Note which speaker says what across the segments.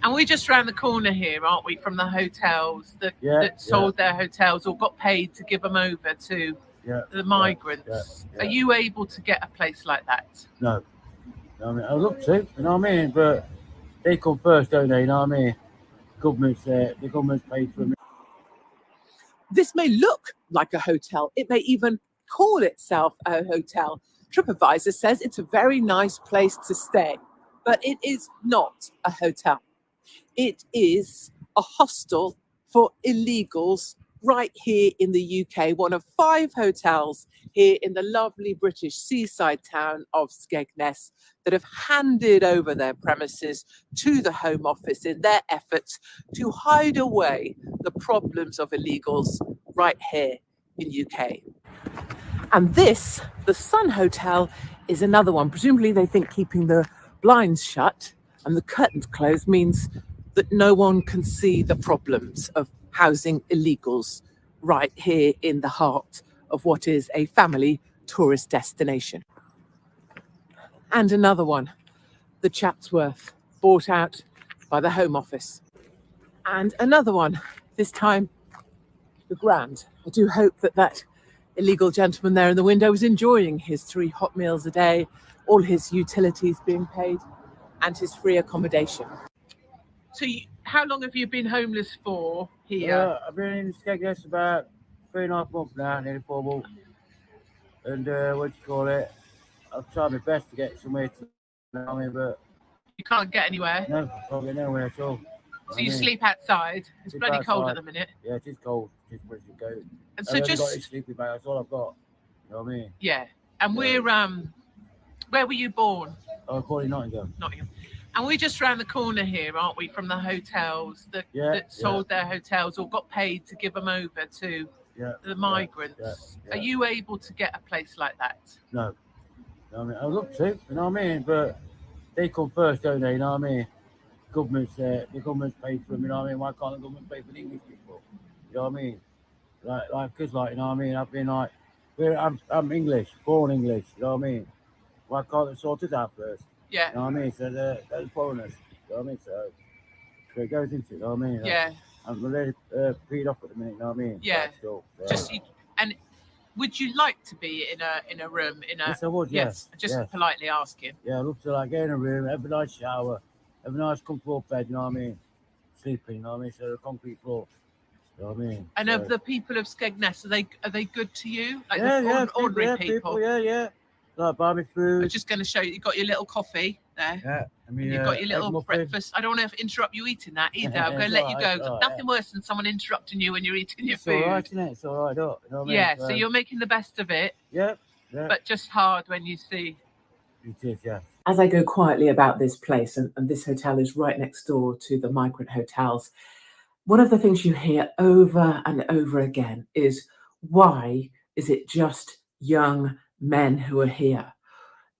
Speaker 1: And we're just around the corner here, aren't we, from the hotels that sold their hotels or got paid to give them over to the migrants. Are you able to get a place like that?
Speaker 2: No. You know what I mean? I'd love to, you know what I mean? But they come first, don't they? You know what I mean? The government's paid for them.
Speaker 1: This may look like a hotel. It may even call itself a hotel. TripAdvisor says it's a very nice place to stay, but it is not a hotel. It is a hostel for illegals right here in the UK, one of 5 hotels here in the lovely British seaside town of Skegness that have handed over their premises to the Home Office in their efforts to hide away the problems of illegals right here in UK. And this, the Sun Hotel, is another one. Presumably they think keeping the blinds shut and the curtains closed means that no one can see the problems of housing illegals right here in the heart of what is a family tourist destination. And another one, the Chatsworth, bought out by the Home Office. And another one, this time the Grand. I do hope that that illegal gentleman there in the window was enjoying his 3 hot meals a day, all his utilities being paid, and his free accommodation. So how long have you been homeless for here?
Speaker 2: I've been in Skegness about 3.5 months now, nearly 4 months. And I've tried my best to get somewhere to, you know what I mean, but
Speaker 1: you can't get anywhere?
Speaker 2: No, can't get nowhere at all.
Speaker 1: So you sleep outside? It's bloody cold at the minute.
Speaker 2: Yeah, it is cold. It's pretty cold.
Speaker 1: And so just
Speaker 2: got a sleeping bag, that's all I've got. You know what I mean?
Speaker 1: Yeah. And we're where were you born?
Speaker 2: I was born in Nottingham.
Speaker 1: Nottingham. And we're just around the corner here, aren't we, from the hotels that sold their hotels or got paid to give them over to the migrants. Are you able to get a place like that?
Speaker 2: No. You know what I mean? I'd love to, you know what I mean? But they come first, don't they? You know what I mean? The government's paid for them, you know what I mean? Why can't the government pay for the English people? You know what I mean? Because you know what I mean? I've been I'm English, born English, you know what I mean? Why can't they sort it out first?
Speaker 1: Yeah.
Speaker 2: You know what I mean? So they're foreigners, you know what I mean? So it goes into it, you know what I mean?
Speaker 1: Yeah.
Speaker 2: I'm really peed off at the minute, you know what I mean?
Speaker 1: Yeah.
Speaker 2: Still,
Speaker 1: and would you like to be in a room
Speaker 2: Yes, I would. Yes.
Speaker 1: Politely asking.
Speaker 2: Yeah, I'd love to get in a room, have a nice shower, have a nice comfortable bed. You know what I mean? Sleeping. You know what I mean? So a concrete floor. You know what I mean?
Speaker 1: And of the people of Skegness, are they good to you? Like
Speaker 2: ordinary
Speaker 1: people?
Speaker 2: Yeah. Like buy me food.
Speaker 1: I'm just going to show you. You got your little coffee there.
Speaker 2: Yeah. I mean,
Speaker 1: you've got your little breakfast. I don't want to interrupt you eating that either. I'm going to let you go. Nothing worse than someone interrupting you when you're eating your food.
Speaker 2: It's all right, isn't it? It's all right. You know what I mean?
Speaker 1: Yeah. So you're making the best of it.
Speaker 2: Yeah.
Speaker 1: But just hard when you see.
Speaker 2: It is, yeah.
Speaker 1: As I go quietly about this place, and this hotel is right next door to the migrant hotels, one of the things you hear over and over again is, why is it just young men who are here?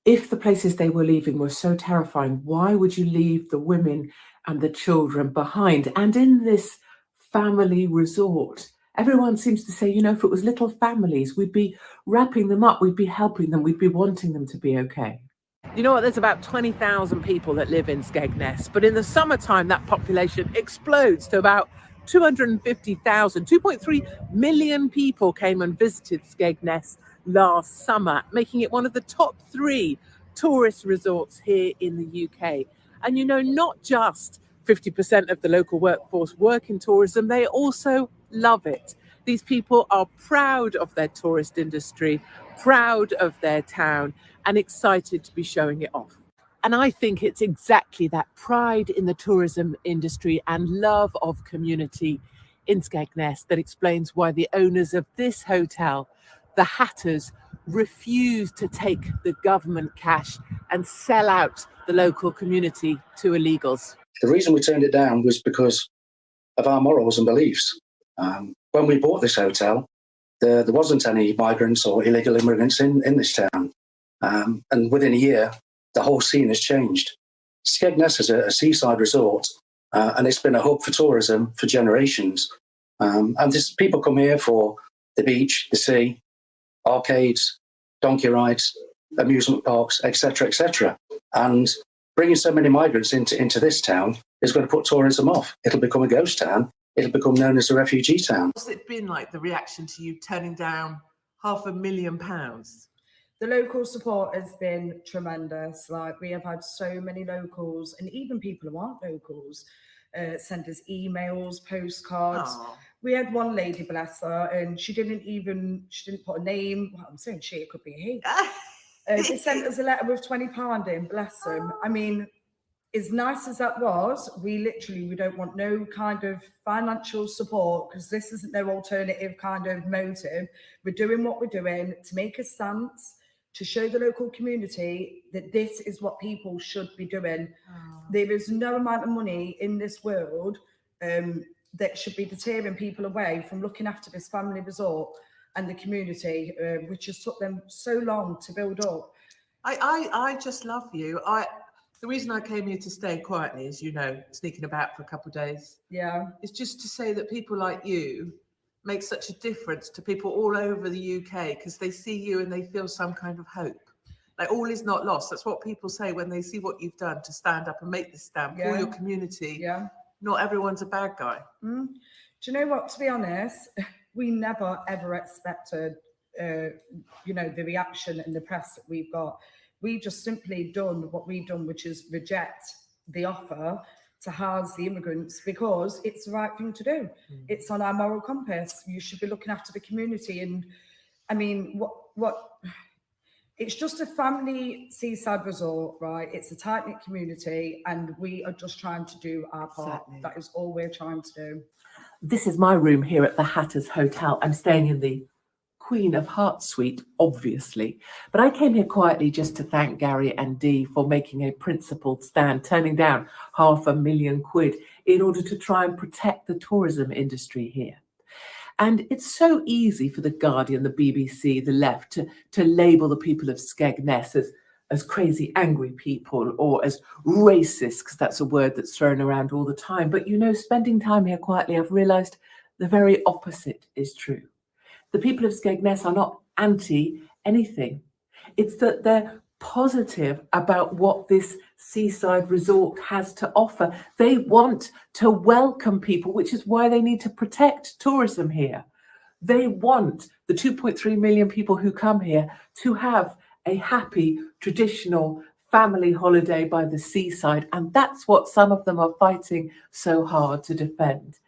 Speaker 1: If the places they were leaving were so terrifying, why would you leave the women and the children behind? And in this family resort, everyone seems to say, if it was little families, we'd be wrapping them up, we'd be helping them, we'd be wanting them to be okay. You know what? There's about 20,000 people that live in Skegness, but in the summertime, that population explodes to about 250,000. 2.3 million people came and visited Skegness last summer, making it one of the top 3 tourist resorts here in the UK. And not just 50% of the local workforce work in tourism, they also love it. These people are proud of their tourist industry, proud of their town, and excited to be showing it off. And I think it's exactly that pride in the tourism industry and love of community in Skegness that explains why the owners of this hotel, the Hatters, refuse to take the government cash and sell out the local community to illegals.
Speaker 3: The reason we turned it down was because of our morals and beliefs. When we bought this hotel, there wasn't any migrants or illegal immigrants in this town. And within a year, the whole scene has changed. Skegness is a seaside resort, and it's been a hub for tourism for generations. And people come here for the beach, the sea, arcades, donkey rides, amusement parks, etc., etc. And bringing so many migrants into this town is going to put tourism off. It'll become a ghost town. It'll become known as a refugee town.
Speaker 1: What's it been like, the reaction to you turning down £500,000?
Speaker 4: The local support has been tremendous. Like, we have had so many locals, and even people who aren't locals, send us emails, postcards.
Speaker 1: Aww.
Speaker 4: We had one lady, bless her, and she didn't put a name. Well, I'm saying she, it could be he. They sent us a letter with £20 in, bless them. I mean, as nice as that was, we don't want no kind of financial support, because this isn't no alternative kind of motive. We're doing what we're doing to make a stance, to show the local community that this is what people should be doing.
Speaker 1: Oh.
Speaker 4: There is no amount of money in this world that should be deterring people away from looking after this family resort and the community, which has took them so long to build up.
Speaker 1: I just love you. The reason I came here to stay quietly, as you know, sneaking about for a couple of days, is just to say that people like you make such a difference to people all over the UK, because they see you and they feel some kind of hope. Like, all is not lost. That's what people say when they see what you've done to stand up and make this stand for your community.
Speaker 4: Yeah.
Speaker 1: Not everyone's a bad guy.
Speaker 4: Do you know what, to be honest, we never ever expected the reaction and the press that we've got. We just simply done what we've done, which is reject the offer to house the immigrants, because it's the right thing to do. It's on our moral compass. You should be looking after the community. And I mean, what it's just a family seaside resort, right? It's a tight-knit community, and we are just trying to do our part.
Speaker 1: Exactly.
Speaker 4: That is all we're trying to do.
Speaker 1: This is my room here at the Hatters Hotel. I'm staying in the Queen of Hearts suite, obviously. But I came here quietly just to thank Gary and Dee for making a principled stand, turning down £500,000 in order to try and protect the tourism industry here. And it's so easy for The Guardian, the BBC, the left to label the people of Skegness as crazy, angry people, or as racist, because that's a word that's thrown around all the time. But, spending time here quietly, I've realised the very opposite is true. The people of Skegness are not anti anything. It's that they're positive about what this seaside resort has to offer. They want to welcome people, which is why they need to protect tourism here. They want the 2.3 million people who come here to have a happy, traditional family holiday by the seaside. And that's what some of them are fighting so hard to defend.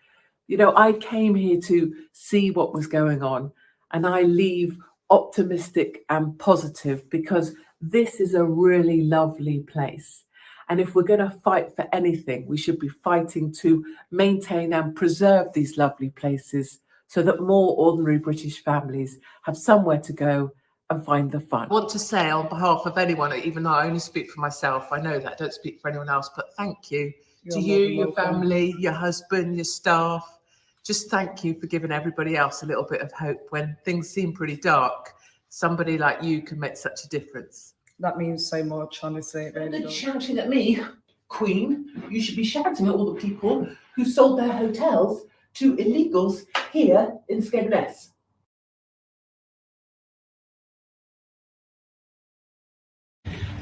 Speaker 1: I came here to see what was going on, and I leave optimistic and positive, because this is a really lovely place. And if we're going to fight for anything, we should be fighting to maintain and preserve these lovely places so that more ordinary British families have somewhere to go and find the fun. I want to say on behalf of anyone, even though I only speak for myself, I know that I don't speak for anyone else, but thank you to you, your family, your husband, your staff. Just thank you for giving everybody else a little bit of hope when things seem pretty dark. Somebody like you can make such a difference.
Speaker 4: That means so much, honestly. It really
Speaker 5: They're
Speaker 4: does.
Speaker 5: shouting at me, Queen. You should be shouting at all the people who sold their hotels to illegals here in Skegness.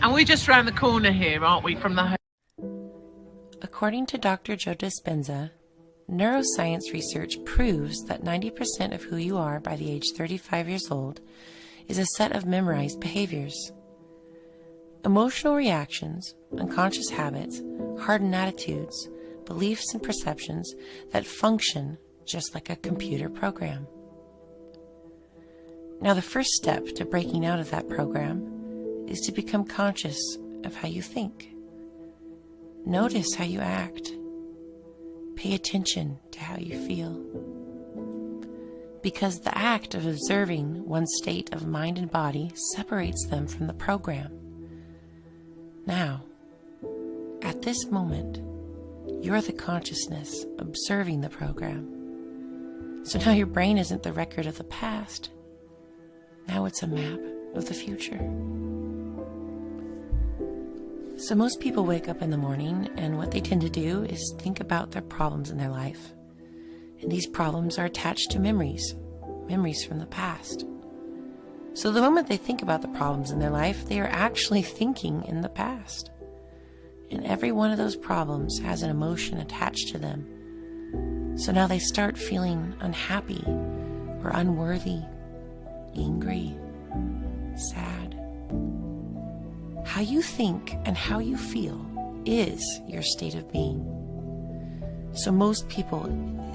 Speaker 1: And we're just round the corner here, aren't we, from the...
Speaker 6: According to Dr. Joe Dispenza, neuroscience research proves that 90% of who you are by the age 35 years old is a set of memorized behaviors. Emotional reactions, unconscious habits, hardened attitudes, beliefs and perceptions that function just like a computer program. Now, the first step to breaking out of that program is to become conscious of how you think. Notice how you act. Pay attention to how you feel. Because the act of observing one's state of mind and body separates them from the program. Now, at this moment, you're the consciousness observing the program. So now your brain isn't the record of the past. Now it's a map of the future. So most people wake up in the morning, and what they tend to do is think about their problems in their life. And these problems are attached to memories from the past. So the moment they think about the problems in their life, they are actually thinking in the past. And every one of those problems has an emotion attached to them. So now they start feeling unhappy or unworthy, angry, sad. How you think and how you feel is your state of being. So most people,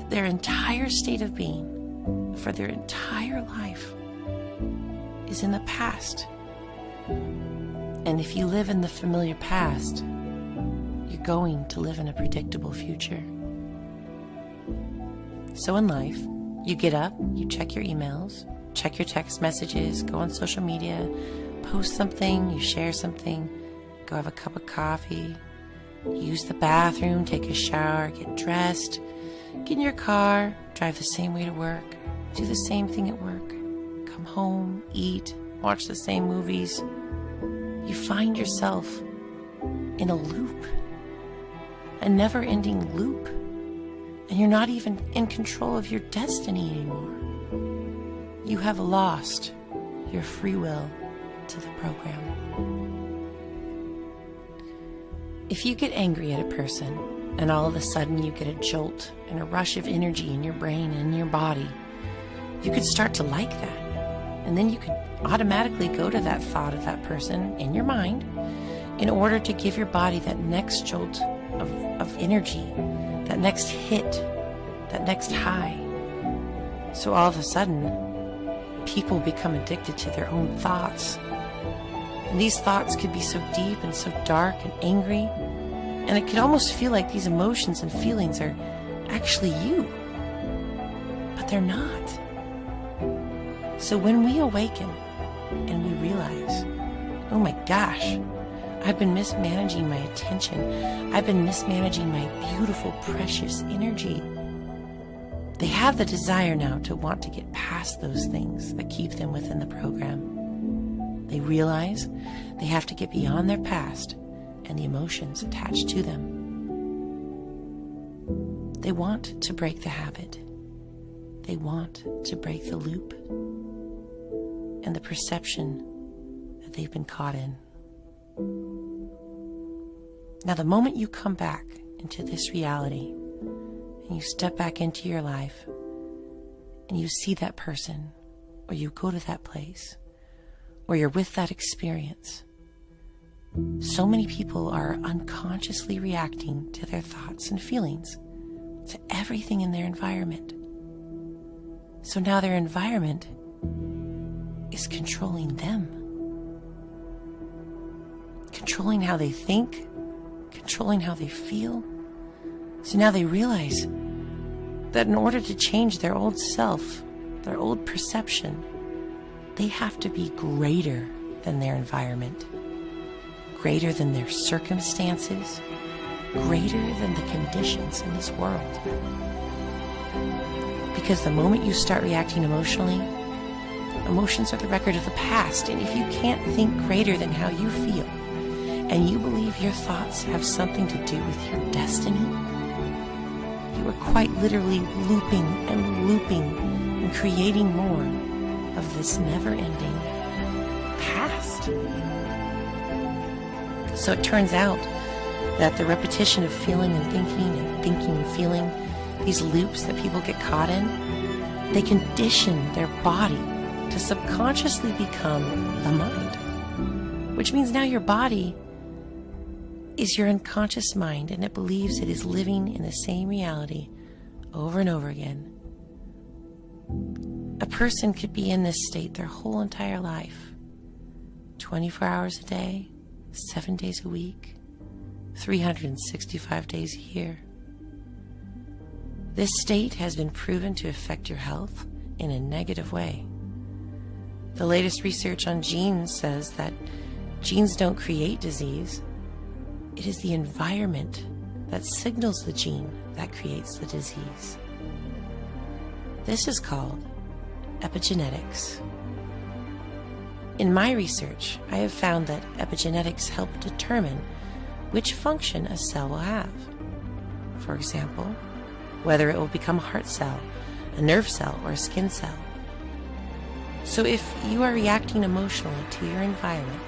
Speaker 6: their entire state of being for their entire life is in the past. And if you live in the familiar past, you're going to live in a predictable future. So in life, you get up, you check your emails, check your text messages, go on social media, post something, you share something, go have a cup of coffee, use the bathroom, take a shower, get dressed, get in your car, drive the same way to work, do the same thing at work, come home, eat, watch the same movies. You find yourself in a loop, a never-ending loop, and you're not even in control of your destiny anymore. You have lost your free will to the program. If you get angry at a person and all of a sudden you get a jolt and a rush of energy in your brain and in your body, you could start to like that. And then you could automatically go to that thought of that person in your mind in order to give your body that next jolt of energy, that next hit, that next high. So all of a sudden, people become addicted to their own thoughts. And these thoughts could be so deep and so dark and angry, and it could almost feel like these emotions and feelings are actually you, but they're not. So when we awaken and we realize, oh my gosh, I've been mismanaging my attention, I've been mismanaging my beautiful, precious energy. They have the desire now to want to get past those things that keep them within the program. They realize they have to get beyond their past and the emotions attached to them. They want to break the habit. They want to break the loop and the perception that they've been caught in. Now, the moment you come back into this reality and you step back into your life and you see that person, or you go to that place, or you're with that experience, so many people are unconsciously reacting to their thoughts and feelings, to everything in their environment. So now their environment is controlling them, controlling how they think, controlling how they feel. So now they realize that in order to change their old self, their old perception, they have to be greater than their environment, greater than their circumstances, greater than the conditions in this world. Because the moment you start reacting emotionally, emotions are the record of the past, and if you can't think greater than how you feel, and you believe your thoughts have something to do with your destiny, you are quite literally looping and creating more of this never-ending past. So it turns out that the repetition of feeling and thinking and feeling, these loops that people get caught in, they condition their body to subconsciously become the mind, which means now your body is your unconscious mind, and it believes it is living in the same reality over and over again. A person could be in this state their whole entire life, 24 hours a day, 7 days a week, 365 days a year. This state has been proven to affect your health in a negative way. The latest research on genes says that genes don't create disease. It is the environment that signals the gene that creates the disease. This is called epigenetics. In my research, I have found that epigenetics help determine which function a cell will have. For example, whether it will become a heart cell, a nerve cell, or a skin cell. So if you are reacting emotionally to your environment,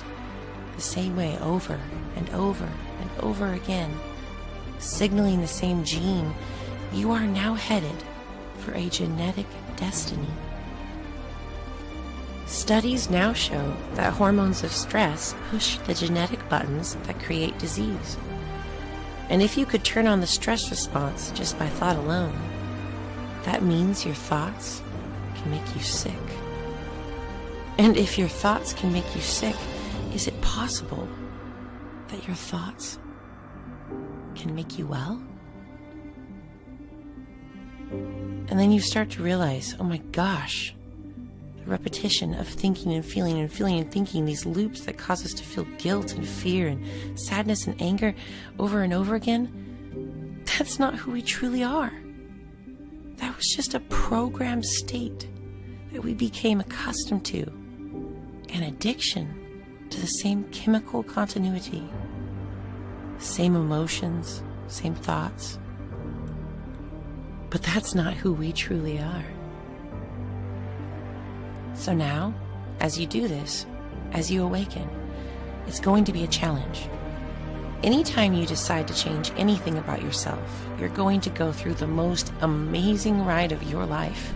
Speaker 6: the same way over and over and over again, signaling the same gene, you are now headed for a genetic destiny. Studies now show that hormones of stress push the genetic buttons that create disease. And if you could turn on the stress response just by thought alone, that means your thoughts can make you sick. And if your thoughts can make you sick, is it possible that your thoughts can make you well? And then you start to realize, oh my gosh, the repetition of thinking and feeling and feeling and thinking, these loops that cause us to feel guilt and fear and sadness and anger over and over again, that's not who we truly are. That was just a programmed state that we became accustomed to, an addiction to the same chemical continuity, same emotions, same thoughts. But that's not who we truly are. So now, as you do this, as you awaken, it's going to be a challenge. Anytime you decide to change anything about yourself, you're going to go through the most amazing ride of your life.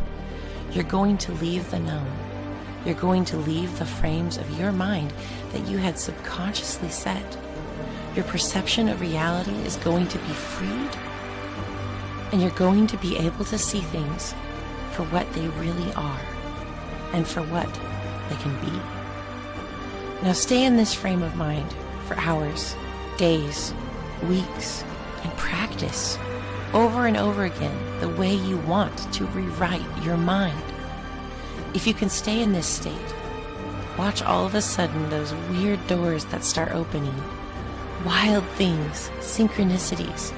Speaker 6: You're going to leave the known. You're going to leave the frames of your mind that you had subconsciously set. Your perception of reality is going to be freed, and you're going to be able to see things for what they really are and for what they can be. Now stay in this frame of mind for hours, days, weeks, and practice over and over again the way you want to rewrite your mind. If you can stay in this state, watch all of a sudden those weird doors that start opening, wild things, synchronicities,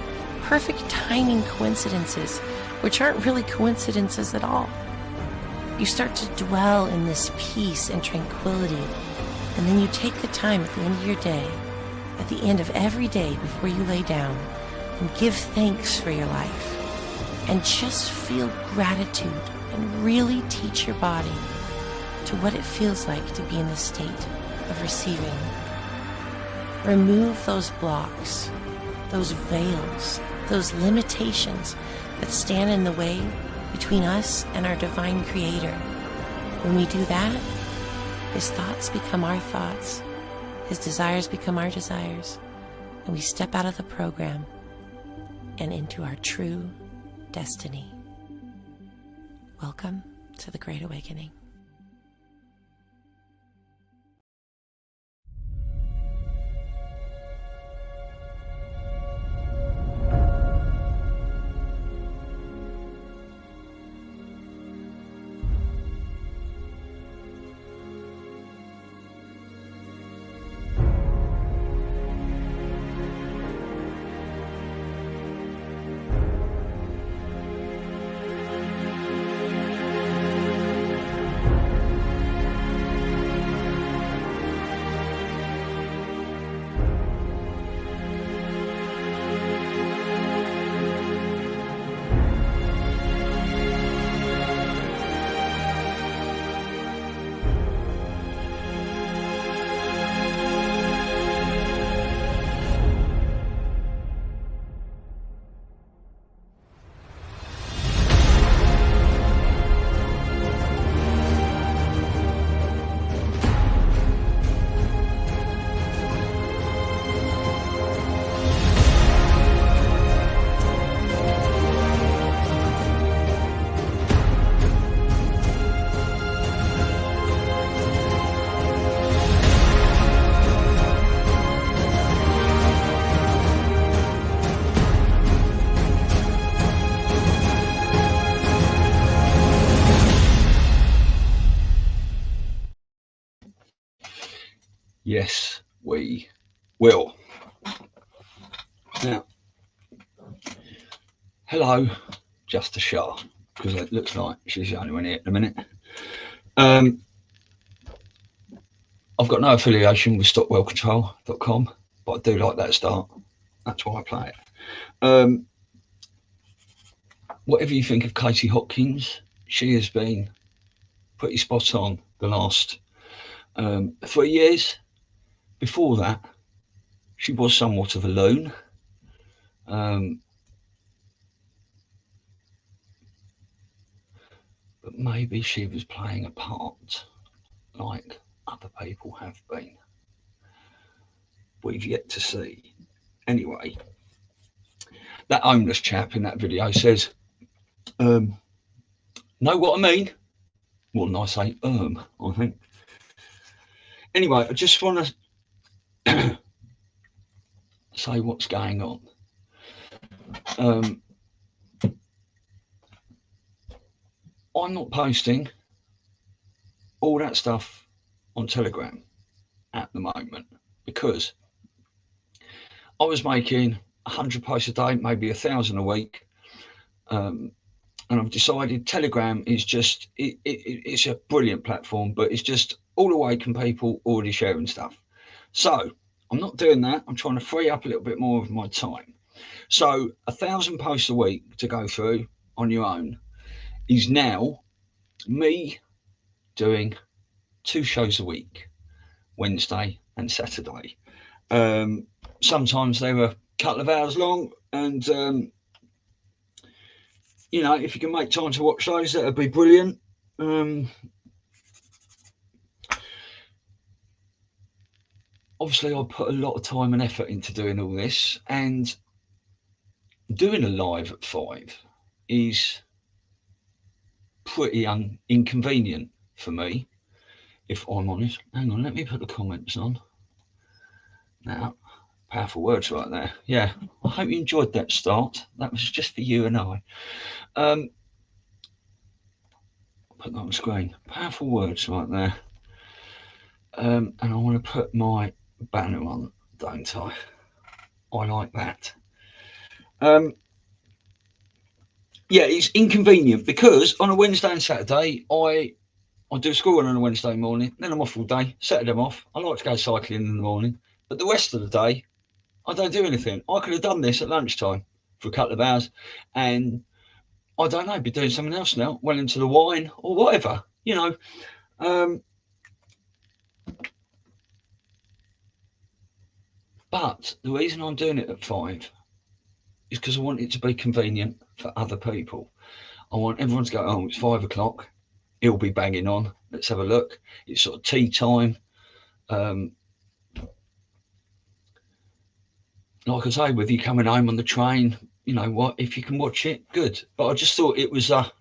Speaker 6: perfect timing coincidences, which aren't really coincidences at all. You start to dwell in this peace and tranquility, and then you take the time at the end of your day, at the end of every day before you lay down, and give thanks for your life, and just feel gratitude and really teach your body to what it feels like to be in the state of receiving. Remove those blocks, those veils, those limitations that stand in the way between us and our divine creator. When we do that, his thoughts become our thoughts, his desires become our desires, and we step out of the program and into our true destiny. Welcome to the Great Awakening.
Speaker 7: Yes, we will. Now, hello, just a Shah, because it looks like she's the only one here at the minute. I've got no affiliation with stopwellcontrol.com, but I do like that start. That's why I play it. Whatever you think of Katie Hopkins, she has been pretty spot on the last 3 years. before that, she was somewhat of a loon. But maybe she was playing a part like other people have been. We've yet to see. Anyway, that homeless chap in that video says, know what I mean? More than I say, I think. Anyway, I just want to say what's going on. I'm not posting all that stuff on Telegram at the moment because I was making 100 posts a day, maybe 1,000 a week. And I've decided Telegram is just, it's a brilliant platform, but it's just all awaken people already sharing stuff. So I'm not doing that. I'm trying to free up a little bit more of my time. So 1,000 posts a week to go through on your own is now me doing 2 shows a week, Wednesday and Saturday. Sometimes they were a couple of hours long, and you know, if you can make time to watch those, that would be brilliant. Obviously, I put a lot of time and effort into doing all this, and doing a live at 5 is pretty inconvenient for me, if I'm honest. Hang on, let me put the comments on. Now, powerful words right there. Yeah, I hope you enjoyed that start. That was just for you and I. Put that on the screen. Powerful words right there. And I want to put my banner on, don't I? I like that. Yeah, it's inconvenient because on a Wednesday and Saturday, I do school on a Wednesday morning, then I'm off all day. Saturday I'm off. I like to go cycling in the morning, but the rest of the day, I don't do anything. I could have done this at lunchtime for a couple of hours, and I don't know, be doing something else now, well into the wine or whatever, you know. But the reason I'm doing it at 5 is because I want it to be convenient for other people. I want everyone to go, oh, it's 5 o'clock. It'll be banging on. Let's have a look. It's sort of tea time. Like I say, whether you're coming home on the train, you know what, if you can watch it, good. But I just thought it was a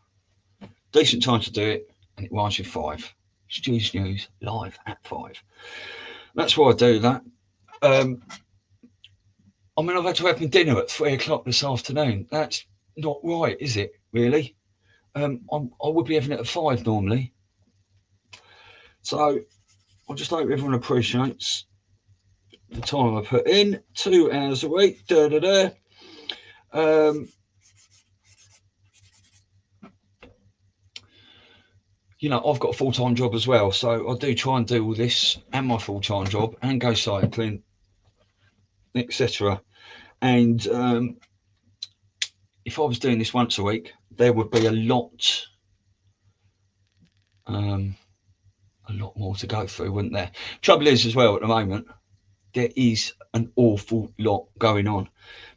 Speaker 7: decent time to do it, and it was at 5. Stu's News live at 5. That's why I do that. I mean, I've had to have my dinner at 3 o'clock this afternoon. That's not right, is it, really? I would be having it at 5 normally. So I just hope everyone appreciates the time I put in. 2 hours a week. You know, I've got a full-time job as well, so I do try and do all this and my full-time job and go cycling, etc. And if I was doing this once a week, there would be a lot more to go through, wouldn't there? Trouble is, as well, at the moment, there is an awful lot going on.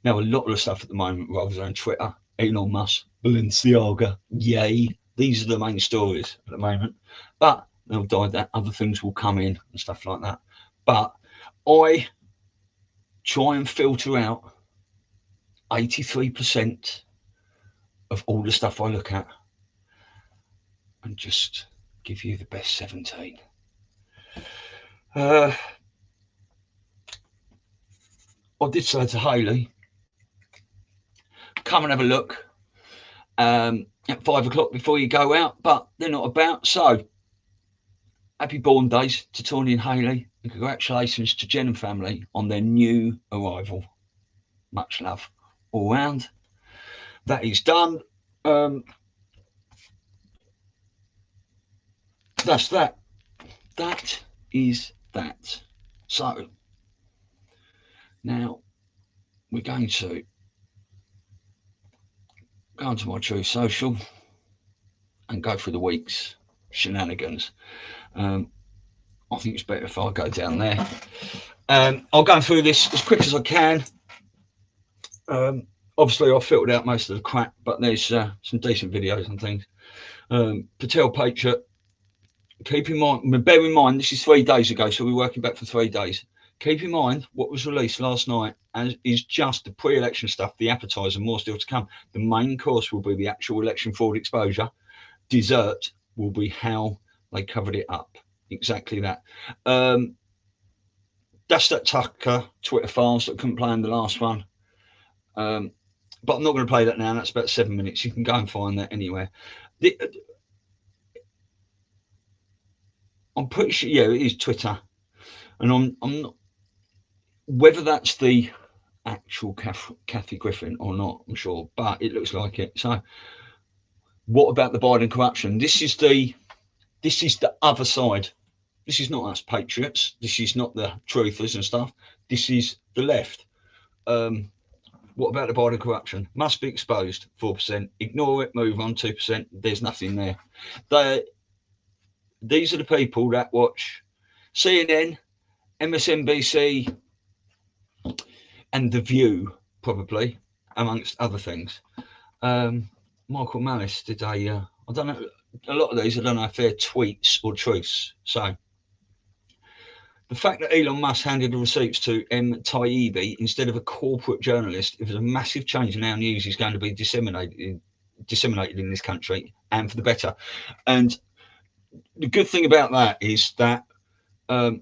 Speaker 7: Now, a lot of the stuff at the moment rolls on Twitter. Elon Musk, Balenciaga, yay. These are the main stories at the moment. But they'll die that other things will come in and stuff like that. But I try and filter out 83% of all the stuff I look at and just give you the best 17. I did say to Hayley, come and have a look at 5 o'clock before you go out, but they're not about. So happy born days to Tawny and Hayley, and congratulations to Jen and family on their new arrival. Much love all round. That is done. That's that. That is that. So now we're going to go onto my True Social and go through the week's shenanigans. I think it's better if I go down there. I'll go through this as quick as I can. Obviously, I've filtered out most of the crap, but there's some decent videos and things. Patel Patriot. Keep in mind, bear in mind, this is 3 days ago, so we're working back for 3 days. Keep in mind what was released last night and is just the pre-election stuff, the appetizer, more still to come. The main course will be the actual election fraud exposure. Dessert will be how they covered it up. Exactly that. That's that Tucker Twitter files that couldn't play in the last one. But I'm not going to play that now. That's about 7 minutes. You can go and find that anywhere. I'm pretty sure, yeah, it is Twitter. And I'm not, whether that's the actual Kathy Griffin or not, I'm sure, but it looks like it. So what about the Biden corruption? This is the other side. This is not us patriots. This is not the truthers and stuff. This is the left. What about the Biden corruption? Must be exposed, 4%. Ignore it, move on, 2%. There's nothing there. These are the people that watch CNN, MSNBC, and The View, probably, amongst other things. Michael Malice did I don't know, a lot of these, I don't know if they're tweets or truths. So the fact that Elon Musk handed the receipts to M. Taibbi instead of a corporate journalist, it was a massive change in how news is going to be disseminated in this country, and for the better. And the good thing about that is that the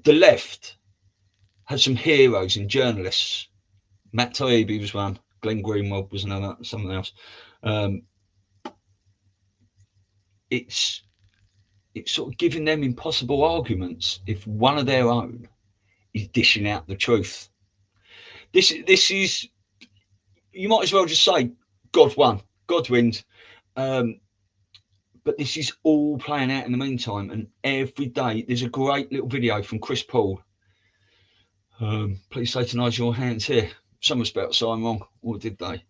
Speaker 7: left had some heroes in journalists. Matt Taibbi was one, Glenn Greenwald was another, someone else. It's sort of giving them impossible arguments if one of their own is dishing out the truth. This is, you might as well just say God won, God wins. But this is all playing out in the meantime, and every day there's a great little video from Chris Paul. Please satanise your hands here. Someone spelled sign wrong, or did they?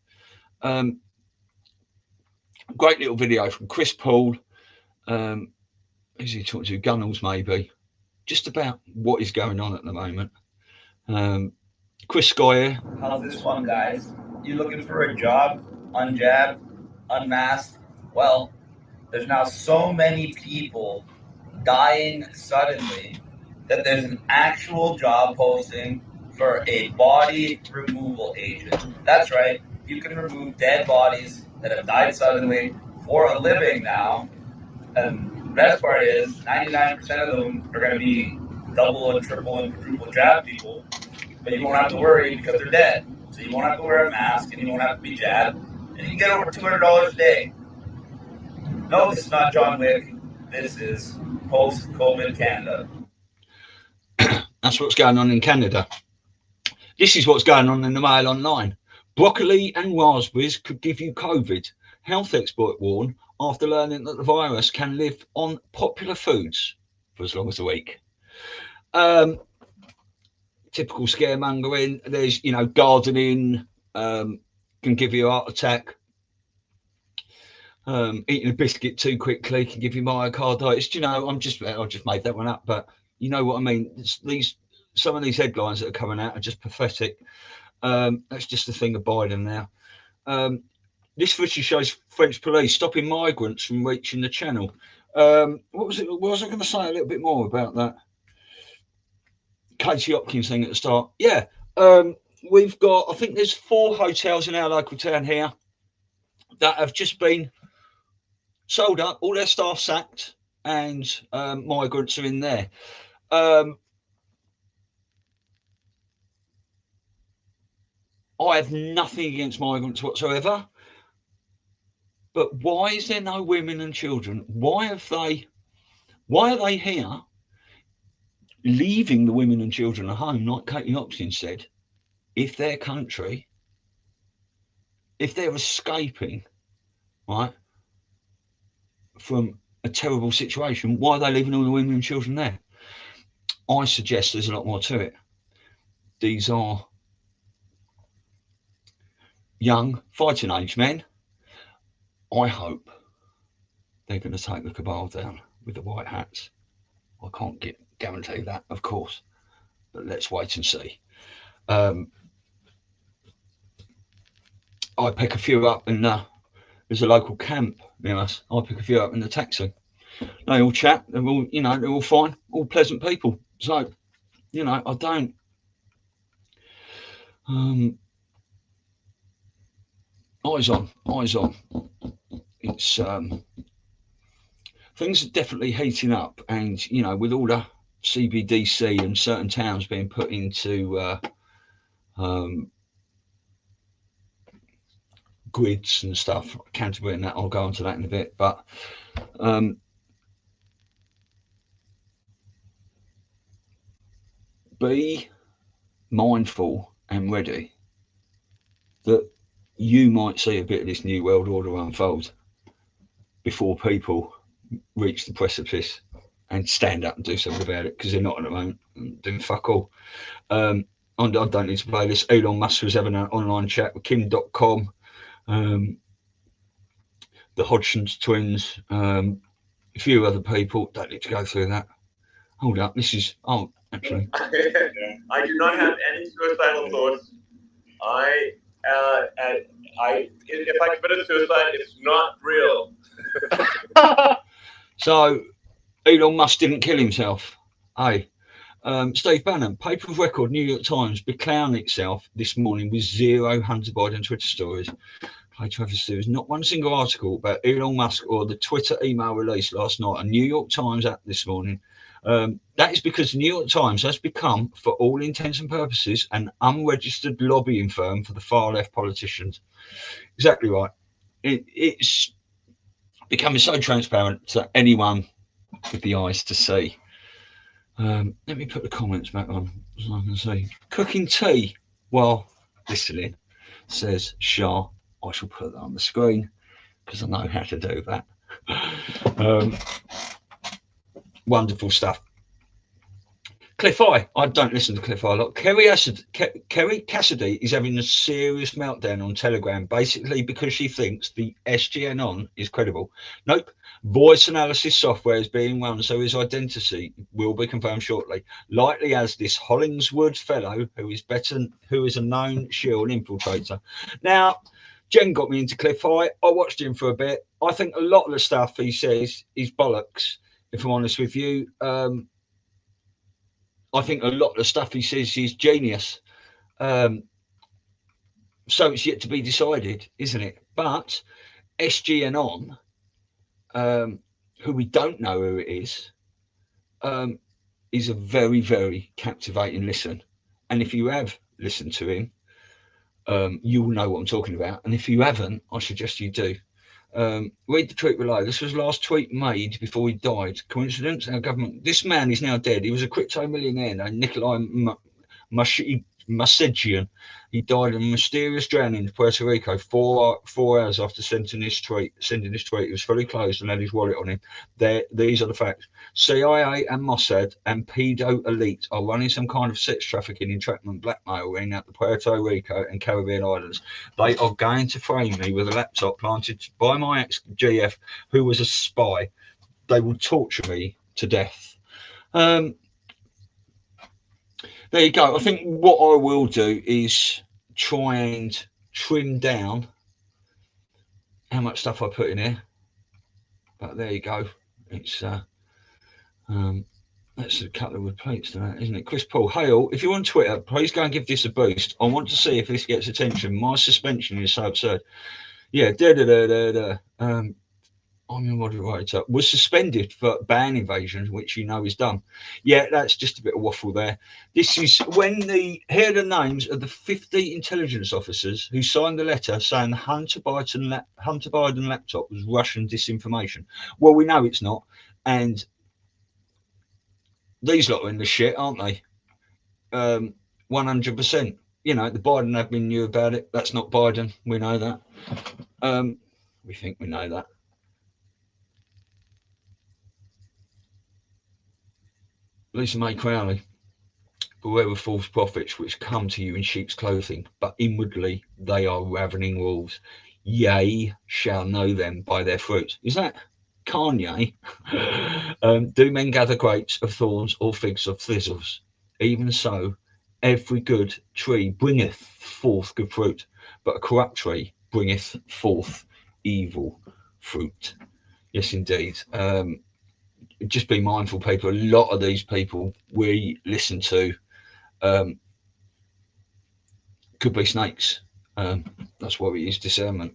Speaker 7: Great little video from Chris Paul. Who's he talking to? Gunnels, maybe. Just about what is going on at the moment. Chris Squire.
Speaker 8: How's this one, guys? You looking for a job? Unjabbed? Unmasked? Well, there's now so many people dying suddenly that there's an actual job posting for a body removal agent. That's right. You can remove dead bodies that have died suddenly for a living now. And the best part is 99% of them are going to be double and triple and quadruple jab people, but you won't have to worry because they're dead. So you won't have to wear a mask and you won't have to be jabbed, and you can get over $200 a day. No, this is not John Wick. This is post-COVID Canada.
Speaker 7: That's what's going on in Canada. This is what's going on in the Mail Online. Broccoli and raspberries could give you COVID. Health expert warn after learning that the virus can live on popular foods for as long as a week. Typical scaremongering. There's, gardening can give you a heart attack. Eating a biscuit too quickly can give you myocarditis. I just made that one up, but you know what I mean. Some of these headlines that are coming out are just pathetic. That's just the thing of Biden now. This footage shows French police stopping migrants from reaching the channel. What was it? What was I going to say a little bit more about that? Katie Hopkins thing at the start. Yeah, we've got, I think there's 4 hotels in our local town here that have just been sold up, all their staff sacked, and migrants are in there. I have nothing against migrants whatsoever, but why is there no women and children? Why are they here leaving the women and children at home, like Katie Hopkins said? If their country, if they're escaping, right, from a terrible situation, why are they leaving all the women and children there? I suggest there's a lot more to it. These are young fighting age men. I hope they're going to take the cabal down with the white hats. I can't guarantee that, of course, but let's wait and see. I pick a few up in there's a local camp near us. I pick a few up in the taxi. They all chat. They're all, they're all fine, all pleasant people. So, I don't. Eyes on. It's things are definitely heating up, and with all the CBDC and certain towns being put into grids and stuff, Canterbury and that. I'll go on to that in a bit, but be mindful and ready that you might see a bit of this new world order unfold before people reach the precipice and stand up and do something about it, because they're not at the moment doing fuck all. I don't need to play this. Elon Musk was having an online chat with Kim.com, the Hodgson's twins, a few other people. Don't need to go through that. Hold up, this is actually.
Speaker 9: I do not have any suicidal thoughts. If I committed suicide, it's not real.
Speaker 7: So, Elon Musk didn't kill himself. Steve Bannon, paper of record, New York Times, beclowning itself this morning with 0 Hunter Biden Twitter stories. There's not one single article about Elon Musk or the Twitter email release last night. A New York Times app this morning. That is because the New York Times has become, for all intents and purposes, an unregistered lobbying firm for the far left politicians. Exactly right. It's becoming so transparent to anyone with the eyes to see. Let me put the comments back on so I can see. Cooking tea while listening, says Shah. I shall put that on the screen because I know how to do that. Wonderful stuff. Cliff I don't listen to Cliff I a lot. Kerry Cassidy is having a serious meltdown on Telegram, basically because she thinks the SGN on is credible. Nope. Voice analysis software is being run, so his identity will be confirmed shortly. Likely as this Hollingswood fellow, who is a known shield infiltrator. Now, Jen got me into Cliff I watched him for a bit. I think a lot of the stuff he says is bollocks, if I'm honest with you. I think a lot of the stuff he says is genius. So it's yet to be decided, isn't it? But SGN on, who we don't know who it is a very, very captivating listen. And if you have listened to him, you will know what I'm talking about. And if you haven't, I suggest you do. Read the tweet below. This was the last tweet made before he died. Coincidence? Our government. This man is now dead. He was a crypto millionaire named Nikolai Masejian. He died in a mysterious drowning in Puerto Rico 4 hours after sending this tweet. He was fully clothed and had his wallet on him. These are the facts. CIA and Mossad and pedo elite are running some kind of sex trafficking, entrapment, blackmail ring at the Puerto Rico and Caribbean islands. They are going to frame me with a laptop planted by my ex-GF, who was a spy. They will torture me to death. There you go. I think what I will do is try and trim down how much stuff I put in here. But there you go. It's that's a couple of plates to that, isn't it? Chris Paul, hey all, if you're on Twitter, please go and give this a boost. I want to see if this gets attention. My suspension is so absurd. Yeah, I'm your moderator, was suspended for ban invasion, which you know is done. Yeah, that's just a bit of waffle there. This is when here are the names of the 50 intelligence officers who signed the letter saying the Hunter Biden laptop was Russian disinformation. Well, we know it's not. And these lot are in the shit, aren't they? 100%. You know, the Biden admin knew about it. That's not Biden. We know that. We think we know that. Lisa May Crowley, beware of false prophets which come to you in sheep's clothing, but inwardly they are ravening wolves. Ye shall know them by their fruits. Is that Kanye? Do men gather grapes of thorns or figs of thistles? Even so, every good tree bringeth forth good fruit, but a corrupt tree bringeth forth evil fruit. Yes, indeed. Just be mindful, people. A lot of these people we listen to could be snakes. That's why we use discernment.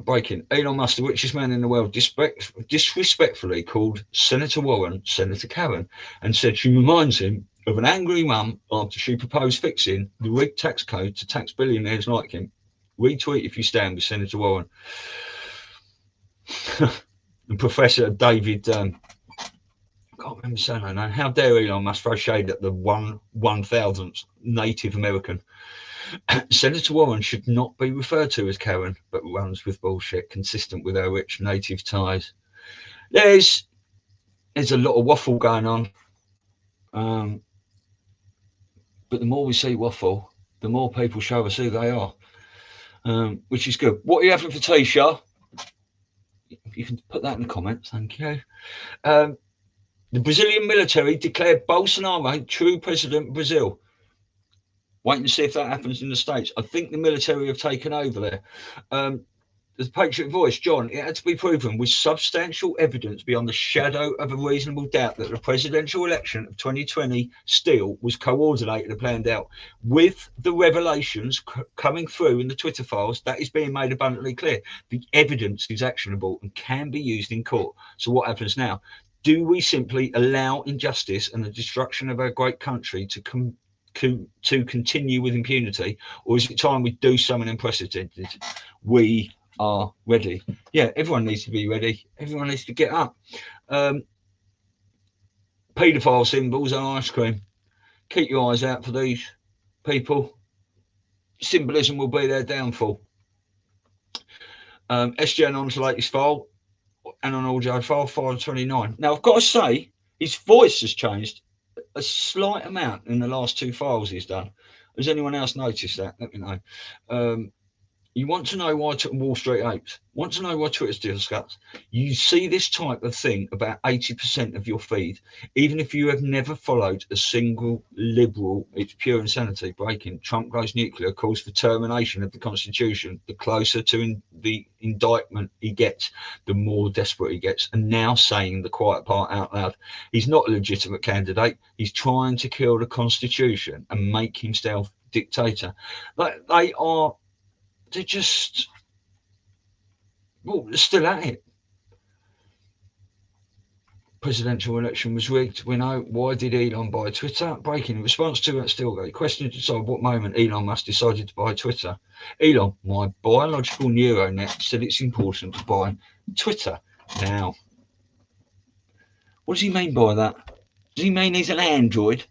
Speaker 7: Breaking. Elon Musk, the richest man in the world, disrespectfully called Senator Warren Senator Karen, and said she reminds him of an angry mum after she proposed fixing the rigged tax code to tax billionaires like him. Retweet if you stand with Senator Warren. And Professor David, I can't remember saying her name. How dare Elon Musk throw shade at the 1,000th Native American? Senator Warren should not be referred to as Karen, but runs with bullshit consistent with her rich native ties. There's a lot of waffle going on, but the more we see waffle, the more people show us who they are, which is good. What are you having for tea, Shah? You can put that in the comments, thank you. The Brazilian military declared Bolsonaro true president of Brazil. Wait and see if that happens in the States. I think the military have taken over there. The Patriot Voice, John, it had to be proven with substantial evidence beyond the shadow of a reasonable doubt that the presidential election of 2020 still was coordinated and planned out. With the revelations coming through in the Twitter files, that is being made abundantly clear. The evidence is actionable and can be used in court. So what happens now? Do we simply allow injustice and the destruction of our great country to continue with impunity, or is it time we do something unprecedented? We are ready. Yeah, everyone needs to be ready. Everyone needs to get up. Paedophile symbols on ice cream. Keep your eyes out for these people. Symbolism will be their downfall. SGN on's latest file and on audio file 529. Now I've got to say his voice has changed a slight amount in the last two files he's done. Has anyone else noticed that? Let me know. You want to know why Wall Street apes? Want to know why Twitter's discussed? You see this type of thing about 80% of your feed, even if you have never followed a single liberal. It's pure insanity. Breaking. Trump goes nuclear, calls for termination of the Constitution. The closer to the indictment he gets, the more desperate he gets. And now saying the quiet part out loud. He's not a legitimate candidate. He's trying to kill the Constitution and make himself dictator. They're just, well, they're still at it. Presidential election was rigged. We know. Why did Elon buy Twitter? Breaking. In response to that Stillgate question to decide what moment Elon Musk decided to buy Twitter. Elon, my biological neuronet, said it's important to buy Twitter. Now, what does he mean by that? Does he mean he's an android?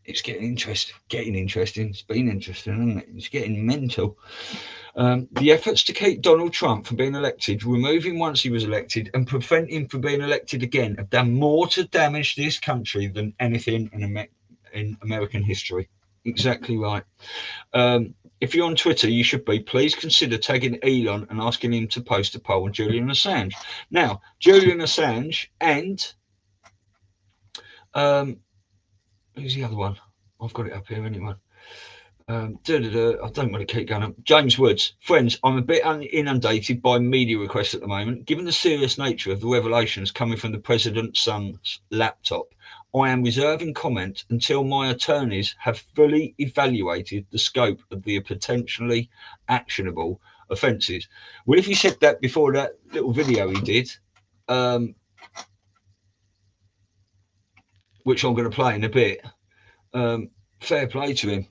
Speaker 7: It's getting interesting. It's been interesting, isn't it? It's getting mental. The efforts to keep Donald Trump from being elected, remove him once he was elected, and prevent him from being elected again have done more to damage this country than anything in American history. Exactly right. If you're on Twitter, you should be. Please consider tagging Elon and asking him to post a poll on Julian Assange. Now, Julian Assange and who's the other one? I've got it up here anyway. I don't want to keep going up. James Woods. Friends, I'm a bit inundated by media requests at the moment. Given the serious nature of the revelations coming from the president's son's laptop, I am reserving comment until my attorneys have fully evaluated the scope of the potentially actionable offences. Well, if he said that before that little video he did, which I'm going to play in a bit, fair play to him.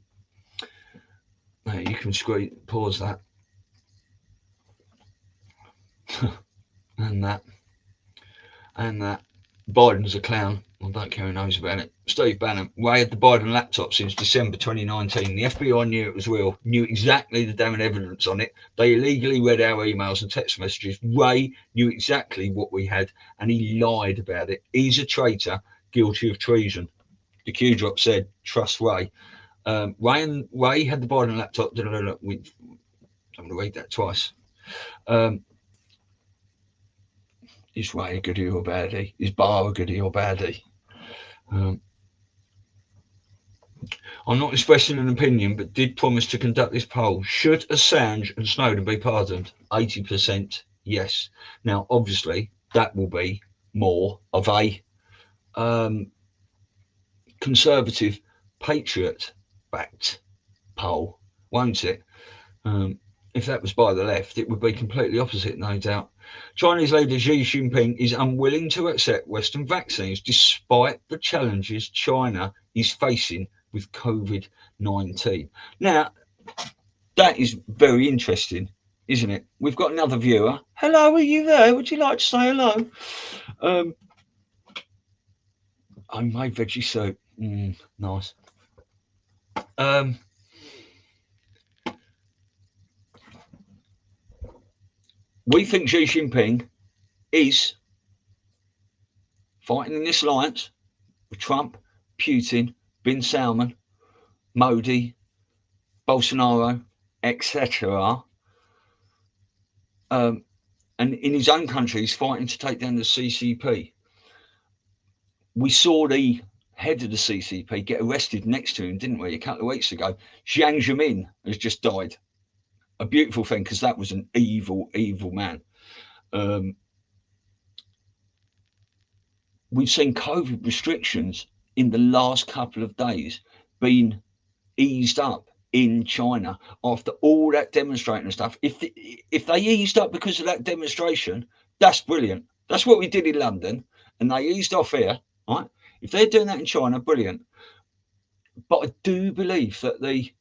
Speaker 7: Now, you can pause that. and that. Biden's a clown. I don't care who knows about it. Steve Bannon. Ray had the Biden laptop since December 2019. The FBI knew it was real, knew exactly the damning evidence on it. They illegally read our emails and text messages. Ray knew exactly what we had, and he lied about it. He's a traitor, guilty of treason. The Q drop said, trust Ray. Ray had the Biden laptop. I'm going to read that twice. Is Ray a goodie or baddie? Is Barr a goodie or baddie? I'm not expressing an opinion, but did promise to conduct this poll. Should Assange and Snowden be pardoned? 80% yes. Now, obviously, that will be more of a conservative, patriot-backed poll, won't it? If that was by the left, it would be completely opposite, no doubt. Chinese leader Xi Jinping is unwilling to accept Western vaccines despite the challenges China is facing with COVID-19. Now, that is very interesting, isn't it? We've got another viewer. Hello, are you there? Would you like to say hello? I made veggie soup. Nice. We think Xi Jinping is fighting in this alliance with Trump, Putin, Bin Salman, Modi, Bolsonaro, etc. And in his own country, he's fighting to take down the CCP. We saw the head of the CCP get arrested next to him, didn't we, a couple of weeks ago? Jiang Zemin has just died. A beautiful thing, because that was an evil, evil man. We've seen COVID restrictions in the last couple of days being eased up in China after all that demonstrating and stuff. If they eased up because of that demonstration, that's brilliant. That's what we did in London, and they eased off here, right? If they're doing that in China, brilliant. But I do believe that the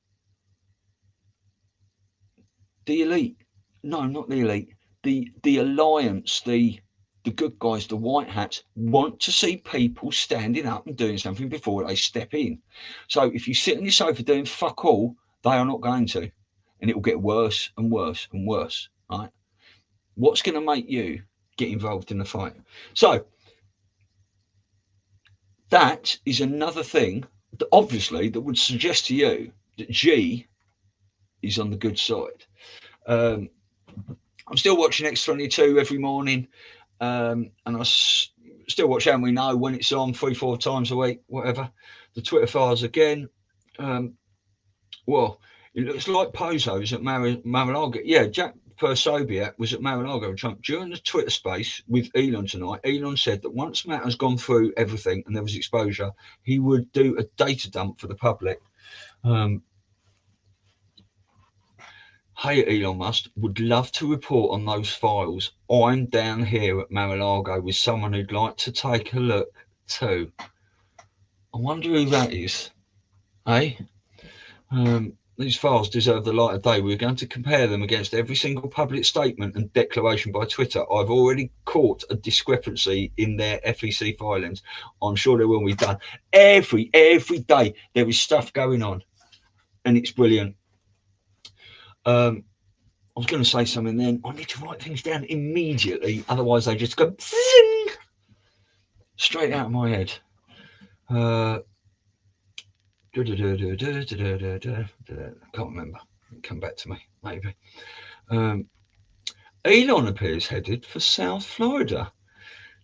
Speaker 7: elite, no, not the elite, the alliance, the good guys, the white hats, want to see people standing up and doing something before they step in. So if you sit on your sofa doing fuck all, they are not going to. And it will get worse and worse and worse, right? What's going to make you get involved in the fight? So that is another thing, that obviously, that would suggest to you that G is on the good side. I'm still watching X22 every morning. And I still watch How We Know when it's on 3-4 times a week, whatever. The Twitter files again. Well, it looks like Pozo's at Mar-a-Lago. Yeah, Jack Persobiak was at Mar-a-Lago with Trump during the Twitter space with Elon tonight. Elon said that once Matt has gone through everything and there was exposure, he would do a data dump for the public. Hey, Elon Musk, would love to report on those files. I'm down here at Mar-a-Lago with someone who'd like to take a look too. I wonder who that is, eh? These files deserve the light of day. We're going to compare them against every single public statement and declaration by Twitter. I've already caught a discrepancy in their FEC filings. I'm sure they will be done. Every day there is stuff going on, and it's brilliant. I was going to say something then. I need to write things down immediately, otherwise they just go zing, straight out of my head. I can't remember. It'll come back to me, maybe. Elon appears headed for South Florida.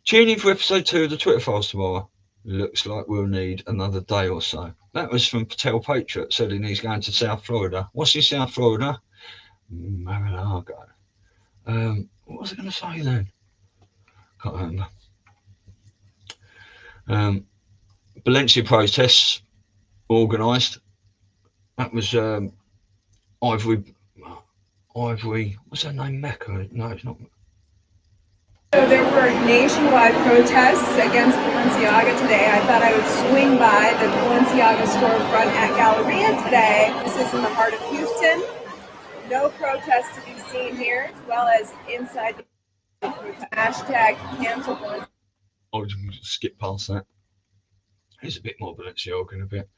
Speaker 7: Tune in for episode 2 of the Twitter Files tomorrow. Looks like we'll need another day or so. That was from Patel Patriot, saying he's going to South Florida. What's in South Florida? Mar-a-Lago. What was I going to say then? Can't remember. Valencia protests organised. That was Ivory. What's her name? Mecca? No, it's not.
Speaker 10: So there were nationwide protests against Balenciaga today. I thought I would swing by the Balenciaga storefront at Galleria today. This is in the heart of Houston. No protests to be seen here, as well as inside the hashtag cancel Balenciaga.
Speaker 7: I'll just skip past that. Here's a bit more Balenciaga in a bit.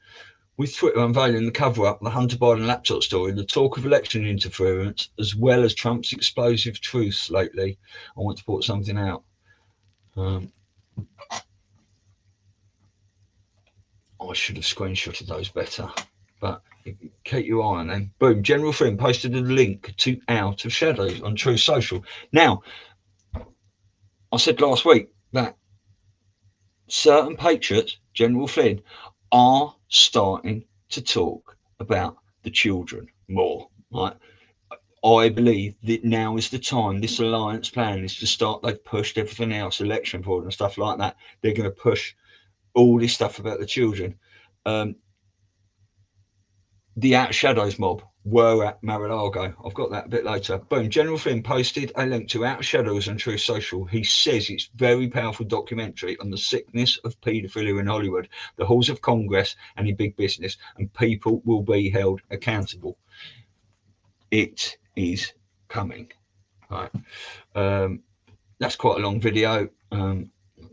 Speaker 7: With Twitter unveiling the cover-up, the Hunter Biden laptop story, the talk of election interference, as well as Trump's explosive truths lately, I want to put something out. I should have screenshotted those better, but keep your eye on them. Boom, General Flynn posted a link to Out of Shadows on Truth Social. Now, I said last week that certain patriots, General Flynn, are starting to talk about the children more, right? I believe that now is the time. This alliance plan is to start. They've pushed everything else, election fraud and stuff like that. They're going to push all this stuff about the children. The Outshadows mob were at Mar-a-Lago. I've got that a bit later. Boom. General Flynn posted a link to Outshadows on Truth Social. He says it's very powerful documentary on the sickness of paedophilia in Hollywood, the halls of Congress, and in big business, and people will be held accountable. It is coming. Right. That's quite a long video. I'll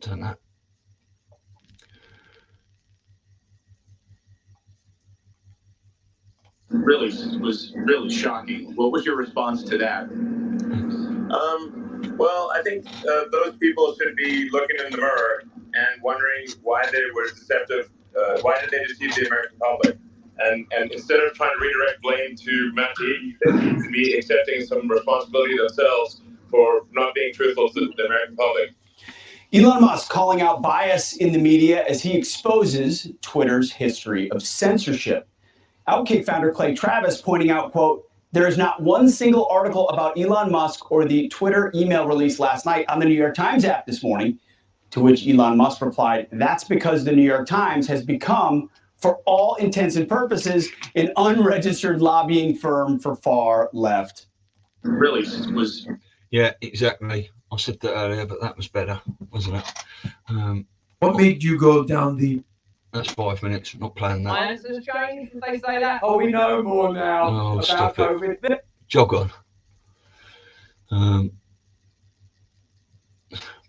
Speaker 7: turn that.
Speaker 11: Really was really shocking. What was your response to that?
Speaker 9: Well, I think those people should be looking in the mirror and wondering why they were deceptive. Why did they deceive the American public? And instead of trying to redirect blame to Matt Taibbi, they need to be accepting some responsibility themselves for not being truthful to the American public.
Speaker 12: Elon Musk calling out bias in the media as he exposes Twitter's history of censorship. Outkick founder Clay Travis pointing out, quote, there is not one single article about Elon Musk or the Twitter email release last night on the New York Times app this morning, to which Elon Musk replied, that's because the New York Times has become, for all intents and purposes, an unregistered lobbying firm for far left.
Speaker 11: Really was.
Speaker 7: Yeah, exactly. I said that earlier, but that was better, wasn't it?
Speaker 13: What made you go down the...
Speaker 7: That's 5 minutes, not playing that.
Speaker 10: My answer's changed since they say that.
Speaker 13: Oh, we know more now about
Speaker 7: stop
Speaker 13: COVID.
Speaker 7: It. Jog on.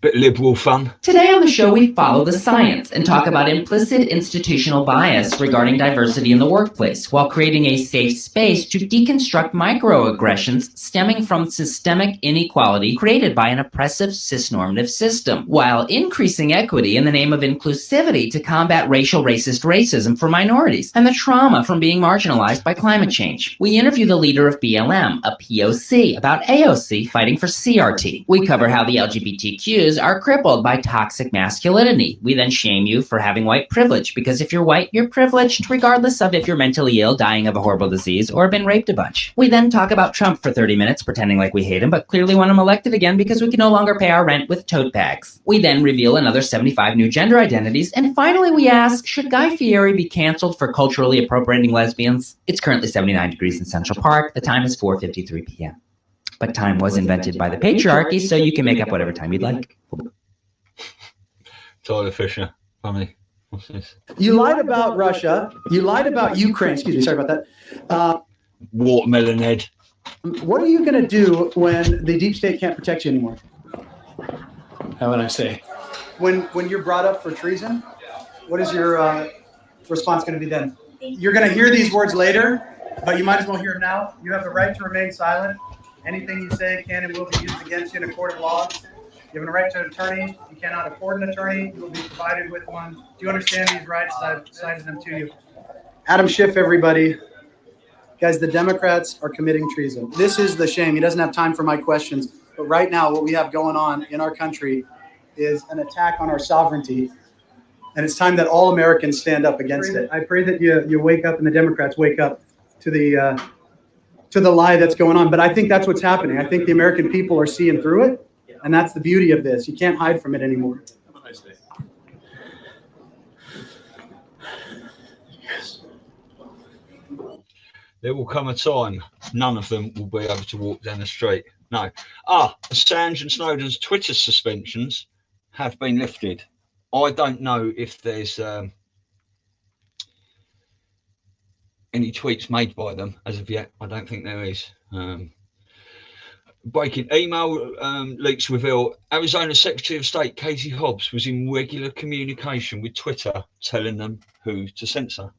Speaker 7: Bit of liberal fun.
Speaker 14: Today on the show, we follow the science and talk about implicit institutional bias regarding diversity in the workplace, while creating a safe space to deconstruct microaggressions stemming from systemic inequality created by an oppressive cisnormative system, while increasing equity in the name of inclusivity to combat racial racist racism for minorities and the trauma from being marginalized by climate change. We interview the leader of BLM, a POC, about AOC fighting for CRT. We cover how the LGBTQs are crippled by toxic masculinity. We then shame you for having white privilege, because if you're white, you're privileged, regardless of if you're mentally ill, dying of a horrible disease, or been raped a bunch. We then talk about Trump for 30 minutes, pretending like we hate him, but clearly want him elected again because we can no longer pay our rent with tote bags. We then reveal another 75 new gender identities, and finally we ask, should Guy Fieri be canceled for culturally appropriating lesbians? It's currently 79 degrees in Central Park. The time is 4:53 p.m. But time was invented by the patriarchy, so you can make up whatever time you'd like.
Speaker 7: Tyler Fisher, funny. What's this?
Speaker 12: You lied about Russia. You lied about Ukraine. Excuse me. Sorry about that.
Speaker 7: Watermelon head.
Speaker 12: What are you going to do when the deep state can't protect you anymore?
Speaker 3: How would I say?
Speaker 12: When you're brought up for treason, what is your response going to be then? You're going to hear these words later, but you might as well hear them now. You have the right to remain silent. Anything you say can and will be used against you in a court of law. You have a right to an attorney. You cannot afford an attorney. You will be provided with one. Do you understand these rights? I've cited them to you. Adam Schiff, everybody. Guys, the Democrats are committing treason. This is the shame. He doesn't have time for my questions. But right now, what we have going on in our country is an attack on our sovereignty. And it's time that all Americans stand up against it. I pray that you wake up and the Democrats wake up to the lie that's going on. But I think that's what's happening. I think the American people are seeing through it. And that's the beauty of this. You can't hide from it anymore.
Speaker 11: Have a nice day.
Speaker 7: There will come a time none of them will be able to walk down the street. No. Assange and Snowden's Twitter suspensions have been lifted. I don't know if there's any tweets made by them as of yet. I don't think there is. Breaking email leaks reveal Arizona Secretary of State Katie Hobbs was in regular communication with Twitter, telling them who to censor.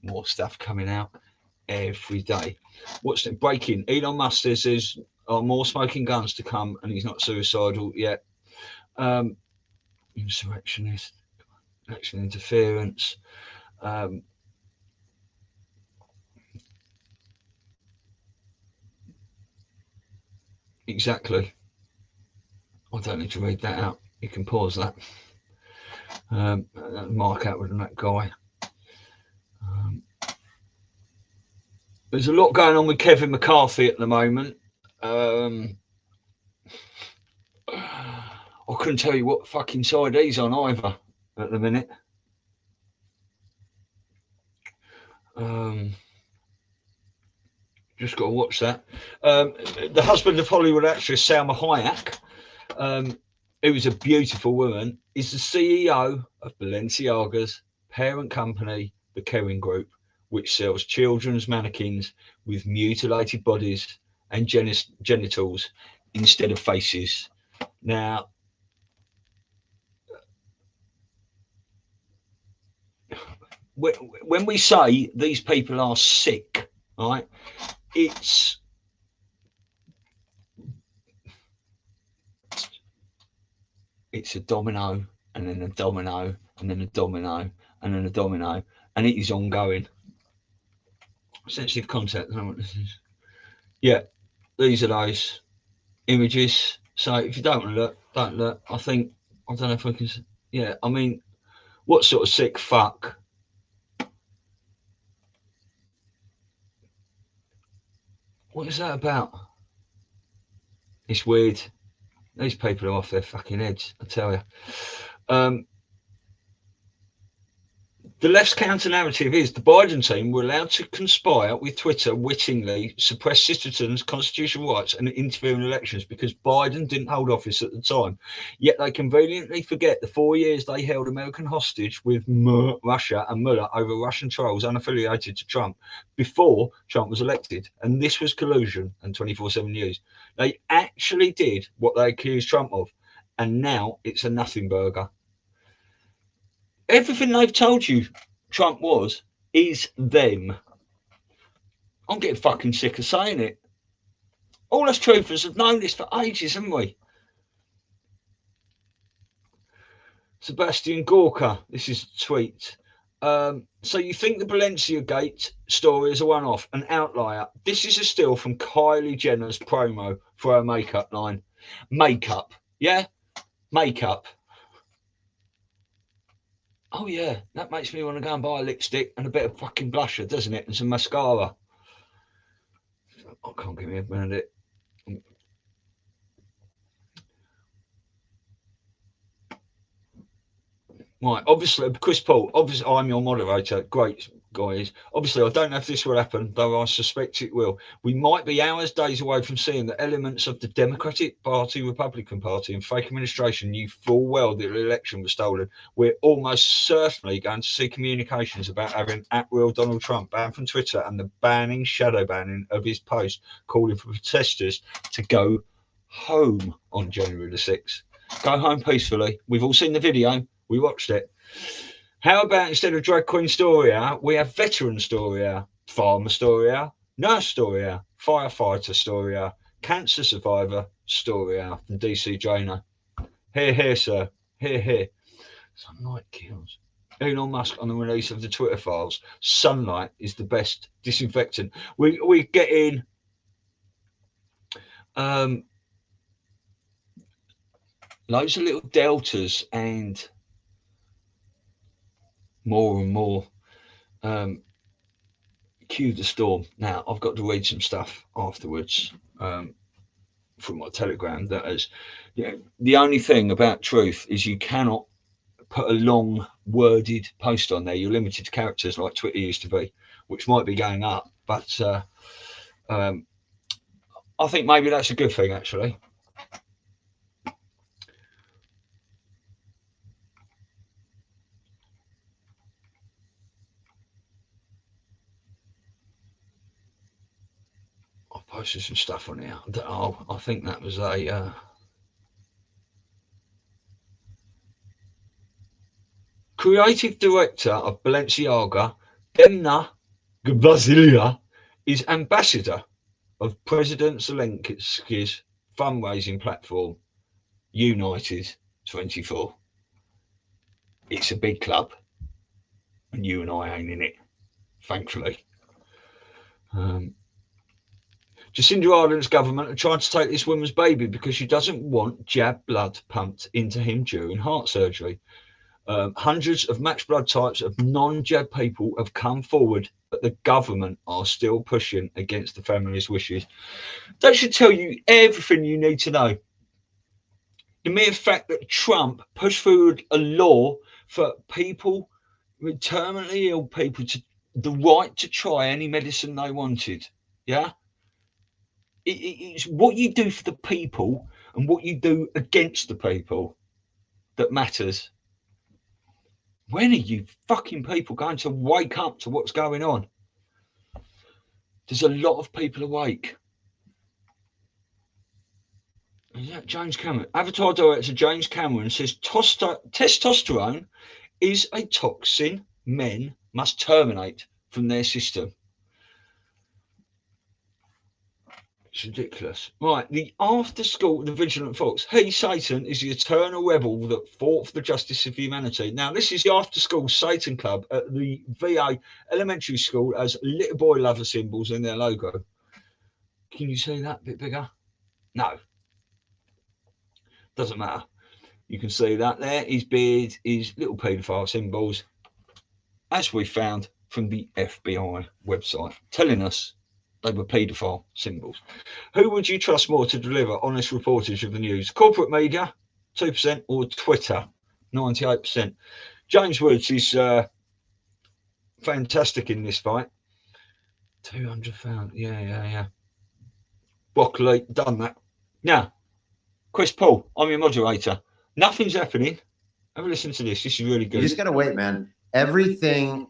Speaker 7: More stuff coming out every day. What's it? Breaking. Elon Musk says there's more smoking guns to come, and he's not suicidal yet. Insurrectionist, election interference. Exactly. I don't need to read that out. You can pause that. Mark Atwood and that guy. There's a lot going on with Kevin McCarthy at the moment. I couldn't tell you what fucking side he's on either at the minute. Just got to watch that. The husband of Hollywood actress Salma Hayek, who is a beautiful woman, is the CEO of Balenciaga's parent company, the Kering Group, which sells children's mannequins with mutilated bodies and genitals instead of faces. Now, when we say these people are sick, right, it's a domino, and then a domino, and then a domino, and then a domino, and it is ongoing. Sensitive content. I don't know what this is. Yeah, these are those images. So if you don't want to look, don't look. I don't know if I can. Yeah, I mean, what sort of sick fuck? What is that about? It's weird. These people are off their fucking heads, I tell you. The left's counter-narrative is the Biden team were allowed to conspire with Twitter wittingly, suppress citizens' constitutional rights and interfere in elections because Biden didn't hold office at the time. Yet they conveniently forget the 4 years they held American hostage with Russia and Mueller over Russian trolls unaffiliated to Trump before Trump was elected. And this was collusion and 24/7 news. They actually did what they accused Trump of. And now it's a nothing burger. Everything they've told you Trump was is them. I'm getting fucking sick of saying it. All us truthers have known this for ages, haven't we? Sebastian Gorka, this is a tweet. So you think the Balenciaga story is a one-off, an outlier? This is a still from Kylie Jenner's promo for her makeup line. Makeup, yeah? Makeup. Oh yeah, that makes me want to go and buy a lipstick and a bit of fucking blusher, doesn't it? And some mascara. I can't give me a minute. Right, obviously, Chris Paul, obviously, I'm your moderator. Great, guys. Obviously, I don't know if this will happen, though I suspect it will. We might be hours, days away from seeing the elements of the Democratic Party, Republican Party, and fake administration knew full well that the election was stolen. We're almost certainly going to see communications about having at-will Donald Trump banned from Twitter and the shadow banning of his post, calling for protesters to go home on January the 6th. Go home peacefully. We've all seen the video. We watched it. How about instead of drag queen story hour, we have veteran story hour, farmer story hour, nurse story hour, firefighter story hour, cancer survivor story hour from DC Jainer. Here, here, sir. Here, here. Sunlight kills. Elon Musk on the release of the Twitter files. Sunlight is the best disinfectant. We get in loads of little deltas and more and more cue the storm. Now I've got to read some stuff afterwards from my Telegram that is, the only thing about truth is you cannot put a long worded post on there. You're limited to characters like Twitter used to be, which might be going up, but I think maybe that's a good thing actually. I posted some stuff on here. I think that was a creative director of Balenciaga, Demna Gvasalia, is ambassador of President Zelensky's fundraising platform, United 24. It's a big club, and you and I ain't in it, thankfully. Jacinda Ardern's government are trying to take this woman's baby because she doesn't want jab blood pumped into him during heart surgery. Hundreds of matched blood types of non-jab people have come forward, but the government are still pushing against the family's wishes. That should tell you everything you need to know. The mere fact that Trump pushed forward a law for people, terminally ill people, to the right to try any medicine they wanted. Yeah. It's what you do for the people and what you do against the people that matters. When are you fucking people going to wake up to what's going on? There's a lot of people awake. Yeah, James Cameron. Avatar director James Cameron says testosterone is a toxin men must terminate from their system. It's ridiculous. Right, the after school, the Vigilant Fox. He, Satan, is the eternal rebel that fought for the justice of humanity. Now, this is the after school Satan Club at the VA elementary school, as little boy lover symbols in their logo. Can you see that a bit bigger? No. Doesn't matter. You can see that there. His beard, his little paedophile symbols, as we found from the FBI website, telling us they were paedophile symbols. Who would you trust more to deliver honest reportage of the news? Corporate media, 2%, or Twitter, 98%. James Woods is fantastic in this fight. 200,000. Yeah. Broccoli, done that. Now, Chris Paul, I'm your moderator. Nothing's happening. Have a listen to this. This is really good.
Speaker 15: You just got to wait, man. Everything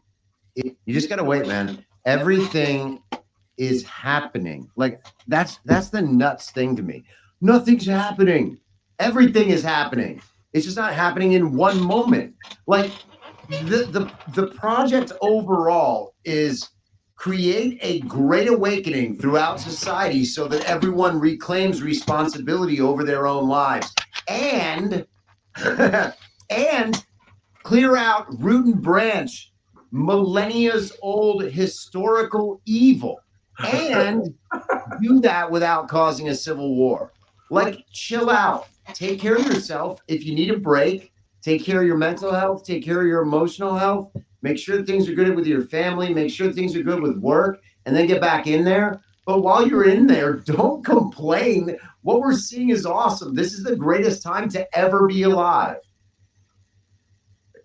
Speaker 15: is happening. Like that's the nuts thing to me. Nothing's happening. Everything is happening. It's just not happening in one moment. Like the project overall is create a great awakening throughout society so that everyone reclaims responsibility over their own lives and and clear out root and branch millennia's old historical evil and do that without causing a civil war. Like, chill out, take care of yourself. If you need a break, take care of your mental health, take care of your emotional health, make sure things are good with your family, make sure things are good with work, and then get back in there. But while you're in there, don't complain. What we're seeing is awesome. This is the greatest time to ever be alive.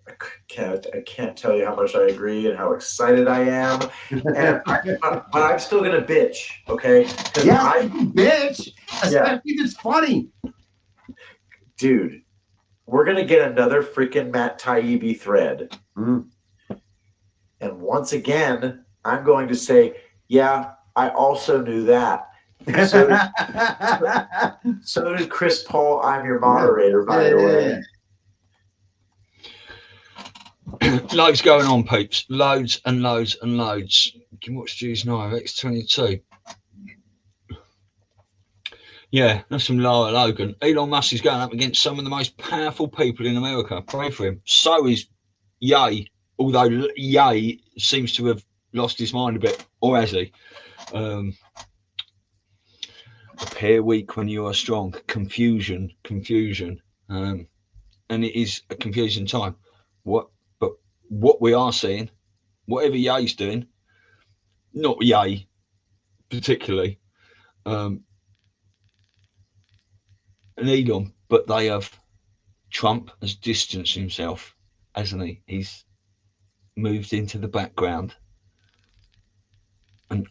Speaker 16: I can't tell you how much I agree and how excited I am. And but I'm still gonna bitch, okay?
Speaker 15: Yeah, I bitch, especially if it's funny.
Speaker 16: Dude, we're gonna get another freaking Matt Taibbi thread. And once again, I'm going to say, yeah, I also knew that. So did Chris Paul. I'm your moderator, by the way.
Speaker 7: Loads going on, peeps. Loads and loads and loads. You can watch Jews now, X22. Yeah, that's from Lara Logan. Elon Musk is going up against some of the most powerful people in America. Pray for him. So is Ye, although Ye seems to have lost his mind a bit, or has he? Appear weak when you are strong. Confusion. And it is a confusing time. What we are seeing, whatever Ye's doing, not Ye particularly, and Elon, but they have, Trump has distanced himself, hasn't he? He's moved into the background. And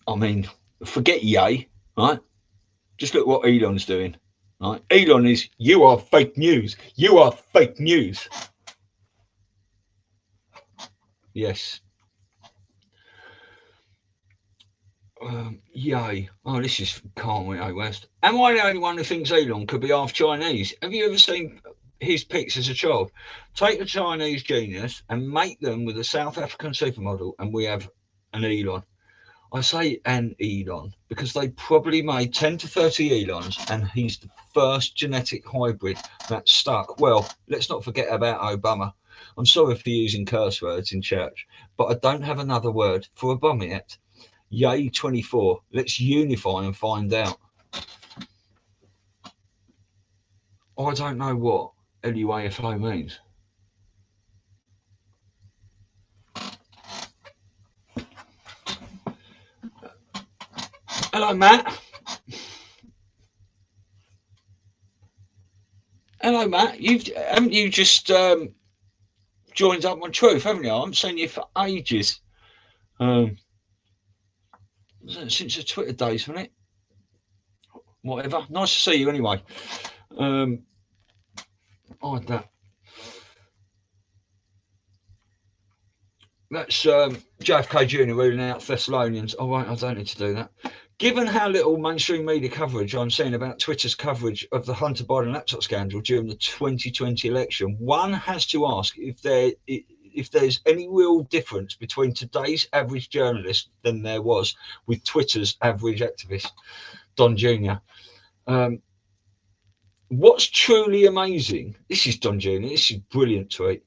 Speaker 7: I mean, forget Ye, right? Just look what Elon's doing, right? Elon is, you are fake news. You are fake news. Yes. Yay. Oh, this is calm, West. Am I the only one who thinks Elon could be half Chinese? Have you ever seen his pics as a child? Take a Chinese genius and make them with a South African supermodel, and we have an Elon. I say an Elon because they probably made 10 to 30 Elons, and he's the first genetic hybrid that stuck. Well, let's not forget about Obama. I'm sorry for using curse words in church, but I don't have another word for Obama yet. Yay 24. Let's unify and find out. I don't know what LUAFO means. Hello, Matt. Hello, Matt. Haven't you just joined up on Truth, haven't you? I haven't seen you for ages. Since the Twitter days, wasn't it? Whatever. Nice to see you anyway. That. That's JFK Jr. ruling out Thessalonians. Oh, right, I don't need to do that. Given how little mainstream media coverage I'm seeing about Twitter's coverage of the Hunter Biden laptop scandal during the 2020 election, one has to ask if there's any real difference between today's average journalist than there was with Twitter's average activist, Don Jr. What's truly amazing, this is Don Jr., this is a brilliant tweet.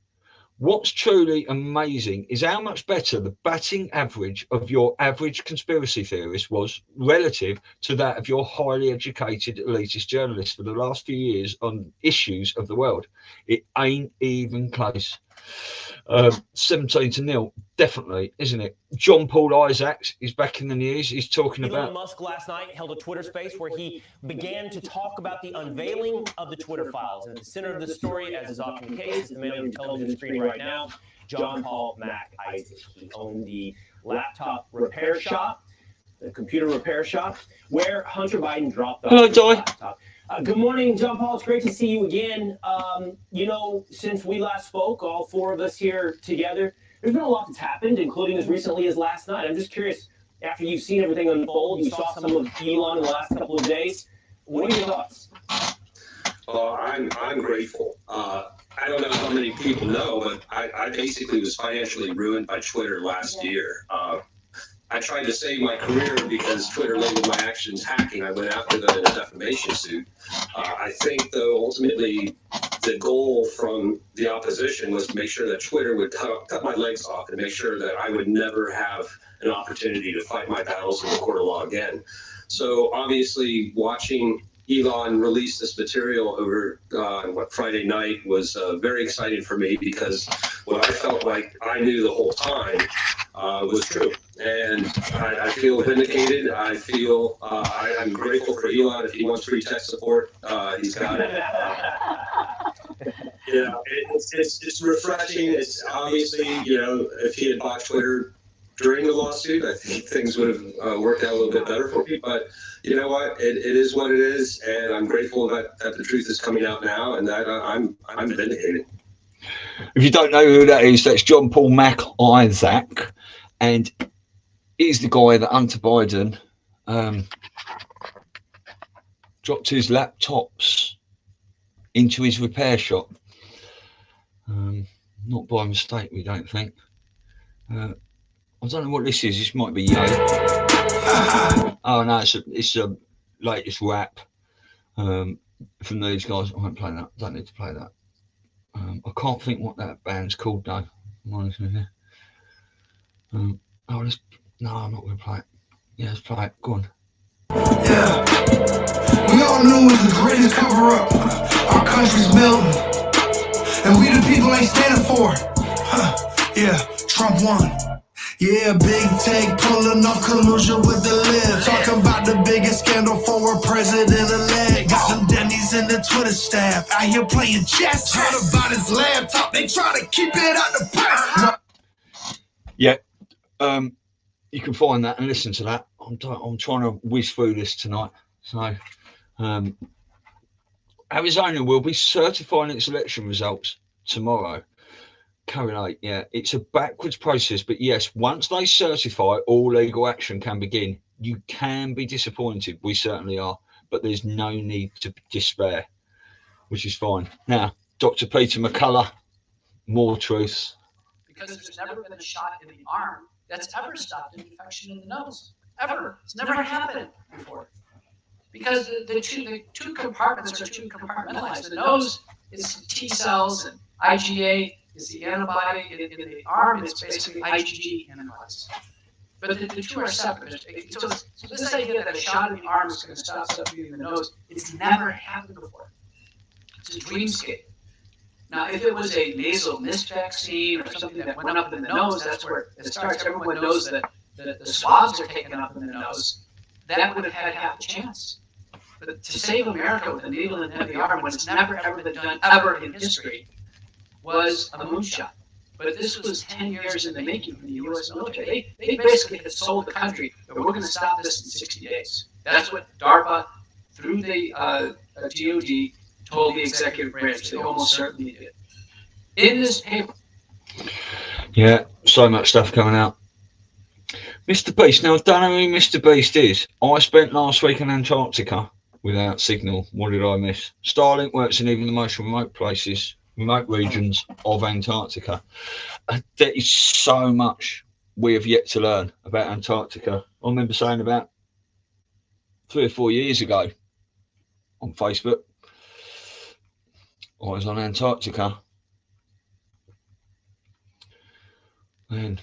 Speaker 7: What's truly amazing is how much better the batting average of your average conspiracy theorist was relative to that of your highly educated elitist journalist for the last few years on issues of the world. It ain't even close. 17-0, definitely, isn't it? John Paul Isaacs is back in the news. He's talking about
Speaker 17: Elon Musk last night held a Twitter space where he began to talk about the unveiling of the Twitter files. And at the center of the story, as is often the case, is the man on your television screen right now, John Paul Mac Isaac. He owned the laptop repair shop, the computer repair shop, where Hunter Biden dropped off his laptop. Good morning, John Paul. It's great to see you again. Since we last spoke, all four of us here together, there's been a lot that's happened, including as recently as last night. I'm just curious, after you've seen everything unfold, you saw some of Elon in the last couple of days. What are your thoughts?
Speaker 18: I'm grateful. I don't know how many people know, but I basically was financially ruined by Twitter last year. I tried to save my career because Twitter labeled my actions hacking. I went after them in a defamation suit. I think, though, ultimately, the goal from the opposition was to make sure that Twitter would cut my legs off and make sure that I would never have an opportunity to fight my battles in the court of law again. So, obviously, watching Elon release this material over Friday night was very exciting for me, because what I felt like I knew the whole time was true. And I feel vindicated. I feel I'm grateful for Elon. If he wants free tech support, he's got it. It's refreshing. It's obviously, if he had bought Twitter during the lawsuit, I think things would have worked out a little bit better for me. But you know what? It is what it is, and I'm grateful that the truth is coming out now, and that I'm vindicated.
Speaker 7: If you don't know who that is, that's John Paul Mac Isaac, and he's the guy that Hunter Biden dropped his laptops into his repair shop. Not by mistake, we don't think. I don't know what this is. This might be Yo. Oh no, it's a latest rap from these guys. I won't play that. Don't need to play that. I can't think what that band's called though. I'm honest with you. No, I'm not going to play it. Yeah, let's play it. Go on.
Speaker 19: Yeah, we all knew it was the greatest cover up. Our country's melting, and we the people ain't standing for it. Yeah, Trump won. Yeah, big tech pulling off collusion with the lib. Talking about the biggest scandal for a president-elect. Got them Denny's in the Twitter staff out here playing chess. Heard about his laptop, they try to keep it out the press.
Speaker 7: Yeah, you can find that and listen to that. I'm trying to whiz through this tonight. So, Arizona will be certifying its election results tomorrow. Correlate, yeah. It's a backwards process, but yes, once they certify, all legal action can begin. You can be disappointed. We certainly are, but there's no need to despair, which is fine. Now, Dr. Peter McCullough, more truths.
Speaker 20: Because there's never been a shot in the arm that's ever stopped an infection in the nose. Ever. It's never happened before. Because the two compartments are too compartmentalized. The nose is T cells and IgA is the antibody. In the arm, it's basically IgG antibodies. But the two are separate. So this idea that a shot in the arm is going to stop somebody in the nose, it's never happened before. It's a dreamscape. Now, if it was a nasal mist vaccine or something that went up in the nose, that's where it starts. Everyone knows that the swabs are taken up in the nose. That would have had half a chance. But to save America with a needle in the head of the arm, when it's never ever been done ever in history, was a moonshot. But this was 10 years in the making from the U.S. military. They basically had sold the country that we're going to stop this in 60 days. That's what DARPA, through the DOD, told the executive branch. They almost certainly did. In this paper.
Speaker 7: Yeah, so much stuff coming out. Mr. Beast. Now, I don't know who Mr. Beast is. I spent last week in Antarctica without signal. What did I miss? Starlink works in even the most remote places, remote regions of Antarctica. There is so much we have yet to learn about Antarctica. I remember saying about 3 or 4 years ago on Facebook, I was on Antarctica, and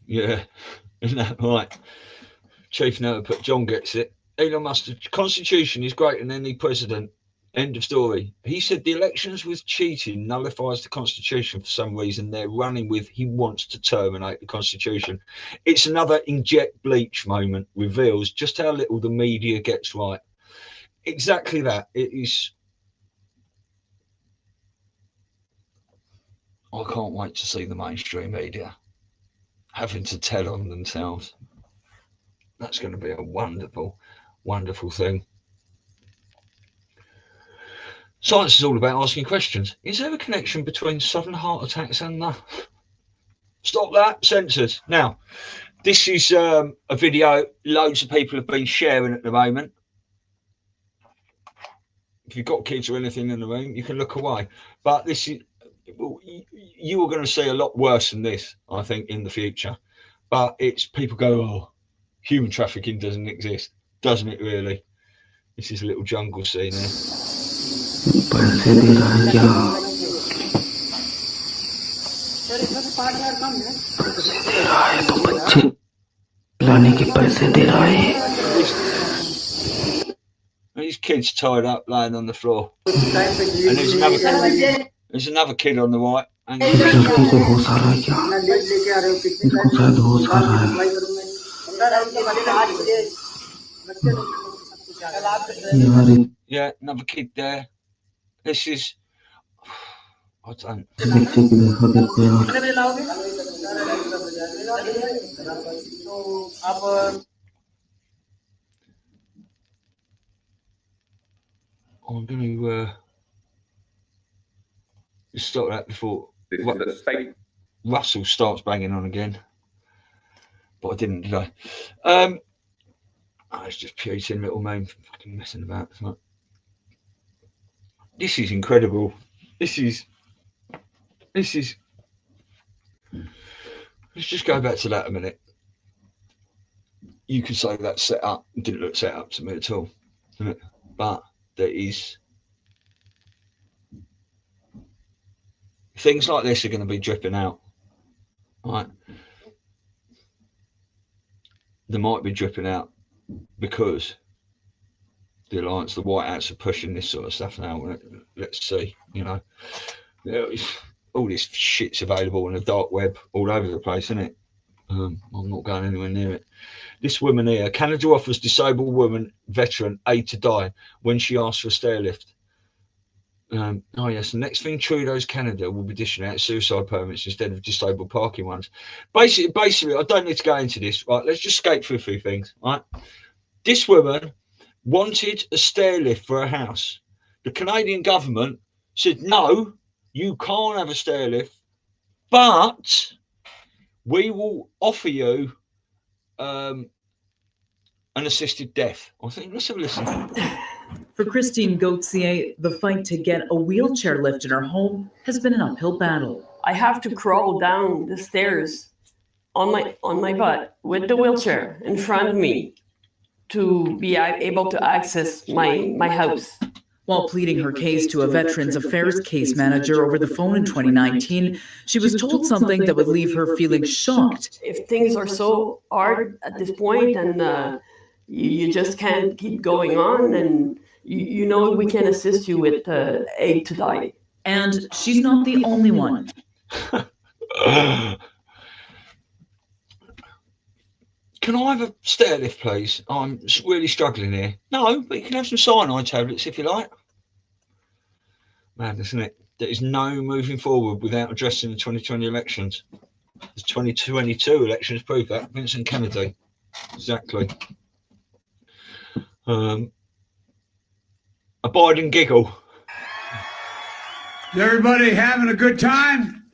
Speaker 7: yeah, isn't that right? Chief Note put John gets it. Elon Musk, the Constitution is greater than any president. End of story. He said the elections with cheating nullifies the Constitution for some reason. They're running with he wants to terminate the Constitution. It's another inject bleach moment, reveals just how little the media gets right. Exactly that. It is. I can't wait to see the mainstream media having to tell on themselves. That's going to be a wonderful, wonderful thing. Science is all about asking questions. Is there a connection between sudden heart attacks and the... Stop that, censors. Now, this is a video loads of people have been sharing at the moment. If you've got kids or anything in the room, you can look away. But this is... You are going to see a lot worse than this, I think, in the future. But it's people go, oh, human trafficking doesn't exist. Doesn't it really? This is a little jungle scene here.
Speaker 21: पैसे दे रहा है क्या दे रहा है तो बच्चे लाने के पैसे दे रहा है
Speaker 7: These kids tied up laying on the floor, and there's another kid on the right. And
Speaker 21: लड़की को होश आ रहा है क्या इसको शायद होश आ रहा है
Speaker 7: yeah, another kid there. This is, I don't. I'm going to just stop that before Russell starts banging on again. But I didn't, did I? It's just Putin, little man, fucking messing about. This is incredible. This is. Let's just go back to that a minute. You could say that's set up. It didn't look set up to me at all, didn't it? But there is things like this are going to be dripping out, right? They might be dripping out because the alliance, the White House, are pushing this sort of stuff now. Let's see, you know, all this shit's available on the dark web all over the place, isn't it? I'm not going anywhere near it. This woman here, Canada offers disabled woman veteran aid to die when she asks for a stair lift. Oh yes, the next thing Trudeau's Canada will be dishing out suicide permits instead of disabled parking ones. Basically, I don't need to go into this. Right, let's just skate through a few things. Right, this woman wanted a stair lift for her house. The Canadian government said, no, you can't have a stair lift, but we will offer you an assisted death. I think, let's have a listen.
Speaker 22: For Christine Gauthier, the fight to get a wheelchair lift in her home has been an uphill battle.
Speaker 23: I have to crawl down the stairs on my butt with the wheelchair in front of me to be able to access my house.
Speaker 22: While pleading her case to a Veterans Affairs case manager over the phone in 2019, she was told something that would leave her feeling shocked.
Speaker 23: If things are so hard at this point and you just can't keep going on, and you know we can assist you with aid to die.
Speaker 22: And she's not the only one.
Speaker 7: Can I have a stair lift, please? I'm really struggling here. No, but you can have some cyanide tablets if you like. Madness, isn't it? There is no moving forward without addressing the 2020 elections. The 2022 elections prove that. Vincent Kennedy. Exactly. A Biden giggle.
Speaker 2: Is everybody having a good time?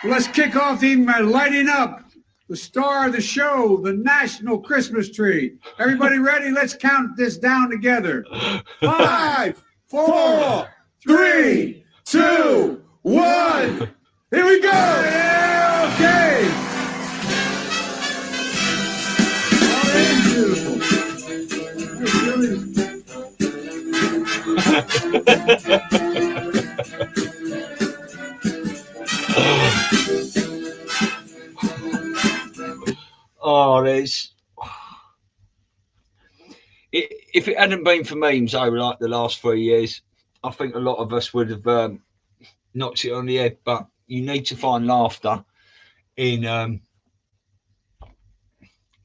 Speaker 2: Well, let's kick off even by lighting up the star of the show, the national Christmas tree. Everybody ready? Let's count this down together. 5, 4, 3, 2, 1. Here we go. Yeah, okay. Oh, that is beautiful.
Speaker 7: Oh, there's. If it hadn't been for memes over like the last 3 years, I think a lot of us would have knocked it on the head. But you need to find laughter in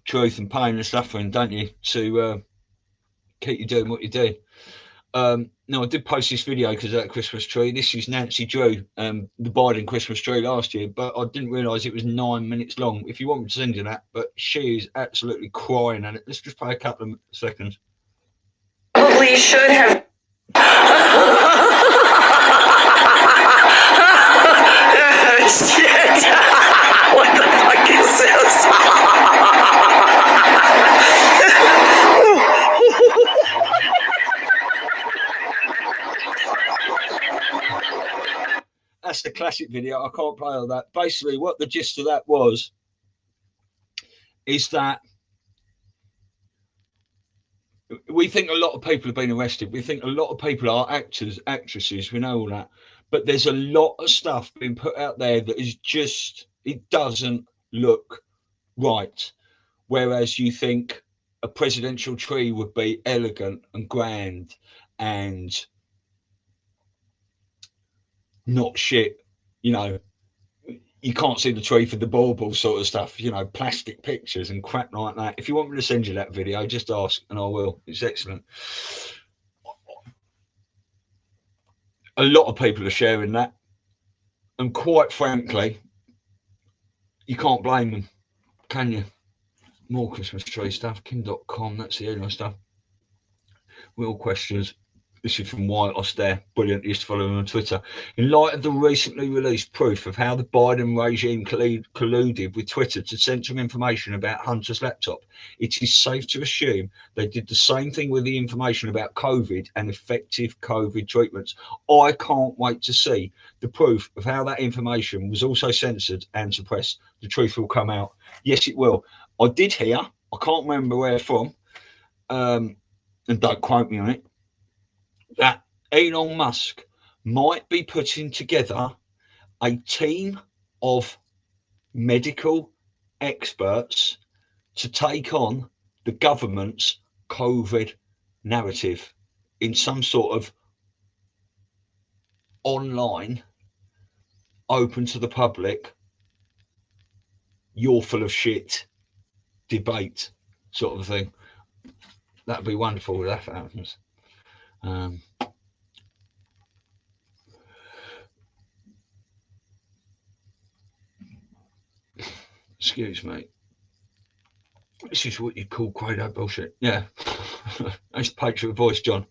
Speaker 7: truth and pain and suffering, don't you? To keep you doing what you do. Now, I did post this video because of that Christmas tree. This is Nancy Drew, the Biden Christmas tree last year, but I didn't realise it was 9 minutes long. If you want me to send you that, but she is absolutely crying at it. Let's just play a couple of seconds.
Speaker 4: Probably should have. Shit! What the fuck is this?
Speaker 7: That's the classic video. I can't play all that. Basically, what the gist of that was is that we think a lot of people have been arrested. We think a lot of people are actors, actresses. We know all that. But there's a lot of stuff being put out there that is just, it doesn't look right. Whereas you think a presidential tree would be elegant and grand and not shit, you know, you can't see the tree for the bauble sort of stuff, you know, plastic pictures and crap like that. If you want me to send you that video, just ask and I will. It's excellent. A lot of people are sharing that. And quite frankly, you can't blame them, can you? More Christmas tree stuff, kim.com, that's the email stuff. Real questions. This is from Wyatt Auster. Brilliant. Used to follow him on Twitter. In light of the recently released proof of how the Biden regime colluded with Twitter to censor information about Hunter's laptop, it is safe to assume they did the same thing with the information about COVID and effective COVID treatments. I can't wait to see the proof of how that information was also censored and suppressed. The truth will come out. Yes, it will. I did hear, I can't remember where from, and don't quote me on it, that Elon Musk might be putting together a team of medical experts to take on the government's COVID narrative in some sort of online, open to the public, you're full of shit debate sort of thing. That'd be wonderful if that happens. Excuse me. This is what you call grade A bullshit. Yeah. That's Patriot voice, John.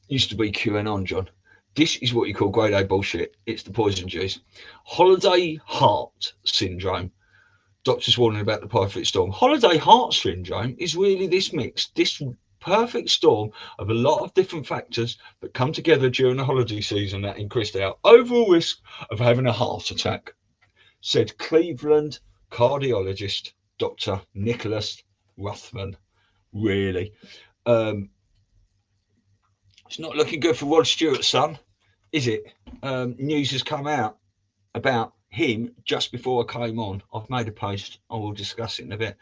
Speaker 7: Used to be QAnon, John. This is what you call grade A bullshit. It's the poison juice. Holiday heart syndrome. Doctors warning about the perfect storm. Holiday heart syndrome is really this mix, this perfect storm of a lot of different factors that come together during the holiday season that increase our overall risk of having a heart attack, said Cleveland cardiologist Dr. Nicholas Rothman. Really. It's not looking good for Rod Stewart's son, is it? News has come out about him just before I came on. I've made a post. I will discuss it in a bit.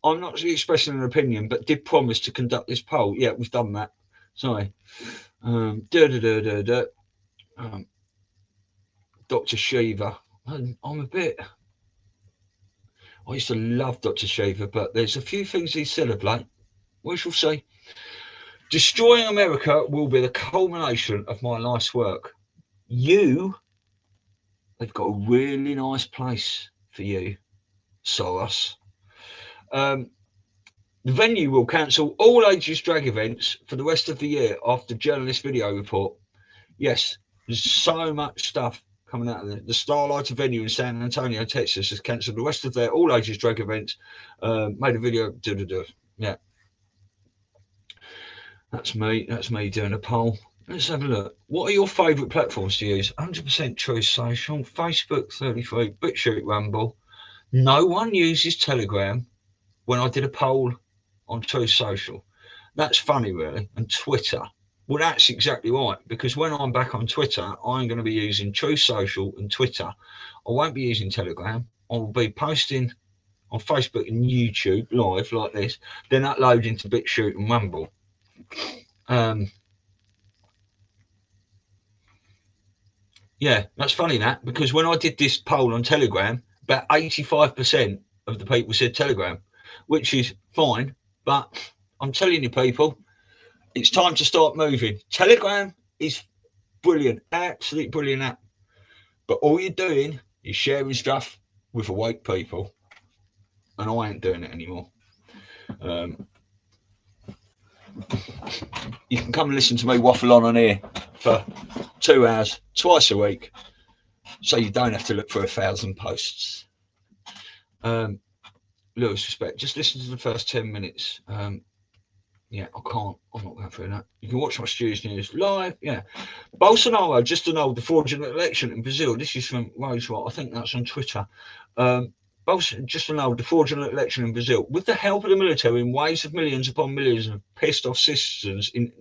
Speaker 7: I'm not expressing an opinion, but did promise to conduct this poll. Yeah, we've done that. Sorry. Dr. Shiva. I'm a bit... I used to love Dr. Shiva, but there's a few things he said of late. We shall see. Destroying America will be the culmination of my life's work. They've got a really nice place for you, Soros. The venue will cancel all ages drag events for the rest of the year after journalist video report. Yes, there's so much stuff coming out of it. The Starlighter venue in San Antonio, Texas has cancelled the rest of their all ages drag events. Made a video. Yeah. That's me doing a poll. Let's have a look. What are your favourite platforms to use? 100% True Social, Facebook 33, BitChute, Rumble. No one uses Telegram when I did a poll on True Social. That's funny, really. And Twitter. Well, that's exactly right, because when I'm back on Twitter, I'm going to be using True Social and Twitter. I won't be using Telegram. I will be posting on Facebook and YouTube live like this, then uploading to BitChute and Rumble. Yeah, that's funny that, because when I did this poll on Telegram, about 85% of the people said Telegram, which is fine, but I'm telling you people, it's time to start moving. Telegram is brilliant, absolutely brilliant app, but all you're doing is sharing stuff with awake people, and I ain't doing it anymore. You can come and listen to me waffle on here for 2 hours twice a week, so you don't have to look for 1,000 posts. Little respect, just listen to the first 10 minutes. Yeah, I'm not going through that. You can watch my Stu's News live. Yeah. Bolsonaro just annulled the fraudulent election in Brazil. This is from Rosewater. I think that's on Twitter. Bolsonaro just annulled the fraudulent election in Brazil with the help of the military in waves of millions upon millions of pissed off citizens in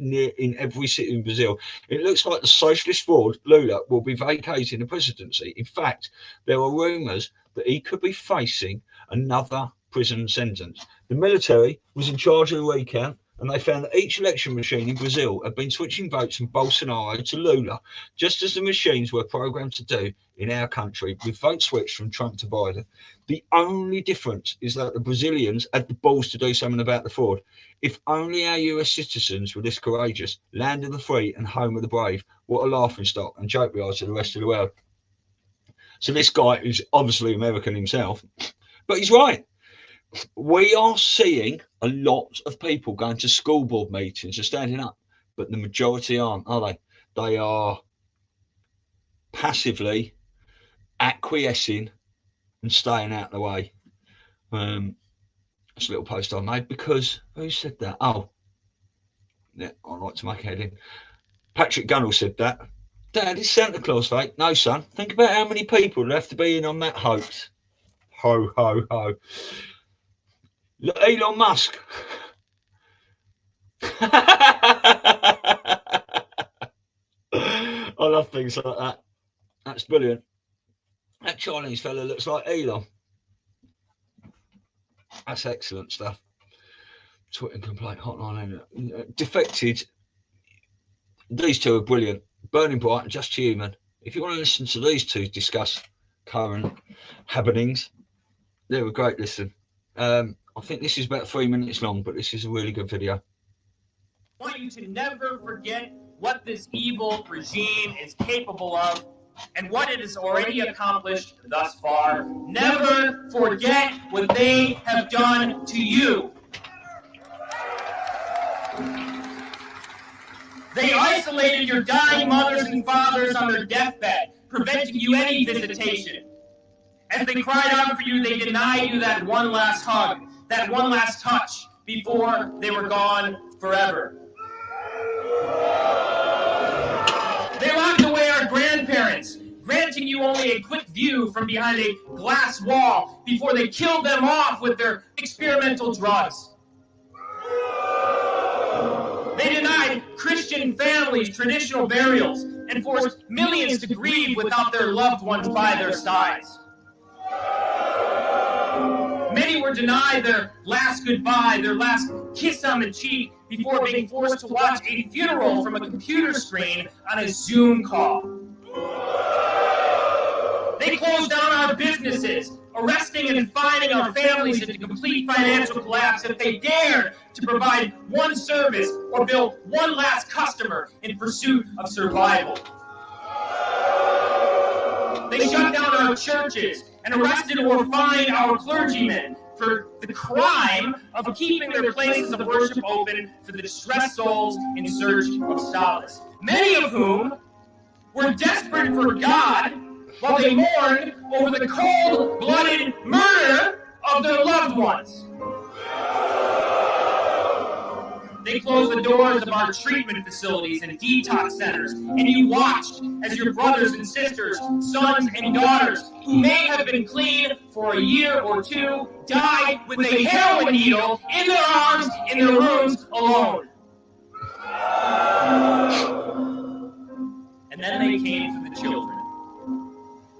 Speaker 7: every city in Brazil. It looks like the socialist fraud Lula will be vacating the presidency. In fact, there are rumours that he could be facing another prison sentence. The military was in charge of the recount, and they found that each election machine in Brazil had been switching votes from Bolsonaro to Lula, just as the machines were programmed to do in our country, with votes switched from Trump to Biden. The only difference is that the Brazilians had the balls to do something about the fraud. If only our US citizens were this courageous, land of the free and home of the brave, what a laughing stock and joke we are to the rest of the world. So this guy is obviously American himself, but he's right. We are seeing a lot of people going to school board meetings and standing up, but the majority aren't, are they? They are passively acquiescing and staying out of the way. That's a little post I made because who said that? Oh, yeah, I like to make a heading. Patrick Gunnell said that. Dad, is Santa Claus fake? No, son. Think about how many people would have to be in on that hoax. Ho, ho, ho. Elon Musk. I love things like that. That's brilliant. That Chinese fella looks like Elon. That's excellent stuff. Twitter complaint hotline. Defected. These two are brilliant. Burning Bright and Just Human. If you want to listen to these two discuss current happenings, they're a great listen. I think this is about 3 minutes long, but this is a really good video.
Speaker 17: I want you to never forget what this evil regime is capable of and what it has already accomplished thus far. Never forget what they have done to you. They isolated your dying mothers and fathers on their deathbed, preventing you any visitation. As they cried out for you, they denied you that one last hug, that one last touch before they were gone forever. They locked away our grandparents, granting you only a quick view from behind a glass wall before they killed them off with their experimental drugs. They denied
Speaker 1: Christian families traditional burials and forced millions to grieve without their loved ones by their sides. Many were denied their last goodbye, their last kiss on the cheek, before being forced to watch a funeral from a computer screen on a Zoom call. They closed down our businesses, arresting and fining our families into complete financial collapse if they dared to provide one service or bill one last customer in pursuit of survival. They shut down our churches and arrested or fined our clergymen for the crime of keeping their places of worship open for the distressed souls in search of solace, many of whom were desperate for God while they mourned over the cold-blooded murder of their loved ones. They closed the doors of our treatment facilities and detox centers, and you watched as your brothers and sisters, sons and daughters, who may have been clean for a year or two, died with a heroin needle in their arms in their rooms alone. And then they came for the children.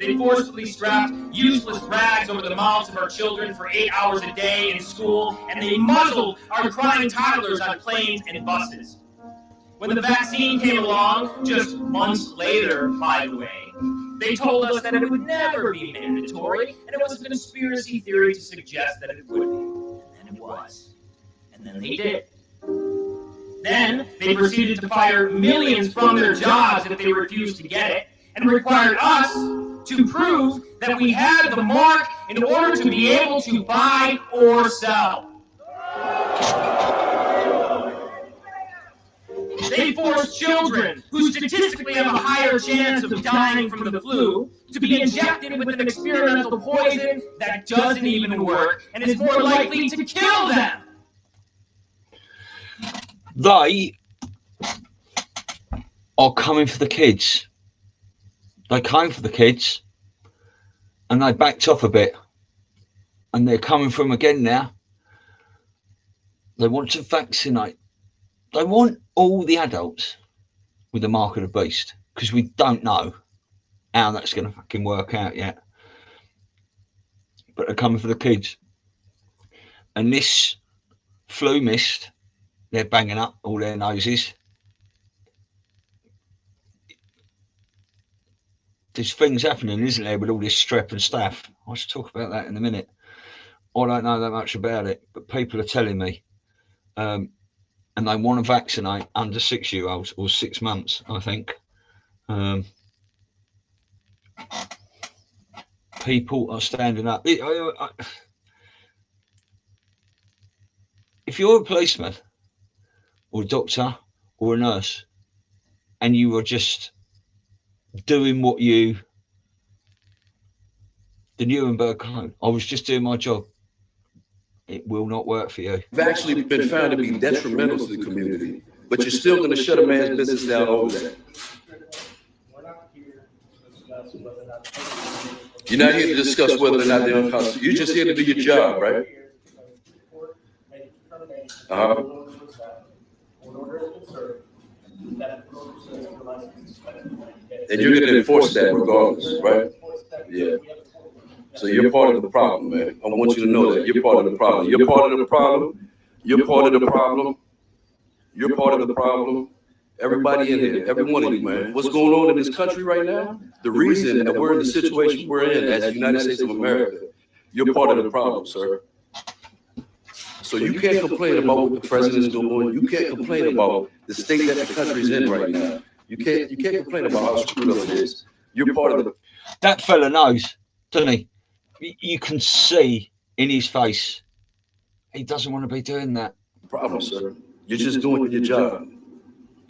Speaker 1: They forcibly strapped useless rags over the mouths of our children for 8 hours a day in school, and they muzzled our crying toddlers on planes and buses. When the vaccine came along, just months later, by the way, they told us that it would never be mandatory, and it was a conspiracy theory to suggest that it would be. And then it was. And then they did. Then they proceeded to fire millions from their jobs if they refused to get it, and required us to prove that we had the mark in order to be able to buy or sell. They forced children, who statistically have a higher chance of dying from the flu, to be injected with an experimental poison that doesn't even work and is more likely to kill them.
Speaker 7: They are coming for the kids. They came for the kids and they backed off a bit, and they're coming for them again now. They want to vaccinate. They want all the adults with the mark of the beast, because we don't know how that's going to fucking work out yet. But they're coming for the kids. And this flu mist, they're banging up all their noses. There's things happening, isn't there, with all this strep and staph. I'll just talk about that in a minute. I don't know that much about it, but people are telling me. And they want to vaccinate under 6-year-olds, or 6 months, I think. People are standing up. If you're a policeman or a doctor or a nurse and you are just doing what the Nuremberg Code, I was just doing my job, it will not work for you.
Speaker 5: You've actually been found to be detrimental to the community, but you're still going to shut a man's business down over that. You're not here to discuss whether or not they're unconstitutional. You're just here to do your job, right? And you're going to enforce that regardless, right? Yeah. So you're part of the problem, man. I want you to know that you're part of the problem. You're part of the problem. You're part of the problem. You're part of the problem. Everybody in here, every one of you, man. What's going on in this country right now? The reason that we're in the situation we're in as the United States of America, you're part of the problem, sir. So you can't complain about what the president's doing. You can't complain about the state that the country's in right now. You can't complain about how screwed up it is. You're part of the.
Speaker 7: That fella knows, doesn't he? You can see in his face, he doesn't want to be doing that.
Speaker 5: Problem, sir. You're just doing your job.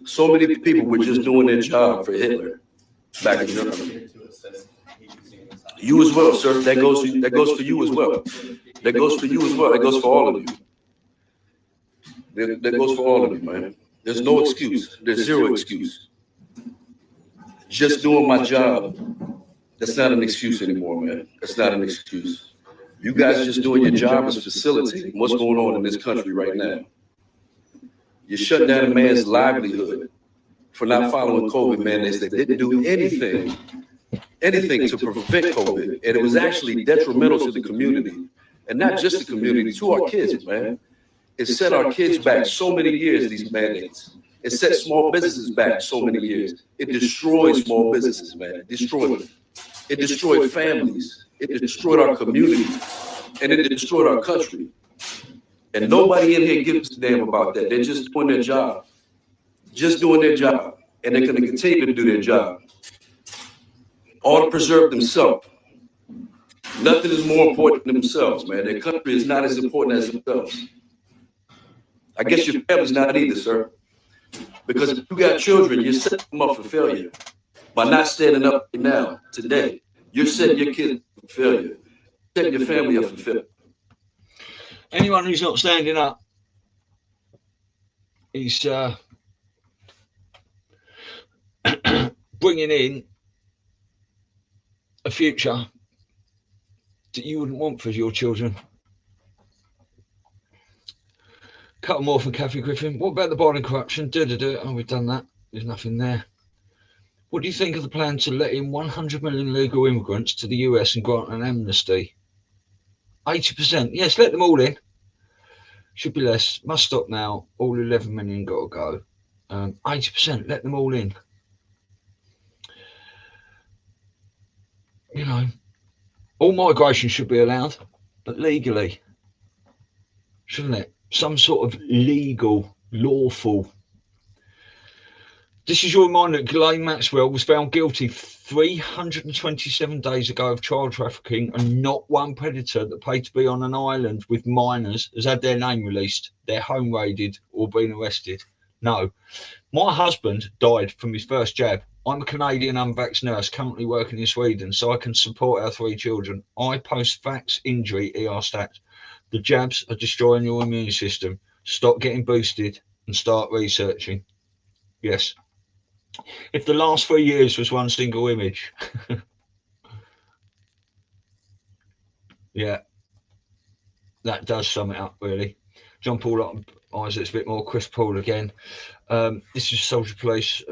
Speaker 5: So many people were just doing their job for Hitler back in Germany. You as well, sir. That goes for you as well. That goes for you as well. That goes for all of you. That goes for all of you, man. There's no excuse. There's zero excuse. Just doing my job. That's not an excuse anymore, man. That's not an excuse. You guys just doing your job is facilitating what's going on in this country right now. You're shutting down a man's livelihood for not following COVID mandates that didn't do anything to prevent COVID. And it was actually detrimental to the community. And not just the community, to our kids, man. It set our kids back so many years, these mandates. It set small businesses back so many years. It destroyed small businesses, man. It destroyed them. It destroyed families. It destroyed our community. And it destroyed our country. And nobody in here gives a damn about that. They're just doing their job. Just doing their job. And they're going to continue to do their job. All to preserve themselves. Nothing is more important than themselves, man. Their country is not as important as themselves. I guess your family's not either, sir. Because if you got children, you're setting them up for failure. By not standing up now, today, you're setting your kids up for failure. Setting your family up for failure.
Speaker 7: Anyone who's not standing up is bringing in a future that you wouldn't want for your children. Couple more from Kathy Griffin. What about the Biden corruption? Oh, we've done that. There's nothing there. What do you think of the plan to let in 100 million legal immigrants to the US and grant an amnesty? 80%. Yes, let them all in. Should be less. Must stop now. All 11 million got to go. 80%. Let them all in. You know, all migration should be allowed, but legally, shouldn't it? Some sort of legal, lawful. This is your reminder that Ghislaine Maxwell was found guilty 327 days ago of child trafficking, and not one predator that paid to be on an island with minors has had their name released, their home raided, or been arrested. No. My husband died from his first jab. I'm a Canadian unvaxxed nurse currently working in Sweden, so I can support our 3 children. I post-vax injury ER stats. The jabs are destroying your immune system. Stop getting boosted and start researching. Yes. If the last 3 years was one single image. Yeah. That does sum it up, really. John Paul Isaac's a bit more. Chris Paul again. This is Soldier Police.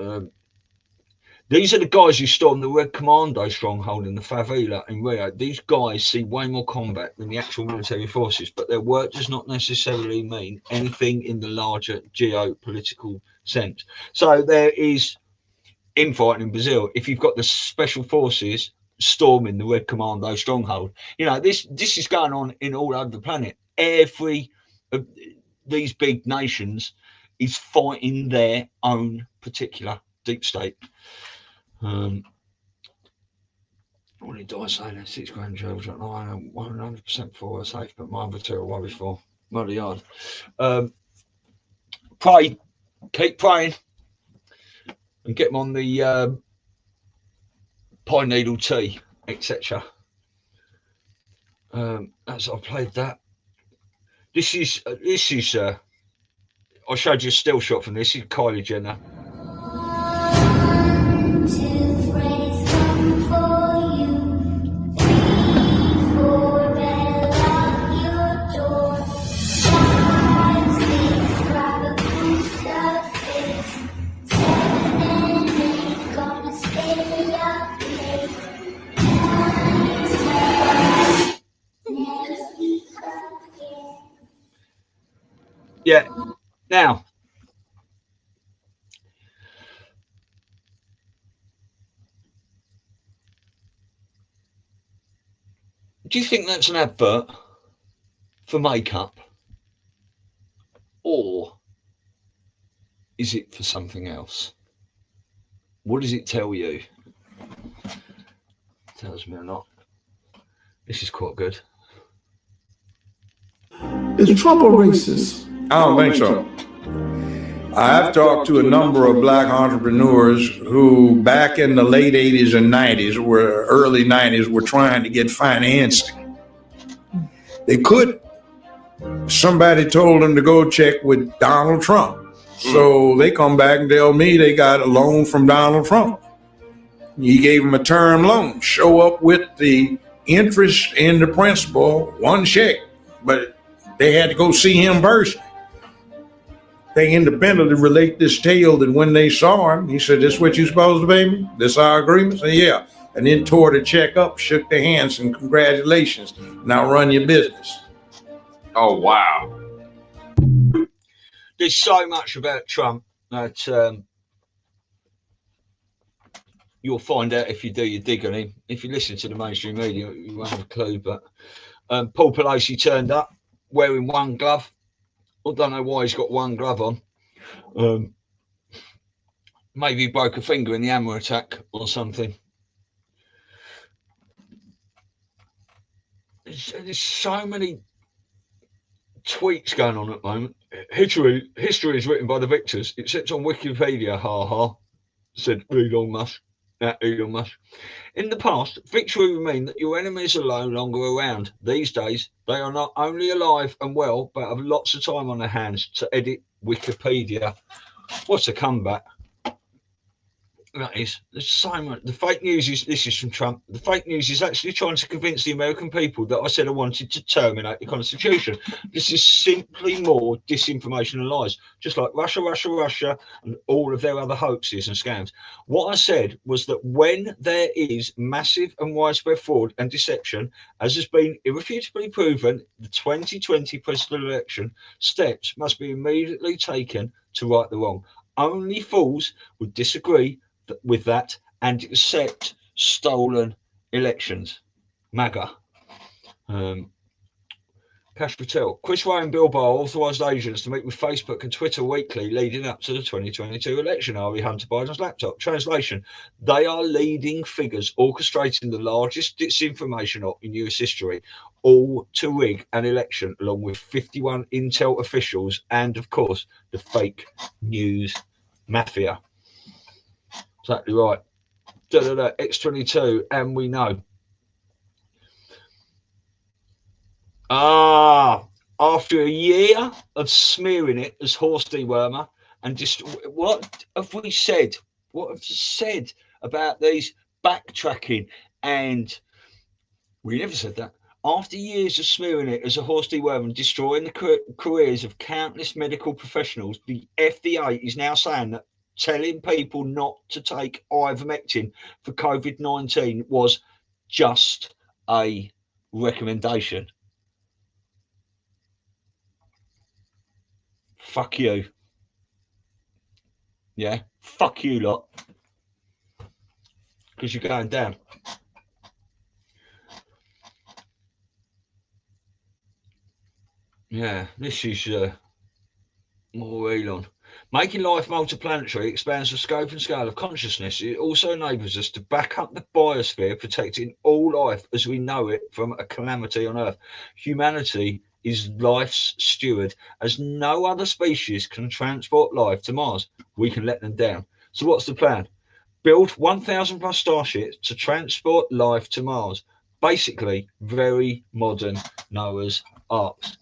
Speaker 7: These are the guys who stormed the Red Commando stronghold in the favela in Rio. These guys see way more combat than the actual military forces, but their work does not necessarily mean anything in the larger geopolitical sense. So there is infighting in Brazil. If you've got the special forces storming the Red Commando stronghold, you know, this is going on in all over the planet. Every of these big nations is fighting their own particular deep state. What did I say? 6 grandchildren. I am 100% for her safe, but my other 2 are worried for. Bloody hard. Pray, keep praying, and get them on the pine needle tea, etc. As I've played that. This is. I showed you a still shot from this. This is Kylie Jenner. Yeah. Now, do you think that's an advert for makeup, or is it for something else? What does it tell you? Tells me or not. This is quite good.
Speaker 13: Is Trump a racist?
Speaker 6: I don't think so. I've talked to a number of black entrepreneurs who back in the late 80s and 90s, early 90s, were trying to get financing. They couldn't. Somebody told them to go check with Donald Trump. So they come back and tell me they got a loan from Donald Trump. He gave them a term loan. Show up with the interest and the principal, one check. But they had to go see him personally. they independently relate this tale that when they saw him, he said, "This what you supposed to pay me? This our agreement?" And yeah, and then tore the check up, shook their hands, and congratulations. Now run your business.
Speaker 5: Oh wow.
Speaker 7: There's so much about Trump that you'll find out if you do your dig on him. If you listen to the mainstream media, you won't have a clue. But Paul Pelosi turned up wearing one glove. I don't know why he's got one glove on. Maybe he broke a finger in the hammer attack or something. There's so many tweets going on at the moment. History is written by the victors. It sits on Wikipedia, ha ha, said Elon Musk. Elon Musk. In the past, victory would mean that your enemies are no longer around. These days, they are not only alive and well, but have lots of time on their hands to edit Wikipedia. What a comeback. That is, there's so much. The fake news is, this is from Trump, the fake news is actually trying to convince the American people that I said I wanted to terminate the Constitution. This is simply more disinformation and lies, just like Russia, and all of their other hoaxes and scams. What I said was that when there is massive and widespread fraud and deception, as has been irrefutably proven, the 2020 presidential election, steps must be immediately taken to right the wrong. Only fools would disagree with that and accept stolen elections. MAGA. Cash Patel. Chris Ray and Bill Barr authorised agents to meet with Facebook and Twitter weekly leading up to the 2022 election. Ari Hunter Biden's laptop. Translation. They are leading figures orchestrating the largest disinformation op in US history, all to rig an election, along with 51 intel officials and, of course, the fake news mafia. Exactly right. X22, and we know. After a year of smearing it as horse dewormer and just what have we said? What have you said about these backtracking? And we never said that. After years of smearing it as a horse dewormer and destroying the careers of countless medical professionals, the FDA is now saying that telling people not to take ivermectin for COVID-19 was just a recommendation. Fuck you. Yeah, fuck you lot. Because you're going down. Yeah, this is more Elon. Making life multiplanetary expands the scope and scale of consciousness. It also enables us to back up the biosphere, protecting all life as we know it from a calamity on Earth. Humanity is life's steward. As no other species can transport life to Mars, we can let them down. So what's the plan? Build 1,000 plus starships to transport life to Mars. Basically, very modern Noah's Arks.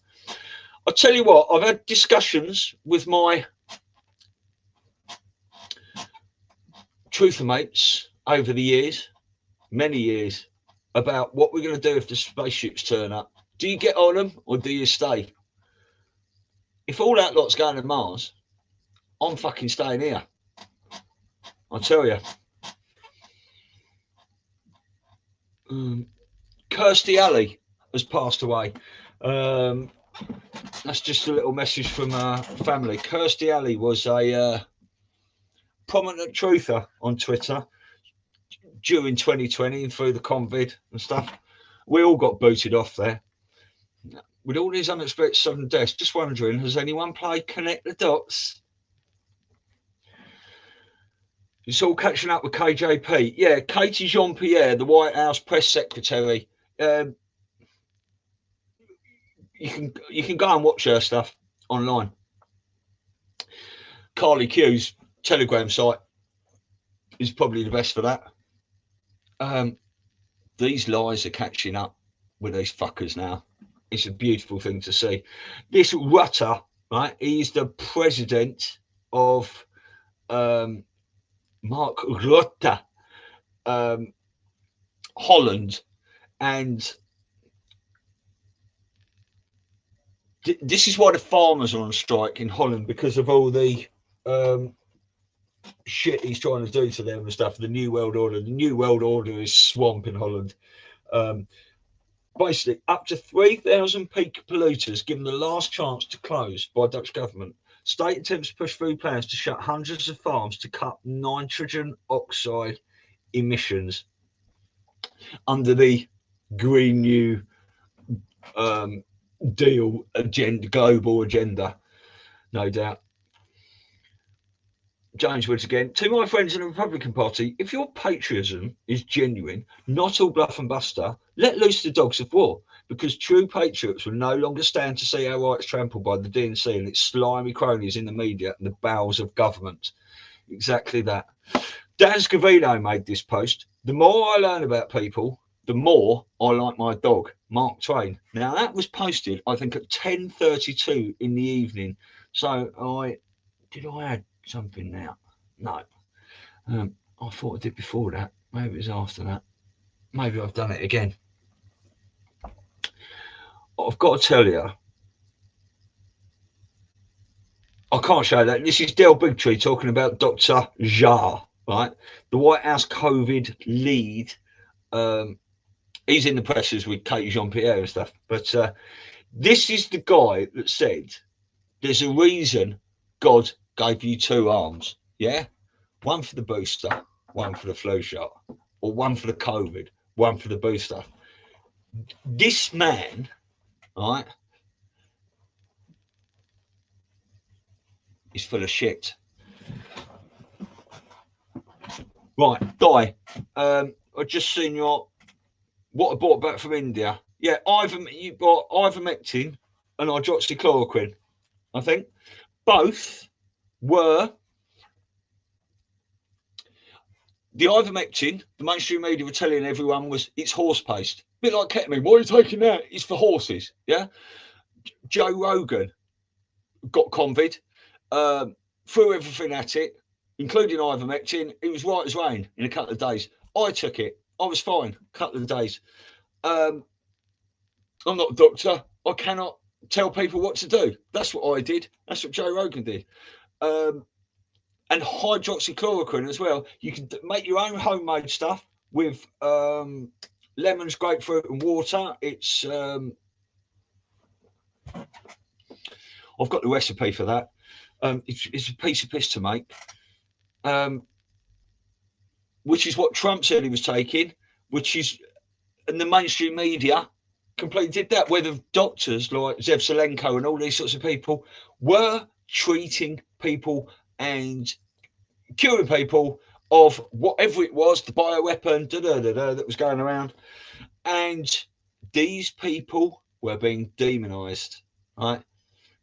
Speaker 7: I'll tell you what, I've had discussions with my truther mates over the years, many years, about what we're going to do if the spaceships turn up. Do you get on them or do you stay? If all that lot's going to Mars, I'm fucking staying here. I'll tell you. Kirstie Alley has passed away. That's just a little message from family. Kirstie Alley was a prominent truther on Twitter during 2020 and through the COVID and stuff. We all got booted off there. With all these unexpected sudden deaths, just wondering, has anyone played Connect the Dots? It's all catching up with KJP. Yeah, Katie Jean-Pierre, the White House press secretary. You can go and watch her stuff online. Carly Q's Telegram site is probably the best for that. These lies are catching up with these fuckers now. It's a beautiful thing to see. This Rutter, right? He's the president of Mark Rutte, Holland, and this is why the farmers are on strike in Holland, because of all the shit he's trying to do to them and stuff. The New World Order. The New World Order is swamp in Holland. Basically, up to 3,000 peak polluters given the last chance to close by Dutch government. State attempts to push through plans to shut hundreds of farms to cut nitrogen oxide emissions under the Green New Deal agenda, global agenda, no doubt. James Woods again. To my friends in the Republican Party, if your patriotism is genuine, not all bluff and buster, let loose the dogs of war, because true patriots will no longer stand to see our rights trampled by the DNC and its slimy cronies in the media and the bowels of government. Exactly that. Dan Scavino made this post. The more I learn about people, the more I like my dog, Mark Twain. Now, that was posted, I think, at 10:32 in the evening. So did I add something now? No. I thought I did before that. Maybe it was after that. Maybe I've done it again. I've got to tell you, I can't show that. This is Del Bigtree talking about Dr. Jar, right? The White House COVID lead. He's in the presses with Katie Jean-Pierre and stuff. But this is the guy that said there's a reason God gave you two arms, yeah? One for the booster, one for the flu shot, or one for the COVID, one for the booster. This man, right, is full of shit. Right, Di, I've just seen what I bought back from India. Yeah, you bought ivermectin and hydroxychloroquine, I think. Both were the ivermectin. The mainstream media were telling everyone it's horse paste, a bit like ketamine. Why are you taking that? It's for horses. Yeah. Joe Rogan got COVID, threw everything at it, including ivermectin. It was right as rain in a couple of days. I took it. I was fine. A couple of days. I'm not a doctor. I cannot tell people what to do. That's what I did. That's what Joe Rogan did. And hydroxychloroquine as well. You can make your own homemade stuff with lemons, grapefruit, and water. It's I've got the recipe for that. It's a piece of piss to make, which is what Trump said he was taking, and the mainstream media completely did that, where the doctors like Zev Zelenko and all these sorts of people were treating people and curing people of whatever it was, the bioweapon that was going around. And these people were being demonized, right?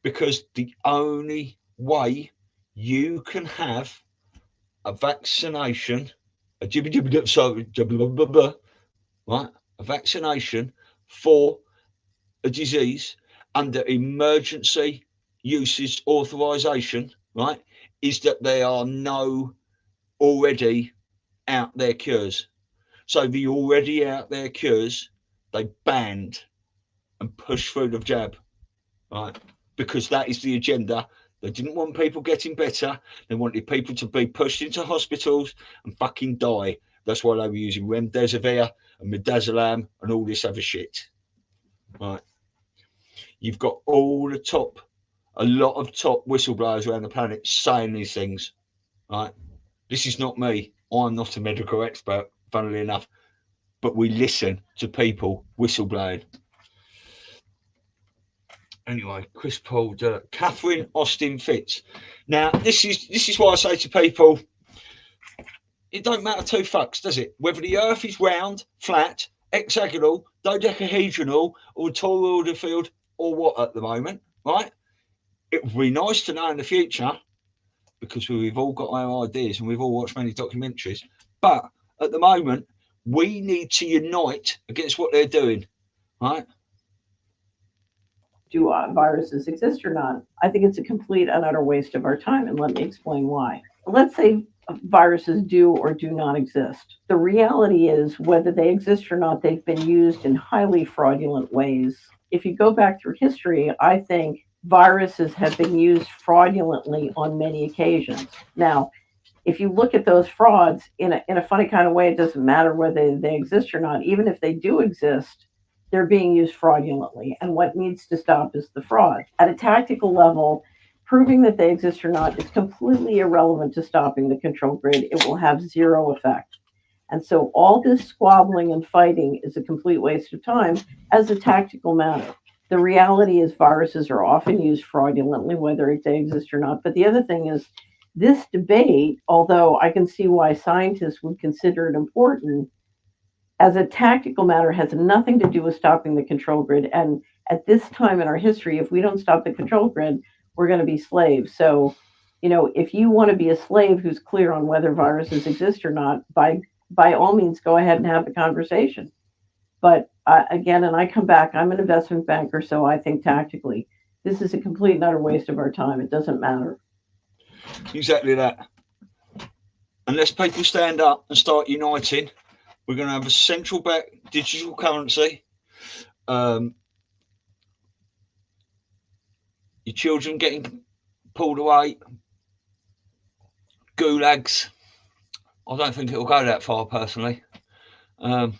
Speaker 7: Because the only way you can have a vaccination, right? A vaccination for a disease under emergency uses authorization, right, is that there are no already out there cures. So the already out there cures, they banned and pushed through the jab, right? Because that is the agenda. They didn't want people getting better. They wanted people to be pushed into hospitals and fucking die. That's why they were using remdesivir and midazolam and all this other shit, right? You've got a lot of top whistleblowers around the planet saying these things, right? This is not me. I'm not a medical expert, funnily enough, but we listen to people whistleblowing. Anyway, Chris Paul, Catherine Austin Fitz. Now, this is why I say to people, it don't matter two fucks, does it? Whether the Earth is round, flat, hexagonal, dodecahedral, or toroidal field, or what at the moment, right? It would be nice to know in the future, because we've all got our ideas and we've all watched many documentaries. But at the moment, we need to unite against what they're doing, right?
Speaker 23: Do viruses exist or not? I think it's a complete and utter waste of our time, and let me explain why. Let's say viruses do or do not exist. The reality is, whether they exist or not, they've been used in highly fraudulent ways
Speaker 8: if you go back through history, I think viruses have been used fraudulently on many occasions. Now, if you look at those frauds in a funny kind of way, it doesn't matter whether they exist or not. Even if they do exist, they're being used fraudulently. And what needs to stop is the fraud. At a tactical level, proving that they exist or not is completely irrelevant to stopping the control grid. It will have zero effect. And so all this squabbling and fighting is a complete waste of time as a tactical matter. The reality is viruses are often used fraudulently, whether they exist or not. But the other thing is, this debate, although I can see why scientists would consider it important, as a tactical matter has nothing to do with stopping the control grid. And at this time in our history, if we don't stop the control grid, we're going to be slaves. So, if you want to be a slave who's clear on whether viruses exist or not, by all means, go ahead and have the conversation. But again, and I come back, I'm an investment banker, so I think tactically, this is a complete and utter waste of our time. It doesn't matter.
Speaker 7: Exactly that. Unless people stand up and start uniting, we're going to have a central bank digital currency. Your children getting pulled away. Gulags. I don't think it'll go that far, personally. I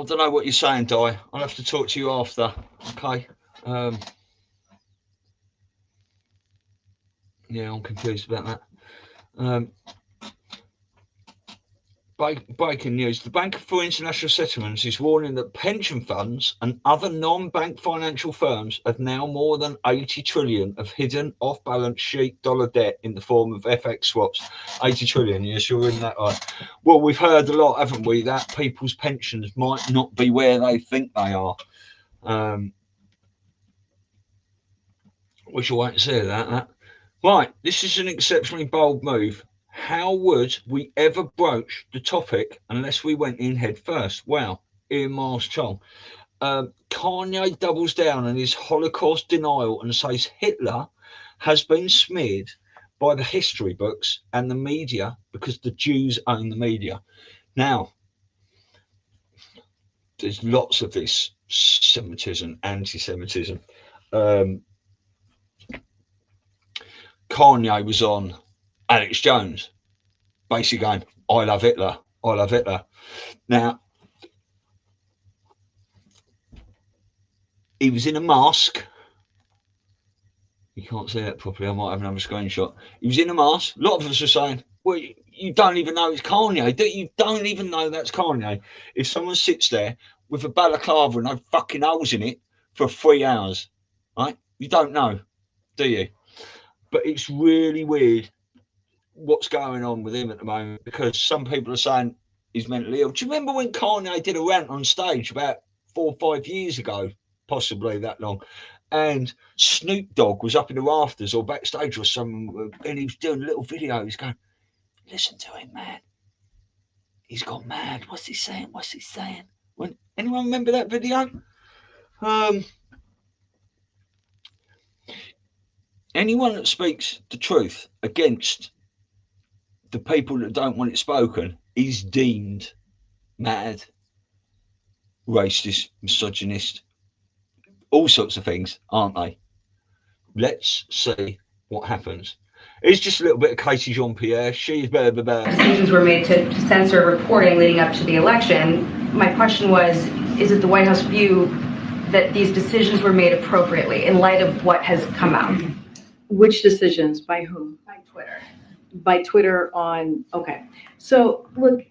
Speaker 7: don't know what you're saying, Di. I'll have to talk to you after. Okay. Yeah, I'm confused about that. Breaking news. The Bank for International Settlements is warning that pension funds and other non-bank financial firms have now more than 80 trillion of hidden off-balance sheet dollar debt in the form of FX swaps. 80 trillion, yes, you're in that right. Well, we've heard a lot, haven't we, that people's pensions might not be where they think they are. We shall wait and see that. Right, this is an exceptionally bold move. How would we ever broach the topic unless we went in head first? Well, Ian Miles Chong. Kanye doubles down on his Holocaust denial and says Hitler has been smeared by the history books and the media because the Jews own the media. Now, there's lots of this Semitism, anti-Semitism. Kanye was on Alex Jones, basically going, I love Hitler, I love Hitler. Now, he was in a mask. You can't see that properly, I might have another screenshot. He was in a mask. A lot of us are saying, well, you don't even know it's Kanye. You don't even know that's Kanye. If someone sits there with a balaclava and no fucking holes in it for 3 hours, right? You don't know, do you? But it's really weird what's going on with him at the moment, because some people are saying he's mentally ill. Do you remember when Kanye did a rant on stage about 4 or 5 years ago, possibly that long, and Snoop Dogg was up in the rafters or backstage or something, and he was doing a little video. He's going, listen to him, man. He's gone mad. What's he saying? What's he saying? Anyone remember that video? Anyone that speaks the truth against the people that don't want it spoken is deemed mad, racist, misogynist, all sorts of things, aren't they? Let's see what happens. It's just a little bit of Katie Jean-Pierre. She's blah, blah, blah.
Speaker 9: Decisions were made to censor reporting leading up to the election. My question was, is it the White House view that these decisions were made appropriately in light of what has come out?
Speaker 10: Which decisions? By whom?
Speaker 9: By Twitter.
Speaker 10: By Twitter on, okay. So look,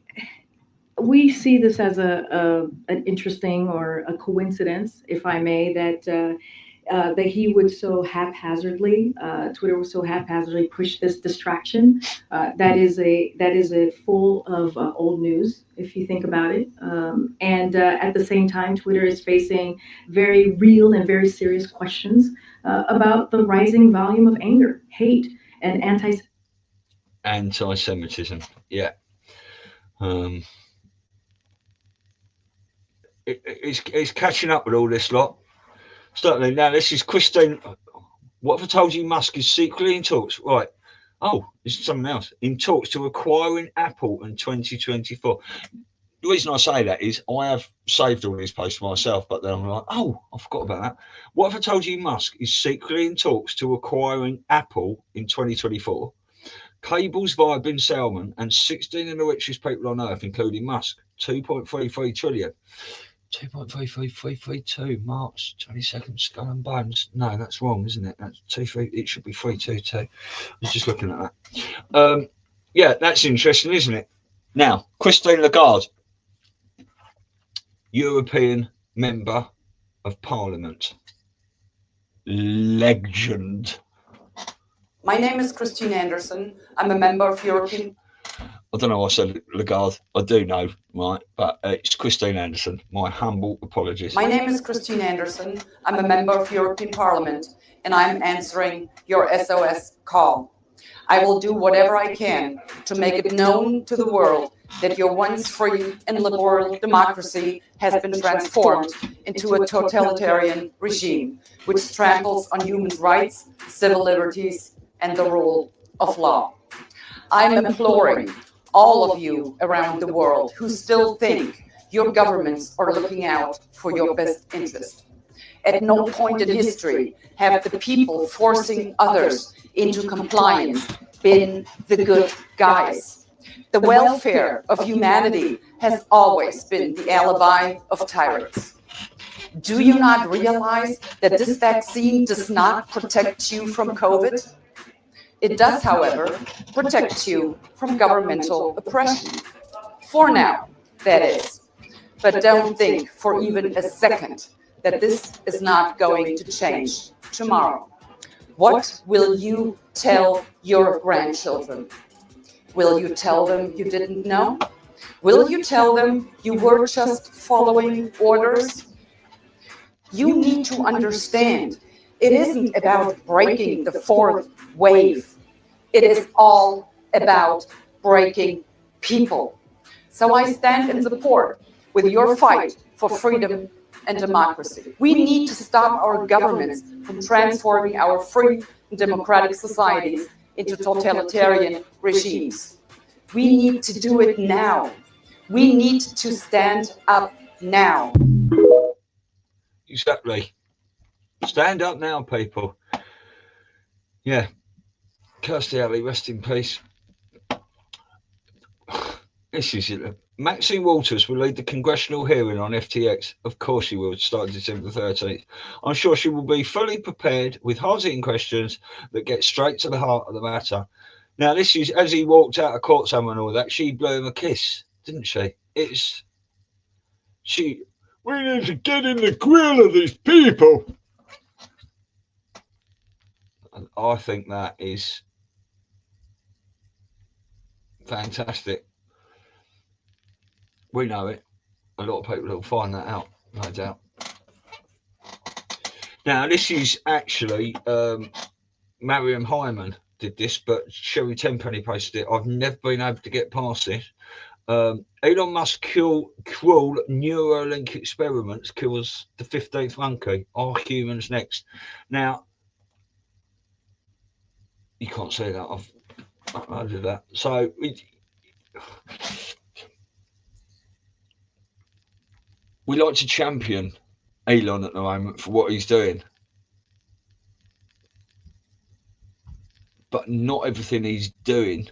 Speaker 10: we see this as an interesting or a coincidence, if I may, that he would so haphazardly, Twitter would so haphazardly push this distraction. That is a full of old news, if you think about it. And at the same time, Twitter is facing very real and very serious questions about the rising volume of anger, hate, and
Speaker 7: anti-Semitism. Yeah. It's catching up with all this lot. Certainly. Now, this is Christine. What have I told you? Musk is secretly in talks. Right. Oh, this is something else. In talks to acquiring Apple in 2024. The reason I say that is I have saved all these posts myself, but then I'm like, oh, I forgot about that. What if I told you Musk is secretly in talks to acquiring Apple in 2024? Cables via Bin Salman and 16 of the richest people on earth, including Musk, 2.33 trillion. 2.33332, March 22nd, Skull and Bones. No, that's wrong, isn't it? That's 23. It should be 322. I was just looking at that. Yeah, that's interesting, isn't it? Now, Christine Lagarde, European Member of Parliament. Legend.
Speaker 3: My name is Christine Anderson. I'm a member of European.
Speaker 7: I don't know why I said Lagarde. I do know, right? But it's Christine Anderson. My humble apologies.
Speaker 3: My name is Christine Anderson. I'm a member of European Parliament, and I'm answering your SOS call. I will do whatever I can to make it known to the world that your once free and liberal democracy has been transformed into a totalitarian regime, which tramples on human rights, civil liberties, and the rule of law. I'm imploring all of you around the world who still think your governments are looking out for your best interest. At no point in history have the people forcing others into compliance been the good guys. The welfare of humanity has always been the alibi of tyrants. Do you not realize that this vaccine does not protect you from COVID? It does, however, protect you from governmental oppression. For now, that is. But don't think for even a second that this is not going to change tomorrow. What will you tell your grandchildren? Will you tell them you didn't know? Will you tell them you were just following orders? You need to understand, it isn't about breaking the fourth wave. It is all about breaking people. So I stand in support with your fight for freedom and democracy. We need to stop our governments from transforming our free and democratic societies into totalitarian regimes. We need to do it now. We need to stand up now.
Speaker 7: Exactly. Stand up now, people. Yeah. Kirstie Alley, rest in peace. This is it. Maxine Waters will lead the congressional hearing on FTX. Of course she will, start December 13th. I'm sure she will be fully prepared with hard-hitting questions that get straight to the heart of the matter. Now, this is, as he walked out of court somewhere and all that, she blew him a kiss, didn't she? We need to get in the grill of these people. And I think that is fantastic. We know it. A lot of people will find that out, no doubt. Now, this is actually Mariam Hyman did this, but Sherry Tenpenny posted it. I've never been able to get past this. Elon Musk cruel Neuralink experiments kills the 15th monkey. Are humans next? Now, you can't say that. I've uploaded that. So, we like to champion Elon at the moment for what he's doing. But not everything he's doing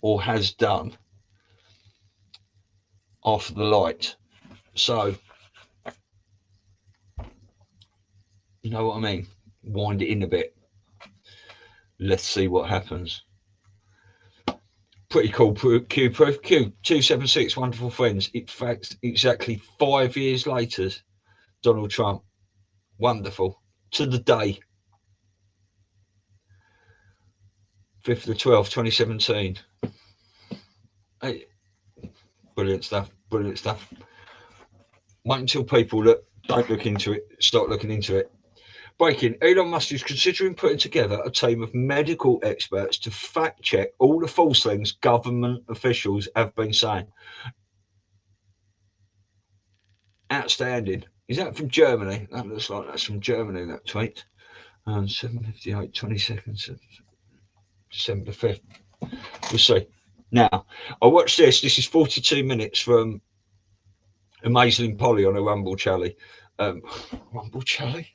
Speaker 7: or has done after the light. So, you know what I mean? Wind it in a bit. Let's see what happens. Pretty cool. Q-Proof. Q276, wonderful friends. In fact, exactly 5 years later, Donald Trump. Wonderful. To the day. 5th of 12th, 2017. Hey, brilliant stuff. Brilliant stuff. Wait until people that don't look into it start looking into it. Breaking. Elon Musk is considering putting together a team of medical experts to fact check all the false things government officials have been saying. Outstanding. Is that from Germany? That looks like that's from Germany, that tweet. 7:58, 20 seconds. December 5th. We'll see. Now, I watched this. This is 42 minutes from Amazing Polly on a Rumble Chally. Rumble Chally?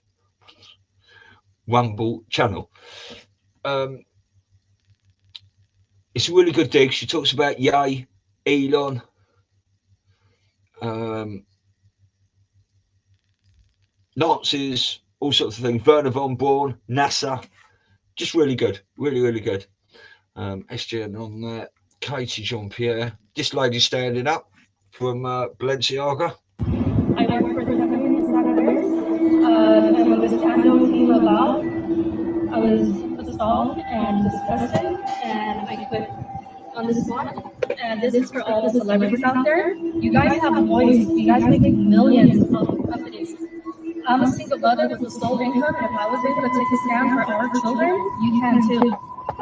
Speaker 7: Rumble channel. It's a really good dig. She talks about Ye, Elon, Nazis, all sorts of things. Werner von Braun, NASA. Just really good. Really, really good. SGN on there. Katie Jean-Pierre. This lady standing up from Balenciaga.
Speaker 11: I work for the Habbenings and when this scandal came about, I was assaulted and disgusted, and I quit on the spot. And this is for all the celebrities out there. You guys have a voice. You guys make millions of companies. I'm a single mother with a sole income, and if I was able to take a stand for our children, you can too.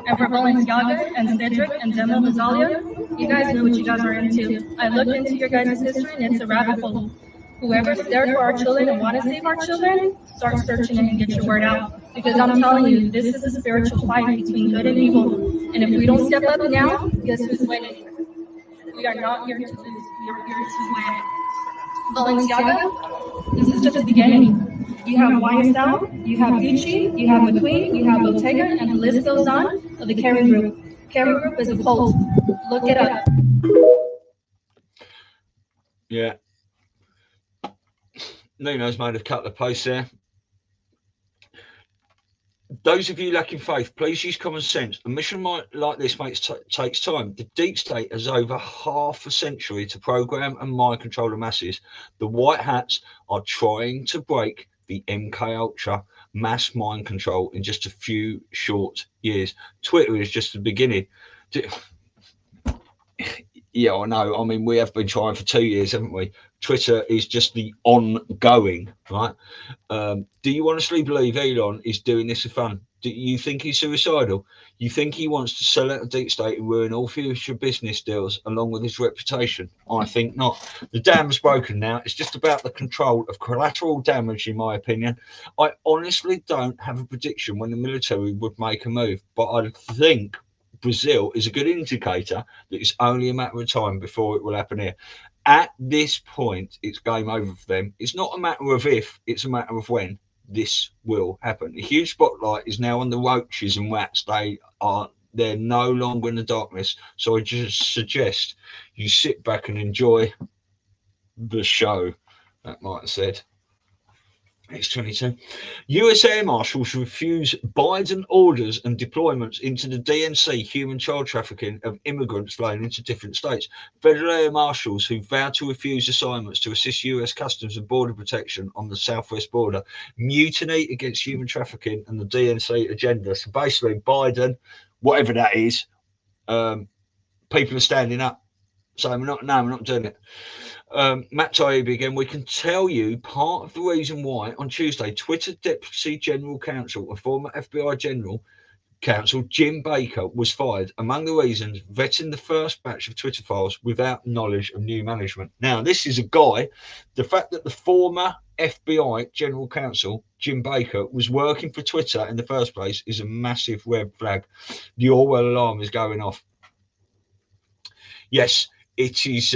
Speaker 11: And for Balenciaga and Cedric and Demo Natalia, you guys know what you guys are into. I looked into your guys' history, and it's a rabbit hole. Whoever's there for our children and want to save our children, start searching and get your word out. Because I'm telling you, this is a spiritual fight between good and evil. And if we don't step up now, guess who's winning? We are not here to lose. We are here to win. Balenciaga, this is just the beginning. You have YSL, you have Gucci, you have McQueen, you have Bottega, and the list goes on of the Kering Group. Kering Group is a cult. Look it up.
Speaker 7: Yeah. Nino's made a couple of posts there. Those of you lacking faith, please use common sense. A mission like this takes time. The deep state has over half a century to program and mind control the masses. The white hats are trying to break the MK Ultra mass mind control in just a few short years. Twitter is just the beginning. Yeah, I know. I mean, we have been trying for 2 years, haven't we? Twitter is just the ongoing, right? Do you honestly believe Elon is doing this for fun? Do you think he's suicidal? You think he wants to sell out the deep state and ruin all future business deals along with his reputation? I think not. The dam is broken now. It's just about the control of collateral damage, in my opinion. I honestly don't have a prediction when the military would make a move, but I think Brazil is a good indicator that it's only a matter of time before it will happen here. At this point, it's game over for them. It's not a matter of if, it's a matter of when this will happen. A huge spotlight is now on the roaches and rats. They're no longer in the darkness. So I just suggest you sit back and enjoy the show. That might have said. X22. US air marshals refuse Biden orders and deployments into the DNC, human child trafficking of immigrants flying into different states. Federal air marshals who vowed to refuse assignments to assist US Customs and Border Protection on the southwest border mutiny against human trafficking and the DNC agenda. So basically, Biden, whatever that is, people are standing up. So we're not doing it. Matt Taibbi again, we can tell you part of the reason why on Tuesday, Twitter Deputy General Counsel and former FBI General Counsel Jim Baker was fired. Among the reasons, vetting the first batch of Twitter files without knowledge of new management. Now, this is a guy, the fact that the former FBI General Counsel Jim Baker was working for Twitter in the first place is a massive red flag. The Orwell alarm is going off. Yes, it is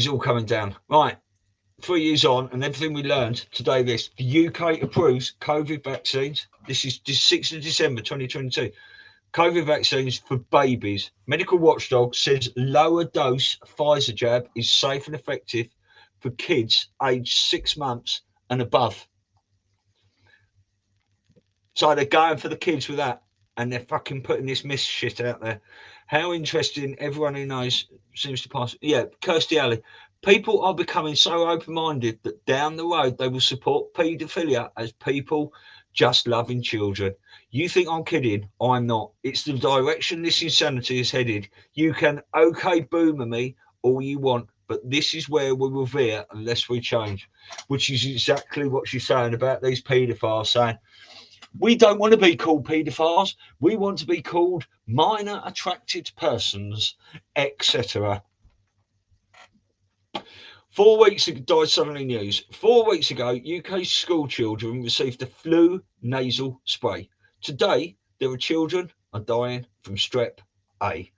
Speaker 7: all coming down. Right, 3 years on, and everything we learned today, the UK approves COVID vaccines. This is 6th of December 2022. COVID vaccines for babies. Medical Watchdog says lower dose Pfizer jab is safe and effective for kids aged 6 months and above. So they're going for the kids with that, and they're fucking putting this mist shit out there. How interesting. Everyone who knows seems to pass. Yeah, Kirstie Alley. People are becoming so open-minded that down the road they will support paedophilia as people just loving children. You think I'm kidding? I'm not. It's the direction this insanity is headed. You can okay boomer me all you want, but this is where we will veer unless we change, which is exactly what she's saying about these paedophiles, saying, we don't want to be called paedophiles. We want to be called minor attracted persons, etc. 4 weeks ago, died suddenly news. 4 weeks ago, UK school children received a flu nasal spray. Today, There are children are dying from strep A.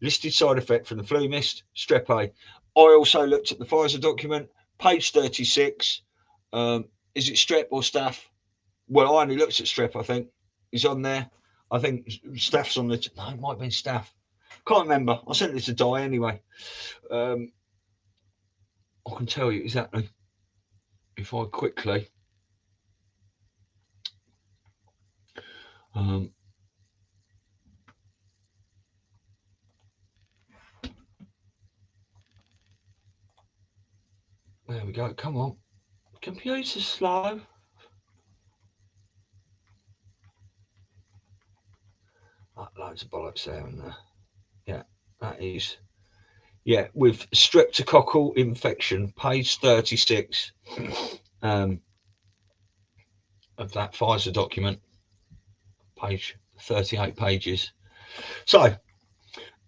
Speaker 7: Listed side effect from the flu mist, strep A. I also looked at the Pfizer document, page 36. Is it strep or staph? Well, I only looked at strep, I think. Is on there. I think staph's on the... No, it might have been staph. Can't remember. I sent it to Di anyway. I can tell you exactly. If I quickly... there we go. Come on. Computer's slow. Loads of bollocks there and there. Yeah, that is. Yeah, with streptococcal infection, page 36 of that Pfizer document, page 38 pages. So,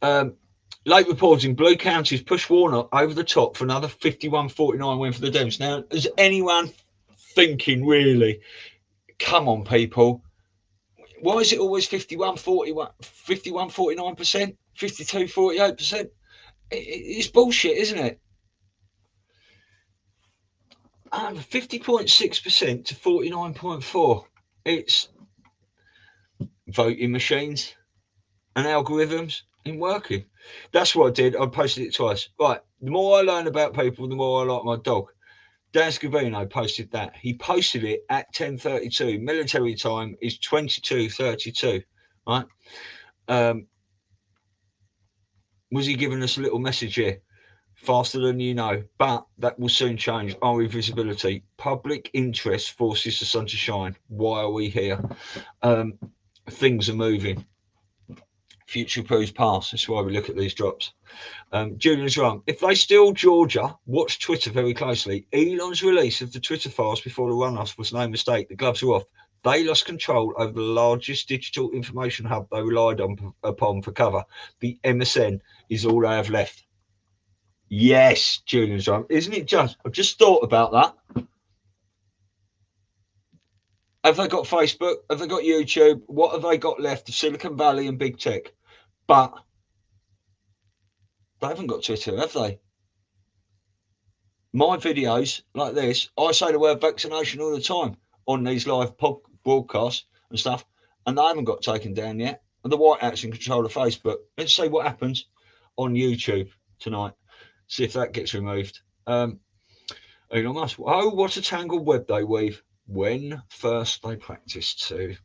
Speaker 7: late reporting, Blue Counties push Warnock over the top for another 51-49 win for the Dems. Now, is anyone thinking, really, come on, people, why is it always 51-49%, 52-48%? It's bullshit, isn't it? 50.6% to 49.4%. It's voting machines and algorithms in working. That's what I did. I posted it twice. Right. The more I learn about people, the more I like my dog. Dan Scavino posted that. He posted it at 10:32. Military time is 22:32. Right. Was he giving us a little message here? Faster than you know, but that will soon change. Our invisibility, public interest forces the sun to shine. Why are we here? Things are moving. Future proves past. That's why we look at these drops. Julian's wrong. If they steal Georgia, watch Twitter very closely. Elon's release of the Twitter files before the runoff was no mistake. The gloves are off. They lost control over the largest digital information hub they relied upon for cover. The MSN is all they have left. Yes, Julian's wrong. Isn't it just? I've just thought about that. Have they got Facebook? Have they got YouTube? What have they got left of Silicon Valley and big tech? But they haven't got Twitter, have they? My videos like this, I say the word vaccination all the time on these live broadcasts and stuff, and they haven't got taken down yet. And the White Hat's in control of Facebook. Let's see what happens on YouTube tonight. See if that gets removed. Elon Musk. Oh, what a tangled web they weave. When first they practiced to.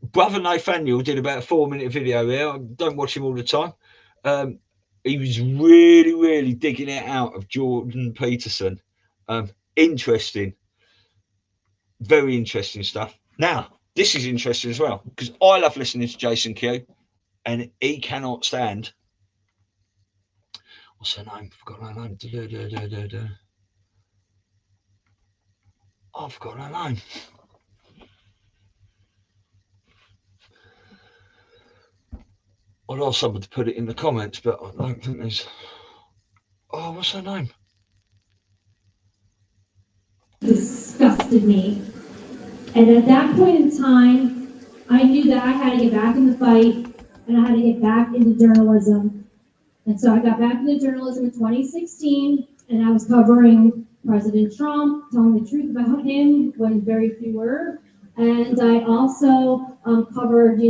Speaker 7: Brother Nathaniel did about a 4-minute video here. I don't watch him all the time. He was really digging it out of Jordan Peterson. Interesting. Very interesting stuff. Now, this is interesting as well, because I love listening to Jason Q, and he cannot stand... What's her name? I've forgotten her name. I've forgotten her name. I'd ask someone to put it in the comments, but I don't think there's... Oh, what's her name?
Speaker 11: Disgusted me. And at that point in time, I knew that I had to get back in the fight, and I had to get back into journalism. And so I got back into journalism in 2016, and I was covering President Trump, telling the truth about him when very few were. And I also covered,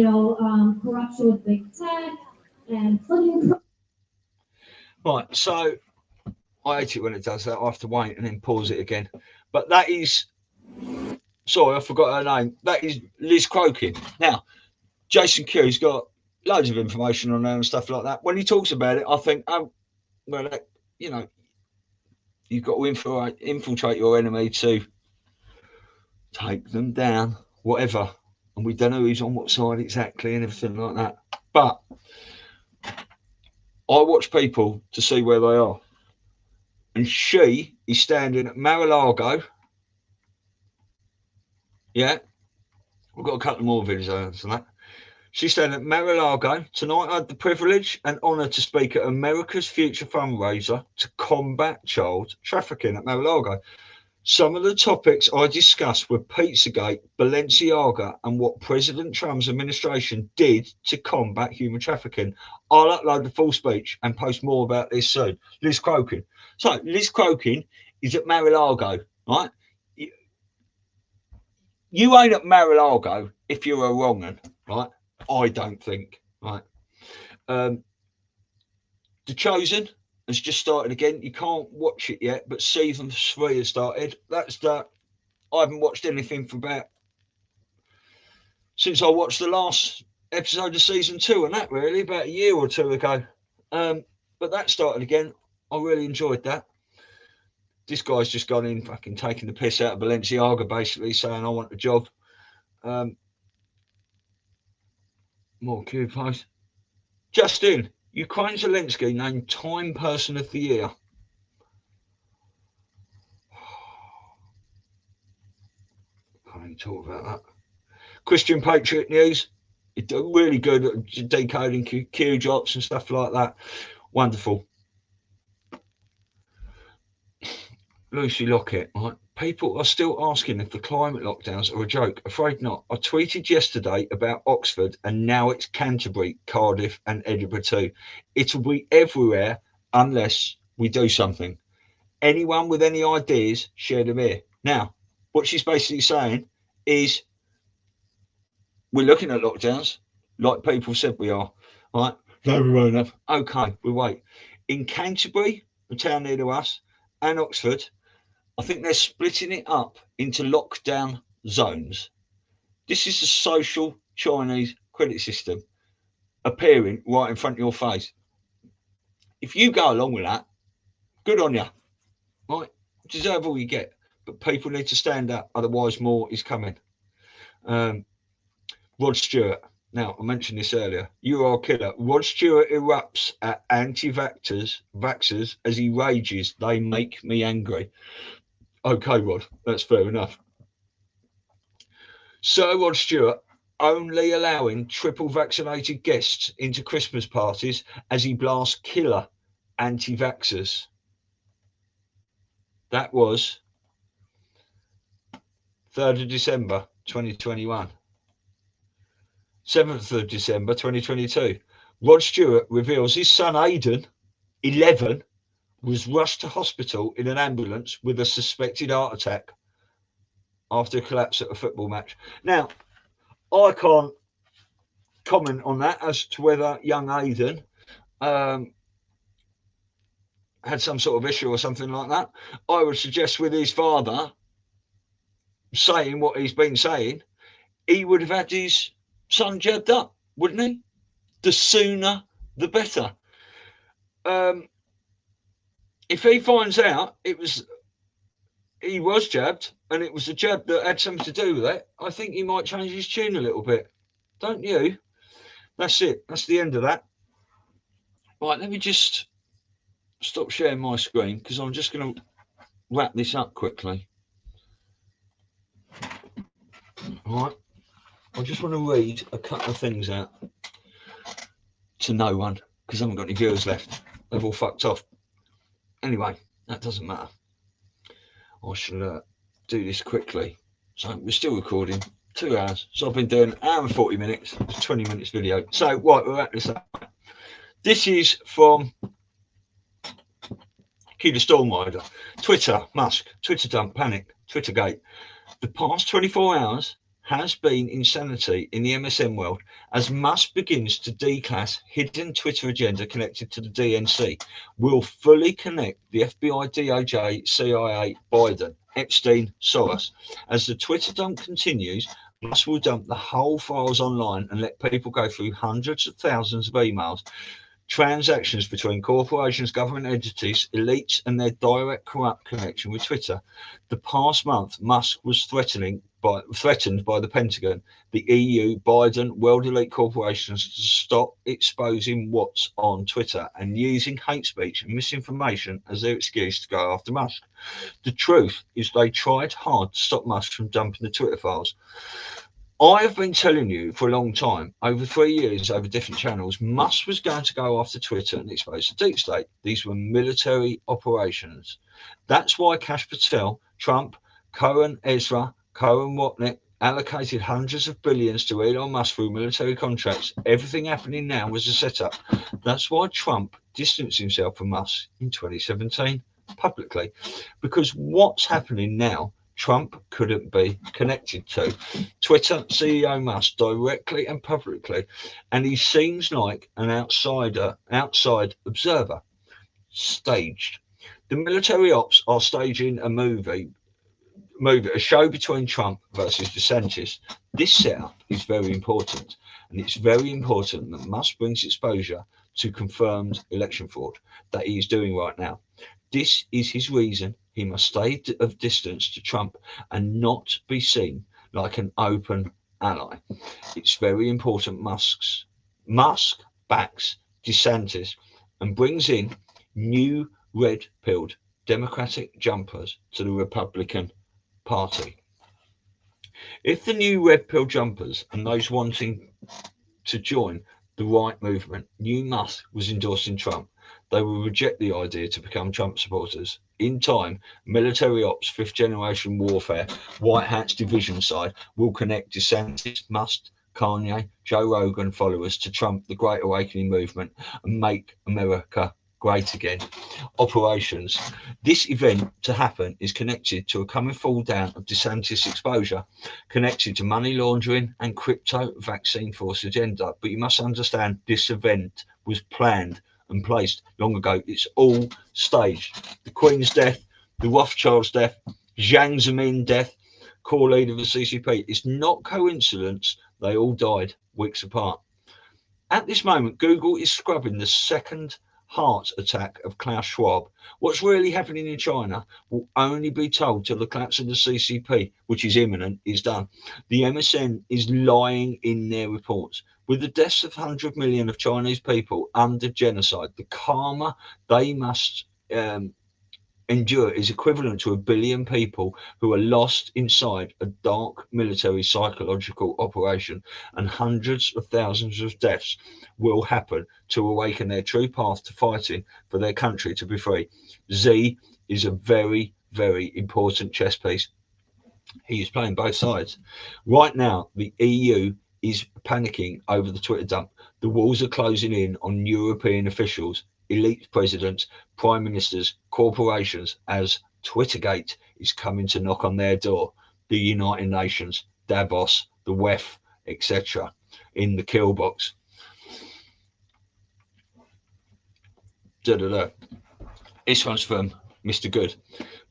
Speaker 11: corruption with big tech and Clinton.
Speaker 7: Right, so I hate it when it does that. I have to wait and then pause it again. But that is, sorry, I forgot her name. That is Liz Crokin. Now, Jason Q's got loads of information on there and stuff like that. When he talks about it, I think, oh, well, you've got to infiltrate your enemy to take them down, whatever. And we don't know who's on what side exactly and everything like that. But I watch people to see where they are. And she is standing at Mar-a-Lago. Yeah. We've got a couple more videos on that. She's standing at Mar-a-Lago. Tonight I had the privilege and honour to speak at America's Future fundraiser to combat child trafficking at Mar-a-Lago. Some of the topics I discussed were Pizzagate, Balenciaga, and what President Trump's administration did to combat human trafficking. I'll upload the full speech and post more about this soon. Liz Crokin. So, Liz Crokin is at Mar-a-Lago, right? You ain't at Mar-a-Lago if you're a wrong un, right? I don't think, right? The Chosen has just started again. You can't watch it yet, but season 3 has started. That's that. I haven't watched anything for since I watched the last episode of season 2, and that really about a year or two ago. But that started again. I really enjoyed that. This guy's just gone in fucking taking the piss out of Balenciaga, basically saying I want a job. More Q post. Justin, Ukraine Zelensky named Time Person of the Year. Can't even talk about that. Christian Patriot News. It's really good at decoding Q drops and stuff like that. Wonderful. Lucy Lockett, right? People are still asking if the climate lockdowns are a joke. Afraid not. I tweeted yesterday about Oxford, and now it's Canterbury, Cardiff, and Edinburgh too. It'll be everywhere unless we do something. Anyone with any ideas, share them here. Now, what she's basically saying is we're looking at lockdowns like people said we are, right? No, we won't have. Okay, we'll wait. In Canterbury, the town near to us, and Oxford, I think they're splitting it up into lockdown zones. This is the social Chinese credit system appearing right in front of your face. If you go along with that, good on you, right? Deserve all you get, but people need to stand up, otherwise more is coming. Rod Stewart. Now, I mentioned this earlier. You are a killer. Rod Stewart erupts at anti-vaxxers as he rages, they make me angry. Okay, Rod, that's fair enough. Sir Rod Stewart only allowing triple vaccinated guests into Christmas parties as he blasts killer anti-vaxxers. That was 3rd of December 2021. 7th of December 2022. Rod Stewart reveals his son Aidan, 11, was rushed to hospital in an ambulance with a suspected heart attack after a collapse at a football match. Now, I can't comment on that as to whether young Aidan had some sort of issue or something like that. I would suggest with his father saying what he's been saying, he would have had his son jabbed up, wouldn't he? The sooner, the better. If he finds out he was jabbed and it was a jab that had something to do with it, I think he might change his tune a little bit. Don't you? That's it. That's the end of that. Right, let me just stop sharing my screen because I'm just going to wrap this up quickly. All right. I just want to read a couple of things out to no one because I haven't got any viewers left. They've all fucked off. Anyway, that doesn't matter. I shall do this quickly. So we're still recording 2 hours. So I've been doing an hour and 40 minutes. It's a 20 minutes video. So right, we're at this up. This is from Keita Stormrider. Twitter, Musk, Twitter dump, panic, Twittergate. The past 24 hours has been insanity in the MSM world as Musk begins to declass hidden Twitter agenda connected to the DNC. Will fully connect the FBI, DOJ, CIA, Biden, Epstein, Soros. As the Twitter dump continues, Musk will dump the whole files online and let people go through hundreds of thousands of emails, transactions between corporations, government entities, elites, and their direct corrupt connection with Twitter. The past month, Musk was threatened by the Pentagon, the EU, Biden, world elite corporations to stop exposing what's on Twitter and using hate speech and misinformation as their excuse to go after Musk. The truth is they tried hard to stop Musk from dumping the Twitter files. I have been telling you for a long time, over 3 years, over different channels, Musk was going to go after Twitter and expose the deep state. These were military operations. That's why Kash Patel, Trump, Cohen Ezra, Cohen Wapnick allocated hundreds of billions to Elon Musk through military contracts. Everything happening now was a setup. That's why Trump distanced himself from Musk in 2017 publicly, because what's happening now, Trump couldn't be connected to. Twitter CEO Musk directly and publicly, and he seems like an outside observer, staged. The military ops are staging a show between Trump versus DeSantis. This setup is very important, and it's very important that Musk brings exposure to confirmed election fraud that he is doing right now. This is his reason. He must stay of distance to Trump and not be seen like an open ally. It's very important. Musk backs DeSantis and brings in new red-pilled Democratic jumpers to the Republican Party. If the new red pill jumpers and those wanting to join the right movement knew Musk was endorsing Trump, they will reject the idea to become Trump supporters. In time, military ops, fifth generation warfare, White Hat's division side will connect DeSantis, Musk, Kanye, Joe Rogan followers to Trump, the Great Awakening movement, and make America great again. Operations. This event to happen is connected to a coming fall down of DeSantis exposure, connected to money laundering and crypto vaccine force agenda. But you must understand this event was planned and placed long ago. It's all staged. The Queen's death, the Rothschild's death, Jiang Zemin death, core leader of the CCP. It's not coincidence they all died weeks apart. At this moment, Google is scrubbing the second heart attack of Klaus Schwab. What's really happening in China will only be told till the collapse of the CCP, which is imminent, is done. The MSN is lying in their reports. With the deaths of 100 million of Chinese people under genocide, the karma they must endure is equivalent to 1 billion people who are lost inside a dark military psychological operation, and hundreds of thousands of deaths will happen to awaken their true path to fighting for their country to be free. Z is a very, very important chess piece. He is playing both sides. Right now, the EU is panicking over the Twitter dump. The walls are closing in on European officials, elite presidents, prime ministers, corporations, as Twittergate is coming to knock on their door. The United Nations, Davos, the WEF, etc. in the kill box. This one's from Mr. Good.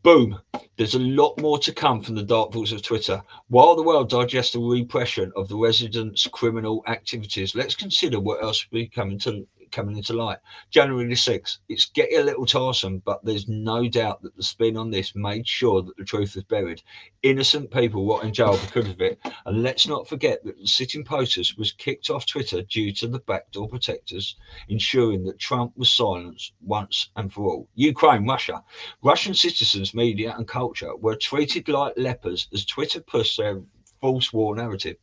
Speaker 7: Boom. There's a lot more to come from the dark vaults of Twitter. While the world digests the repression of the residents' criminal activities, let's consider what else will be coming into light. January the 6th. It's getting a little tiresome, but there's no doubt that the spin on this made sure that the truth was buried. Innocent people rot in jail because of it. And let's not forget that the sitting POTUS was kicked off Twitter due to the backdoor protectors, ensuring that Trump was silenced once and for all. Ukraine, Russia. Russian citizens, media and culture were treated like lepers as Twitter pushed their false war narrative.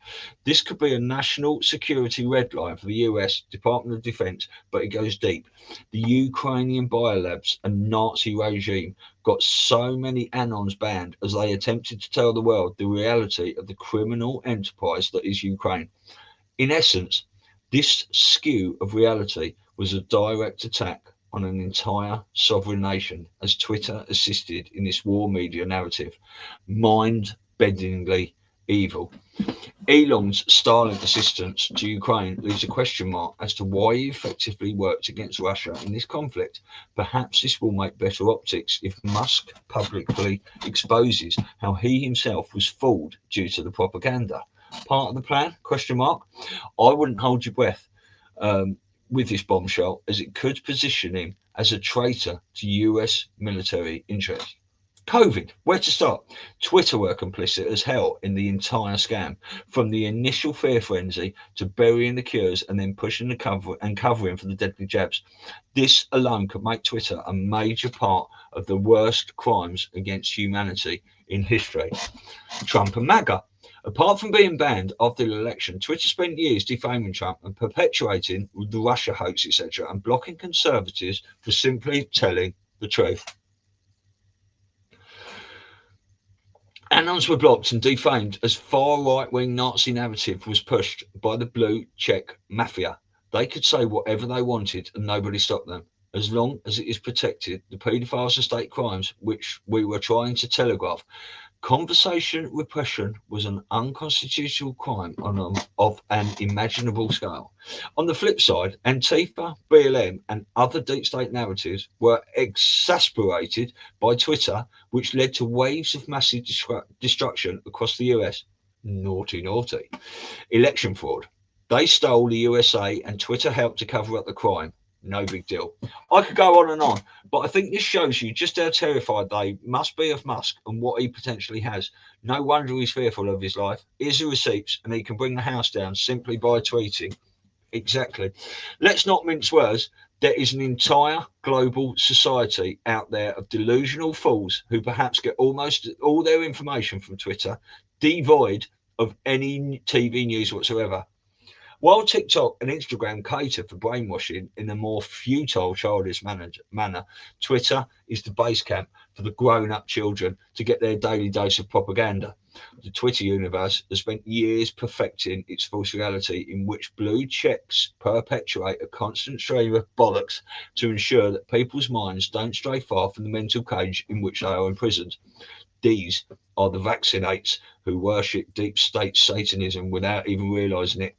Speaker 7: This could be a national security red line for the US Department of Defense, but it goes deep. The Ukrainian biolabs and Nazi regime got so many anons banned as they attempted to tell the world the reality of the criminal enterprise that is Ukraine. In essence, this skew of reality was a direct attack on an entire sovereign nation as Twitter assisted in this war media narrative. Mind-bendingly evil. Elon's Starlink assistance to Ukraine leaves a question mark as to why he effectively worked against Russia in this conflict. Perhaps this will make better optics if Musk publicly exposes how he himself was fooled due to the propaganda. Part of the plan? Question mark. I wouldn't hold your breath with this bombshell, as it could position him as a traitor to US military interests. COVID, where to start? Twitter were complicit as hell in the entire scam, from the initial fear frenzy to burying the cures and then pushing the cover and covering for the deadly jabs. This alone could make Twitter a major part of the worst crimes against humanity in history. Trump and MAGA. Apart from being banned after the election, Twitter spent years defaming Trump and perpetuating the Russia hoax, etc., and blocking conservatives for simply telling the truth. Anons were blocked and defamed as far right-wing Nazi narrative was pushed by the blue check mafia. They could say whatever they wanted and nobody stopped them. As long as it is protected, the paedophiles and state crimes which we were trying to telegraph. Conversation repression was an unconstitutional crime of an imaginable scale. On the flip side, Antifa, BLM, and other deep state narratives were exasperated by Twitter, which led to waves of massive destruction across the US. Naughty, naughty. Election fraud. They stole the USA, and Twitter helped to cover up the crime. No big deal. I could go on and on, but I think this shows you just how terrified they must be of Musk and what he potentially has. No wonder he's fearful of his life. Here's the receipts, and he can bring the house down simply by tweeting. Exactly. Let's not mince words. There is an entire global society out there of delusional fools who perhaps get almost all their information from Twitter, devoid of any TV news whatsoever. While TikTok and Instagram cater for brainwashing in a more futile, childish manner, Twitter is the base camp for the grown-up children to get their daily dose of propaganda. The Twitter universe has spent years perfecting its false reality in which blue checks perpetuate a constant stream of bollocks to ensure that people's minds don't stray far from the mental cage in which they are imprisoned. These are the vaccinates who worship deep state Satanism without even realising it.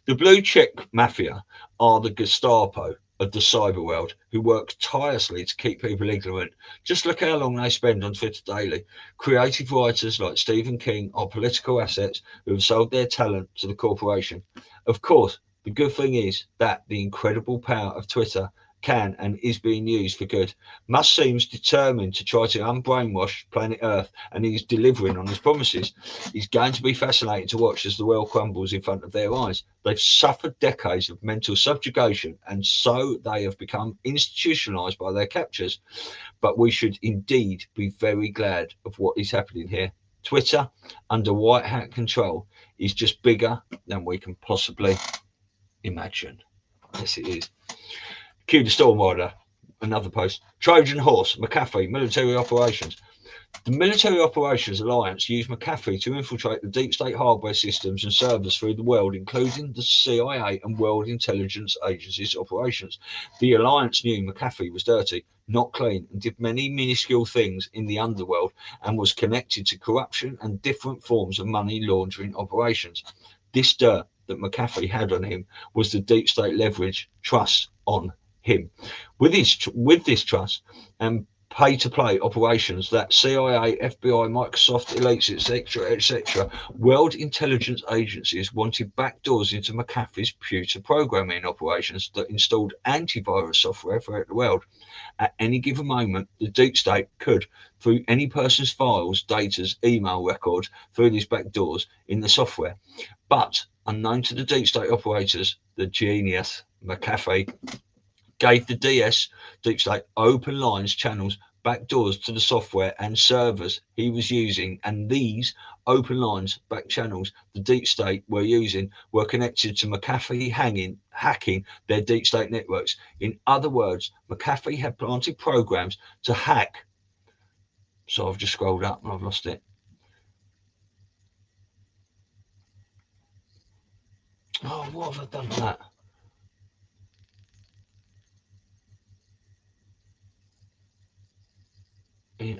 Speaker 7: The blue check mafia are the Gestapo of the cyber world who work tirelessly to keep people ignorant. Just look how long they spend on Twitter daily. Creative writers like Stephen King are political assets who have sold their talent to the corporation. Of course, the good thing is that the incredible power of Twitter can and is being used for good. Musk seems determined to try to unbrainwash planet Earth, and he's delivering on his promises. He's going to be fascinating to watch as the world crumbles in front of their eyes. They've suffered decades of mental subjugation, and so they have become institutionalized by their captures. But we should indeed be very glad of what is happening here. Twitter, under white hat control, is just bigger than we can possibly imagine. Yes, it is. Cue the Storm Rider, another post. Trojan Horse, McAfee, military operations. The Military Operations Alliance used McAfee to infiltrate the deep state hardware systems and servers through the world, including the CIA and World Intelligence Agency's operations. The Alliance knew McAfee was dirty, not clean, and did many minuscule things in the underworld, and was connected to corruption and different forms of money laundering operations. This dirt that McAfee had on him was the deep state leverage trust on him. With this trust and pay-to-play operations that CIA, FBI, Microsoft, elites, etc., world intelligence agencies wanted backdoors into McAfee's computer programming operations that installed antivirus software throughout the world. At any given moment, the deep state could, through any person's files, data's email records, through these backdoors in the software. But unknown to the deep state operators, the genius McAfee gave the DS, deep state, open lines, channels, backdoors to the software and servers he was using, and these open lines, back channels the deep state were using were connected to McAfee hacking their deep state networks. In other words, McAfee had planted programs to hack. So I've just scrolled up and I've lost it. Oh, what have I done for that? In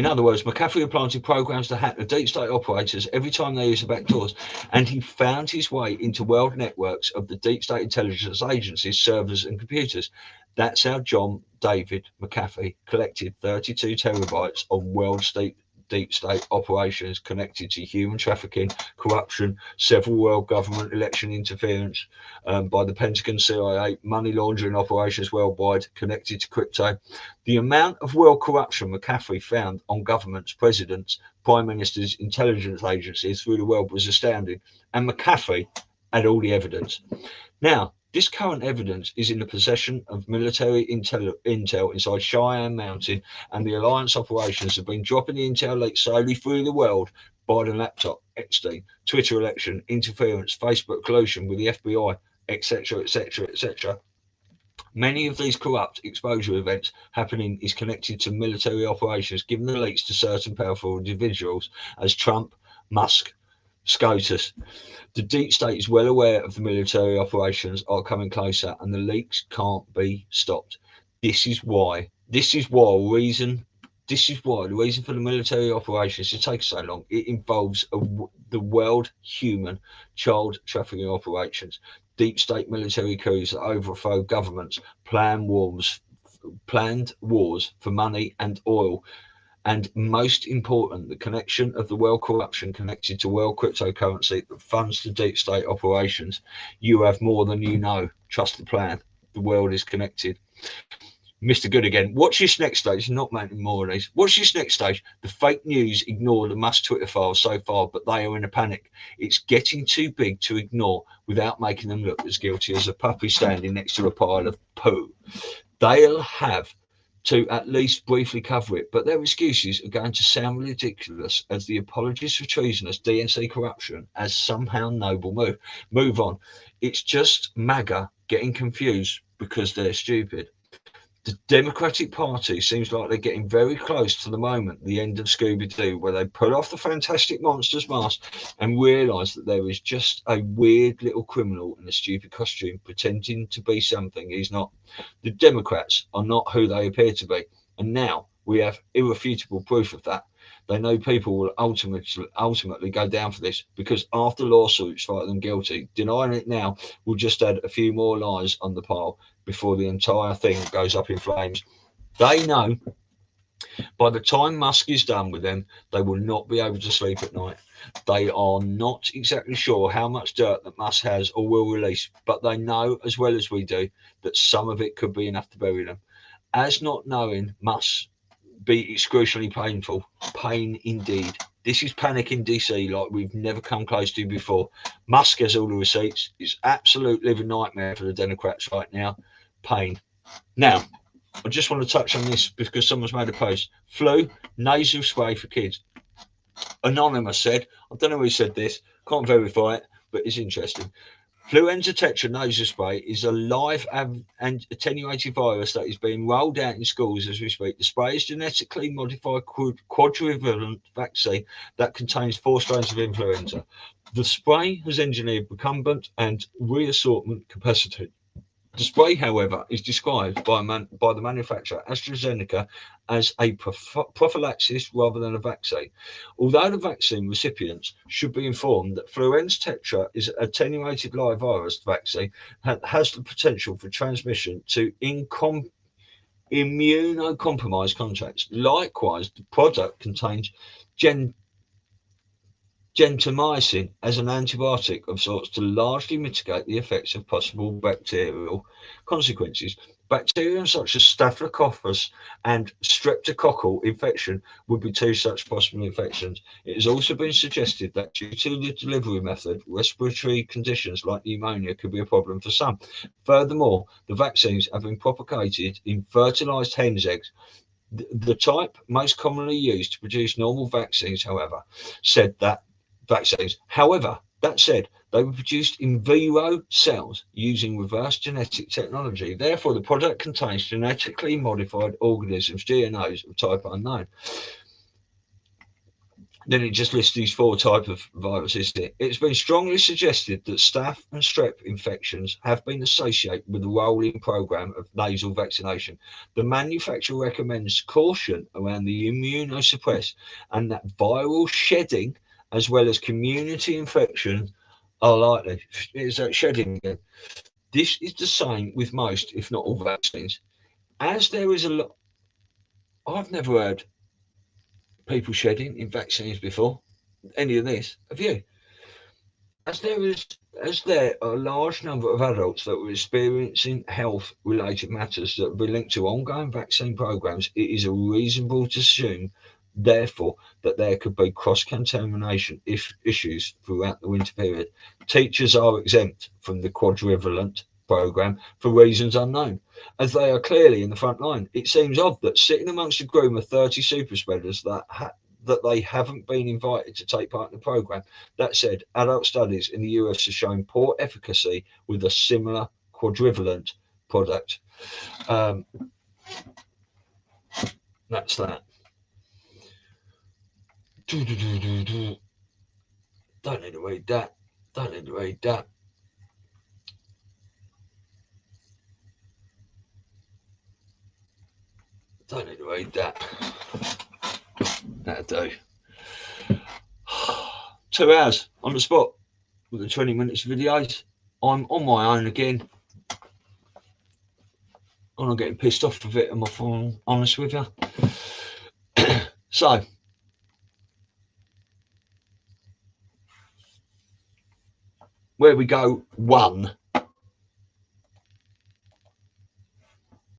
Speaker 7: other words, McAfee had planted programs to hack the deep state operators every time they used the backdoors, and he found his way into world networks of the deep state intelligence agencies, servers, and computers. That's how John David McAfee collected 32 terabytes of world deep state operations connected to human trafficking, corruption, several world government election interference by the Pentagon, CIA, money laundering operations worldwide connected to crypto. The amount of world corruption McAfee found on governments, presidents, prime ministers, intelligence agencies through the world was astounding, and McAfee had all the evidence. Now, This current evidence is in the possession of military intel inside Cheyenne Mountain, and the alliance operations have been dropping the intel leaks slowly through the world. Biden laptop, Epstein, Twitter election, interference, Facebook collusion with the FBI, etc., etc., etc. Many of these corrupt exposure events happening is connected to military operations, giving the leaks to certain powerful individuals as Trump, Musk, SCOTUS. The deep state is well aware of the military operations are coming closer, and the leaks can't be stopped. This is why the reason for the military operations to take so long. It involves the world human child trafficking operations, deep state military coups that overthrow governments, planned wars for money and oil, and most important, the connection of the world corruption connected to world cryptocurrency that funds the deep state operations. You have more than you know. Trust the plan. The world is connected. Mr. Good again. Watch this next stage. Not making more of these. Watch this next stage. The fake news ignore the Musk Twitter files so far, but they are in a panic. It's getting too big to ignore without making them look as guilty as a puppy standing next to a pile of poo. They'll have to at least briefly cover it, but their excuses are going to sound ridiculous as the apologies for treasonous DNC corruption as somehow noble move on. It's just MAGA getting confused because they're stupid. The Democratic Party seems like they're getting very close to the moment, the end of Scooby-Doo, where they pull off the Fantastic Monsters mask and realise that there is just a weird little criminal in a stupid costume pretending to be something he's not. The Democrats are not who they appear to be, and now we have irrefutable proof of that. They know people will ultimately go down for this, because after lawsuits find them guilty, denying it now will just add a few more lies on the pile before the entire thing goes up in flames. They know by the time Musk is done with them, they will not be able to sleep at night. They are not exactly sure how much dirt that Musk has or will release, but they know as well as we do that some of it could be enough to bury them. As not knowing must be excruciatingly painful. Pain indeed. This is panic in DC like we've never come close to before. Musk has all the receipts. It's absolute living nightmare for the Democrats right now. Pain. Now, I just want to touch on this because someone's made a post. Flu, nasal spray for kids. Anonymous said, I don't know who said this, can't verify it, but it's interesting. Fluenza Tetra nasal spray is a live and attenuated virus that is being rolled out in schools as we speak. The spray is genetically modified quadrivalent vaccine that contains 4 strains of influenza. The spray has engineered recumbent and reassortment capacity. The spray, however, is described by the manufacturer AstraZeneca as a prophylaxis rather than a vaccine. Although the vaccine recipients should be informed that Fluenza Tetra is an attenuated live virus vaccine that has the potential for transmission to immunocompromised contacts. Likewise, the product contains gentamicin as an antibiotic of sorts to largely mitigate the effects of possible bacterial consequences. Bacteria such as Staphylococcus and streptococcal infection would be 2 such possible infections. It has also been suggested that due to the delivery method, respiratory conditions like pneumonia could be a problem for some. Furthermore, the vaccines have been propagated in fertilized hen's eggs. The type most commonly used to produce normal vaccines, however, that said, they were produced in vivo cells using reverse genetic technology. Therefore, the product contains genetically modified organisms, GMOs, of type unknown. Then it just lists these 4 types of viruses here. It's been strongly suggested that staph and strep infections have been associated with the rolling program of nasal vaccination. The manufacturer recommends caution around the immunosuppressed and that viral shedding as well as community infection are likely. It's that shedding again. This is the same with most, if not all, vaccines. As there is a lot, I've never heard people shedding in vaccines before. Any of this? Have you? As there are a large number of adults that were experiencing health-related matters that be linked to ongoing vaccine programs, it is reasonable to assume, therefore, that there could be cross-contamination issues throughout the winter period. Teachers are exempt from the quadrivalent programme for reasons unknown, as they are clearly in the front line. It seems odd that sitting amongst a group of 30 super spreaders that they haven't been invited to take part in the programme. That said, adult studies in the US have shown poor efficacy with a similar quadrivalent product. That's that. Don't need to read that. Don't need to read that. Don't need to read that. That'll do. 2 hours on the spot with the 20 minutes videos. I'm on my own again. I'm not getting pissed off with it, if I'm honest with you. So, where we go, 1.